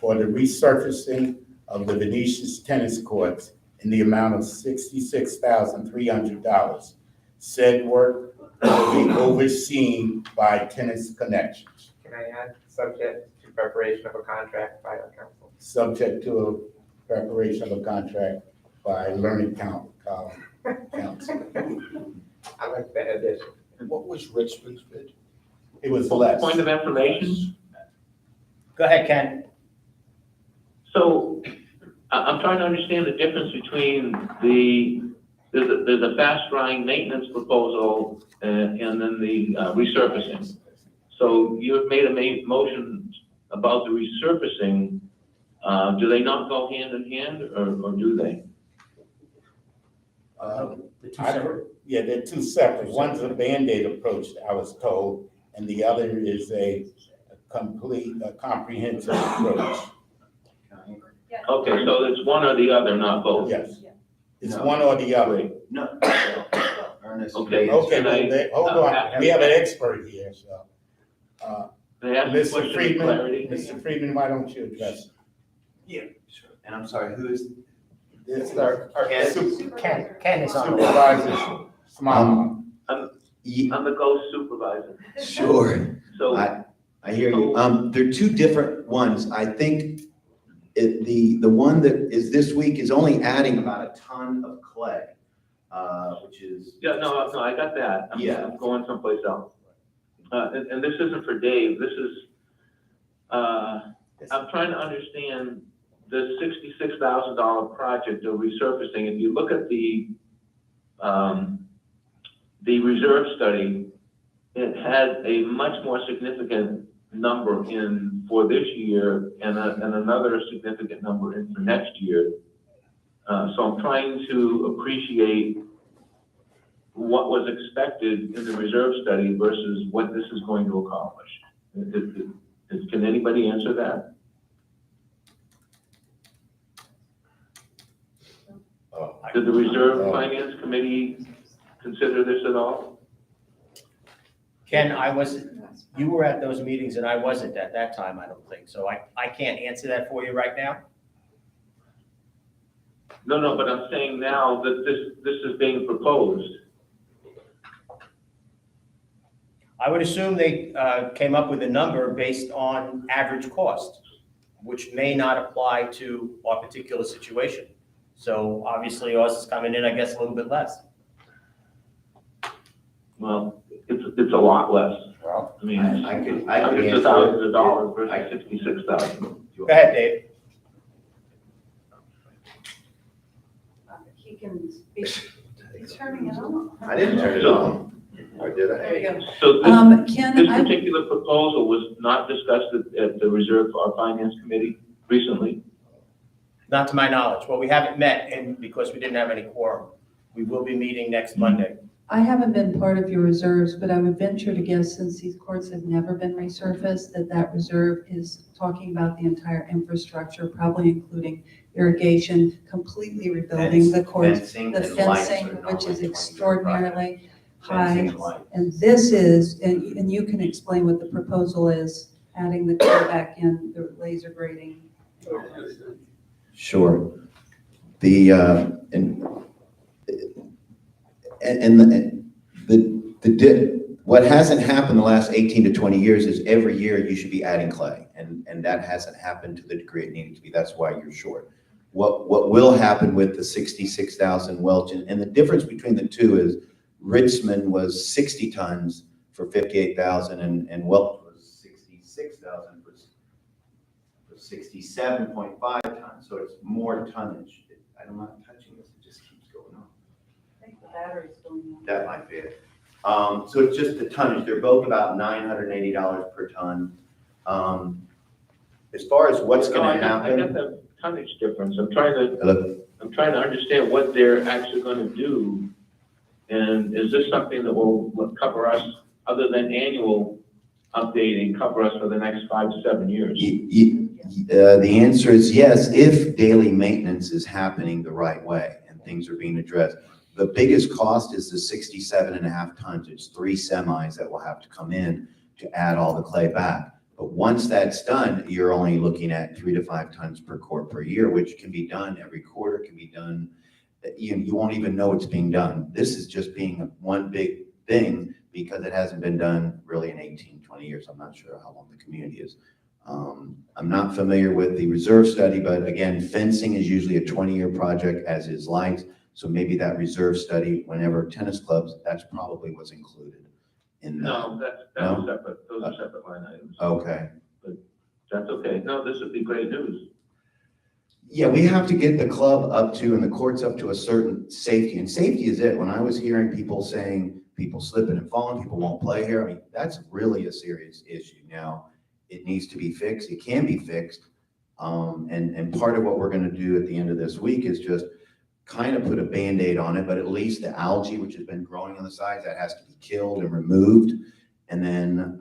for the resurfacing of the Venetian's tennis courts in the amount of $66,300. Said work will be overseen by Tennis Connections, Can I add, subject to preparation of a contract by our council? subject to a preparation of a contract by Learning Council. I like that addition. What was Richmond's bid? It was less. Point of information. Go ahead, Ken. So I'm trying to understand the difference between there's a fast drying maintenance proposal and then the resurfacing. So you've made a motion about the resurfacing. Do they not go hand in hand or do they? Yeah, they're two separate. One's a Band-Aid approach, I was told, and the other is a comprehensive approach. Okay, so it's one or the other, not both? Yes. It's one or the other. No. Ernest. Okay. Okay, hold on. We have an expert here, so. They ask a Mr. question of Friedman, clarity. Mr. Friedman, why don't you address? Yeah, sure. And I'm sorry, who is? It's our Ken is on. supervisor, Small. I'm the ghost supervisor. Sure. So I hear you. There are two different ones. I think the one that is this week is only adding about a ton of clay, which is. yeah, no, I got that. I'm going someplace else. And this isn't for Dave. This is, I'm trying to understand the $66,000 project of resurfacing. If you look at the reserve study, it had a much more significant number in for this year and another significant number in for next year. So I'm trying to appreciate what was expected in the reserve study versus what this is going to accomplish. Can anybody answer that? Did the Reserve Finance Committee consider this at all? Ken, you were at those meetings and I wasn't at that time, I don't think. So I can't answer that for you right now. No, but I'm saying now that this is being proposed. I would assume they came up with a number based on average cost, which may not apply to our particular situation. So obviously ours is coming in, I guess, a little bit less. Well, it's a lot less. Well, I mean, I could hundreds of answer thousands it. of dollars versus 66,000. Go ahead, Dave. He can speak. He's turning it on. I didn't turn it on. Or did I? There you go. So this Ken, particular proposal was not discussed at the Reserve Finance Committee recently? Not to my knowledge. Well, we haven't met and because we didn't have any quorum. We will be meeting next Monday. I haven't been part of your reserves, but I would venture to guess, since these courts have never been resurfaced, that reserve is talking about the entire infrastructure, probably including irrigation, completely rebuilding the courts, the fencing, which is extraordinarily high. And this is, and you can explain what the proposal is, adding the clay back in, the laser grading. Sure. What hasn't happened the last 18 to 20 years is every year you should be adding clay, and that hasn't happened to the degree it needed to be. That's why you're short. What will happen with the 66,000 Welch, and the difference between the two is Richmond was 60 tons for 58,000, and Welch was 66,000 for 67.5 tons. So it's more tonnage. I'm not touching this; it just keeps going on. I think the battery's going on. That might be it. So it's just the tonnage. They're both about $980 per ton. As far as what's going to happen, I got the tonnage difference. I'm trying to understand what they're actually going to do. And is this something that will cover us, other than annual updating, cover us for the next 5 to 7 years? The answer is yes, if daily maintenance is happening the right way and things are being addressed. The biggest cost is the 67.5 tons. It's 3 semis that will have to come in to add all the clay back. But once that's done, you're only looking at 3 to 5 tons per court per year, which can be done every quarter, can be done. You won't even know it's being done. This is just being one big thing because it hasn't been done really in 18, 20 years. I'm not sure how long the community is. I'm not familiar with the reserve study, but again, fencing is usually a 20-year project, as is lights. So maybe that reserve study, whenever tennis clubs, that's probably what's included in that. No, that's No? separate, those are separate line items. Okay. That's okay. No, this would be great news. Yeah, we have to get the club up to and the courts up to a certain safety, and safety is it. When I was hearing people saying people slipping and falling, people won't play here, I mean, that's really a serious issue. Now, it needs to be fixed. It can be fixed. And part of what we're going to do at the end of this week is just kind of put a Band-Aid on it, but at least the algae, which has been growing on the sides, that has to be killed and removed. And then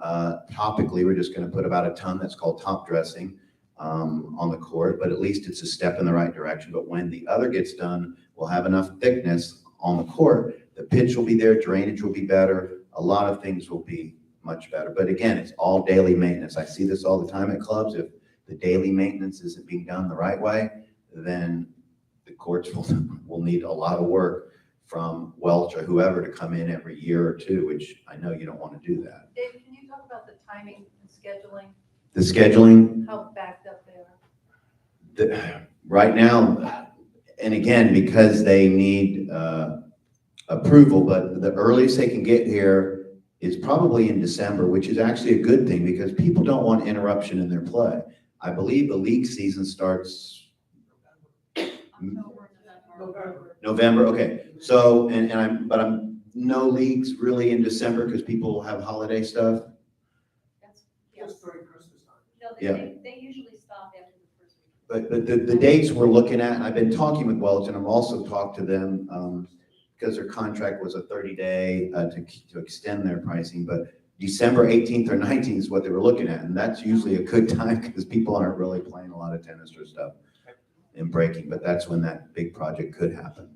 topically, we're just going to put about a ton that's called top dressing on the court, but at least it's a step in the right direction. But when the other gets done, we'll have enough thickness on the court. The pitch will be there, drainage will be better, a lot of things will be much better. But again, it's all daily maintenance. I see this all the time at clubs. If the daily maintenance isn't being done the right way, then the courts will need a lot of work from Welch or whoever to come in every year or two, which I know you don't want to do that. Dave, can you talk about the timing and scheduling? The scheduling, How backed up they are? right now, and again, because they need approval, but the earliest they can get here is probably in December, which is actually a good thing because people don't want interruption in their play. I believe the league season starts November, okay. So, but I'm no leagues really in December because people will have holiday stuff. Just during Christmas time. No, Yeah. they usually stop after the first week. But the dates we're looking at, I've been talking with Welch and I've also talked to them because their contract was a 30-day to extend their pricing, but December 18th or 19th is what they were looking at. And that's usually a good time because people aren't really playing a lot of tennis or stuff and breaking, but that's when that big project could happen.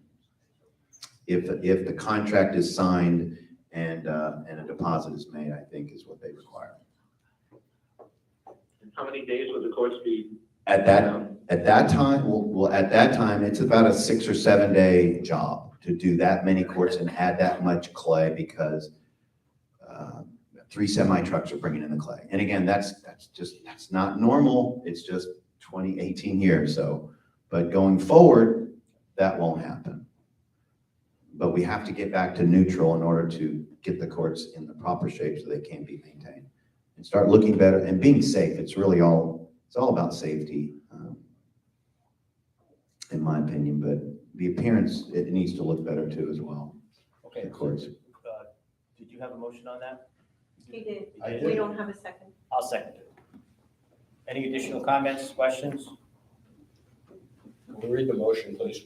If the contract is signed and a deposit is made, I think is what they require. How many days would the courts be? At that time, well, at that time, it's about a 6 or 7 day job to do that many courts and add that much clay because 3 semi trucks are bringing in the clay. And again, that's not normal. It's just 18 years. So, but going forward, that won't happen. But we have to get back to neutral in order to get the courts in the proper shape so they can be maintained and start looking better and being safe. It's really all about safety, in my opinion, but the appearance, it needs to look better too as well. Okay. The courts. Did you have a motion on that? He did. I did. We don't have a second. I'll second it. Any additional comments, questions? Can we read the motion, please?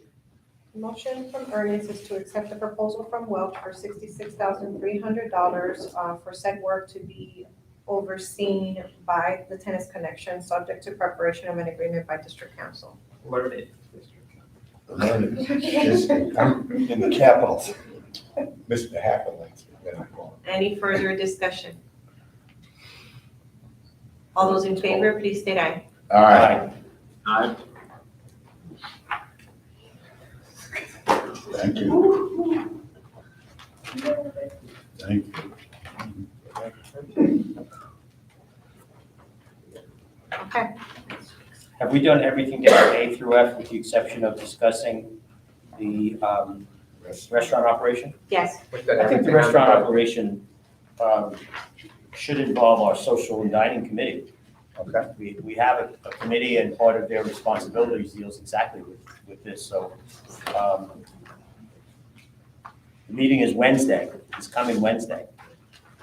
Motion from Ernest is to accept the proposal from Welch for $66,300 for said work to be overseen by the Tennis Connection, subject to preparation of an agreement by District Council. Learned. In the capitals. Mr. Hackerlings. Any further discussion? All those in favor, please state aye. All right. Aye. Thank you. Thank you. Okay. Have we done everything down A through F with the exception of discussing the restaurant operation? Yes. I think the restaurant operation should involve our social and dining committee. Okay. We have a committee and part of their responsibilities deals exactly with this, so. The meeting is Wednesday, it's coming Wednesday,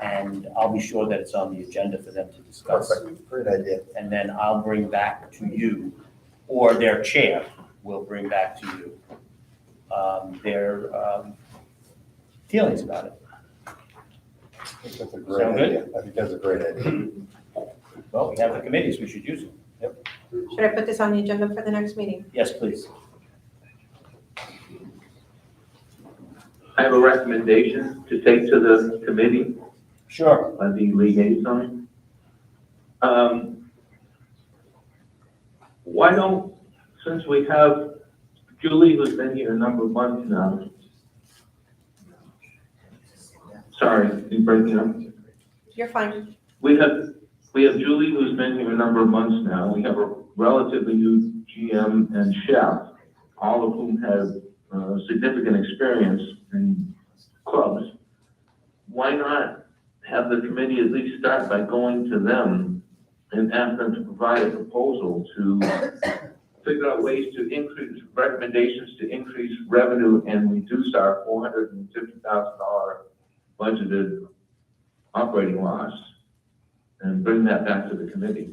and I'll be sure that it's on the agenda for them to discuss. Perfect, great idea. And then I'll bring back to you, or their chair will bring back to you, their feelings about it. I think that's a great Sound good? idea. I think that's a great idea. Well, we have the committees, we should use them. Yep. Should I put this on the agenda for the next meeting? Yes, please. I have a recommendation to take to the committee. Sure. By the liaison. Why don't, since we have Julie, who's been here a number of months now. Sorry, you breaking up? You're fine. We have Julie, who's been here a number of months now. We have a relatively new GM and chef, all of whom have significant experience in clubs, why not have the committee at least start by going to them and ask them to provide a proposal to figure out ways to increase recommendations to increase revenue and reduce our $450,000 budgeted operating loss and bring that back to the committee.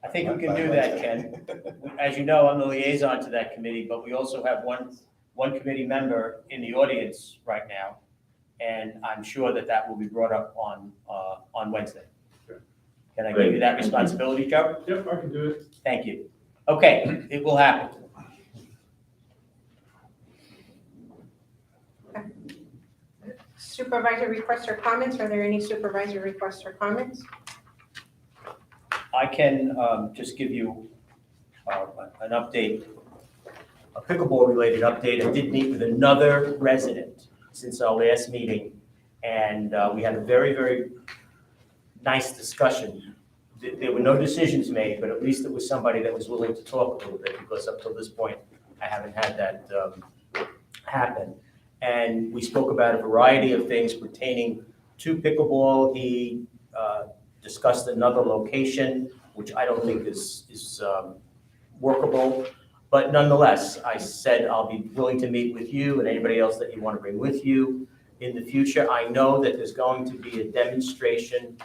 I think we can do that, Ken. As you know, I'm the liaison to that committee, but we also have one committee member in the audience right now. And I'm sure that will be brought up on Wednesday. Can I give you that responsibility, Joe? Yep, I can do it. Thank you. Okay, it will happen. Supervisor requests or comments? Are there any supervisor requests or comments? I can just give you an update, a pickleball-related update. I did meet with another resident since our last meeting, and we had a very, very nice discussion. There were no decisions made, but at least it was somebody that was willing to talk a little bit, because up till this point, I haven't had that happen. And we spoke about a variety of things pertaining to pickleball. He discussed another location, which I don't think is workable. But nonetheless, I said I'll be willing to meet with you and anybody else that you want to bring with you in the future. I know that there's going to be a demonstration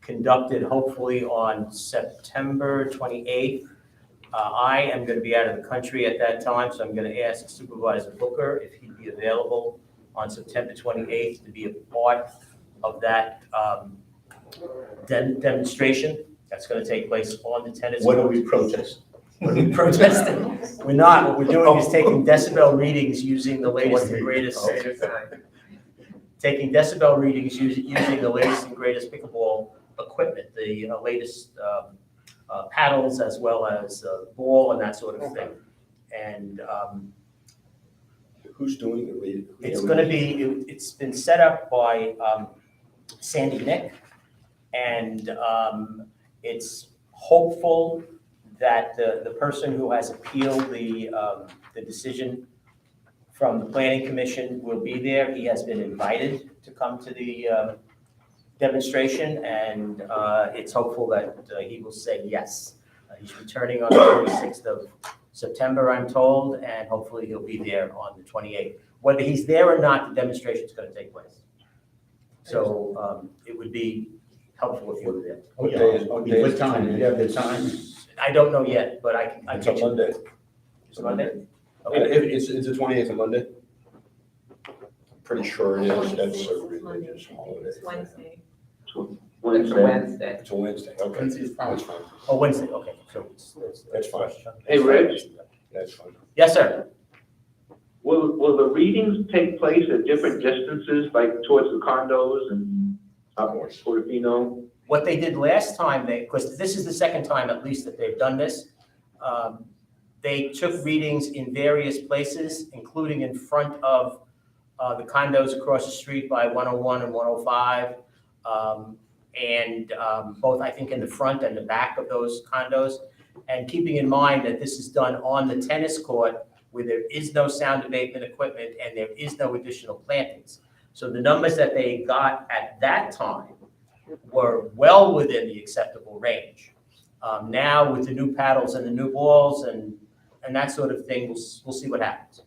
conducted hopefully on September 28th. I am going to be out of the country at that time, so I'm going to ask Supervisor Booker if he'd be available on September 28th to be a part of that demonstration that's going to take place on the tennis court. What are we protesting? What are we protesting? We're not. What we're doing is taking decibel readings using the latest and greatest. Taking decibel readings using the latest and greatest pickleball equipment, the latest paddles as well as ball and that sort of thing. And Who's doing the reading? it's going to be, it's been set up by Sandy Nick, and it's hopeful that the person who has appealed the decision from the Planning Commission will be there. He has been invited to come to the demonstration, and it's hopeful that he will say yes. He's returning on the 26th of September, I'm told, and hopefully he'll be there on the 28th. Whether he's there or not, the demonstration is going to take place. So it would be helpful if you were there. What time? Do you have the time? I don't know yet, but I can. It's a Monday. It's a Monday? It's the 28th of Monday? Pretty sure it is. That's a religious holiday. It's Wednesday. Wednesday. It's a Wednesday, okay. That's fine. Oh, Wednesday, okay. So That's fine. Hey, Rich? That's fine. Yes, sir. Will the readings take place at different distances, like towards the condos and up Portofino? What they did last time, because this is the second time at least that they've done this, they took readings in various places, including in front of the condos across the street by 101 and 105, and both, I think, in the front and the back of those condos. And keeping in mind that this is done on the tennis court where there is no sound abatement equipment and there is no additional plantings. So the numbers that they got at that time were well within the acceptable range. Now with the new paddles and the new balls and that sort of thing, we'll see what happens.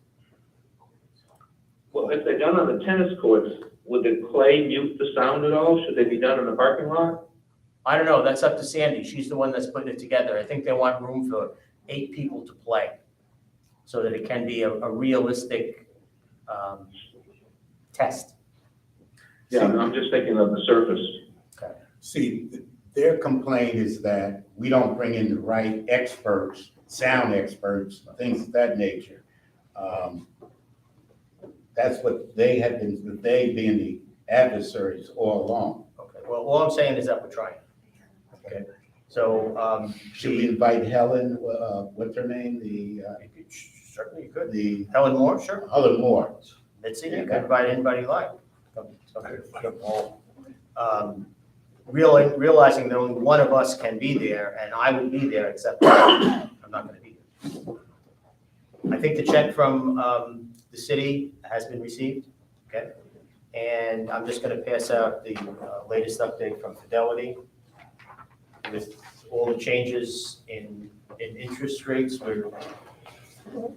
Well, if they're done on the tennis courts, would the clay mute the sound at all? Should they be done in the parking lot? I don't know, that's up to Sandy. She's the one that's putting it together. I think they want room for 8 people to play so that it can be a realistic test. Yeah, I'm just thinking of the surface. See, their complaint is that we don't bring in the right experts, sound experts, things of that nature. That's what they have been, they being the adversaries all along. Okay, well, all I'm saying is that we're trying. Okay, so. Should we invite Helen, what's her name, Certainly you could. the Helen Moore, sure. Helen Moore? Let's see, you can invite anybody you like. Realizing that only one of us can be there, and I will be there, except I'm not going to be there. I think the check from the city has been received, okay? And I'm just gonna pass out the latest update from Fidelity. With all the changes in interest rates, we're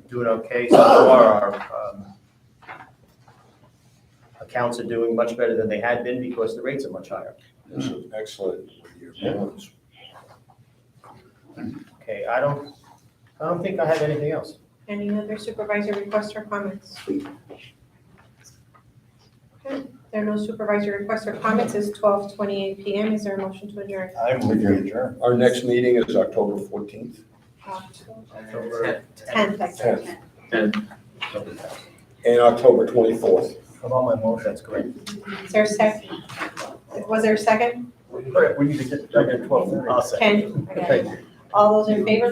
doing okay so far. Our accounts are doing much better than they had been because the rates are much higher. This is excellent with your balance. Okay, I don't think I have anything else. Any other supervisor requests or comments? Okay, there are no supervisor requests or comments. It's 12:28 PM. Is there a motion to adjourn? I move to adjourn. Our next meeting is October 14th. October 10th. And October 24th. Come on, my motion, that's great. Is there a second? Was there a second? We need to get, I get 12. I'll second. Ken? Okay. All those in favor?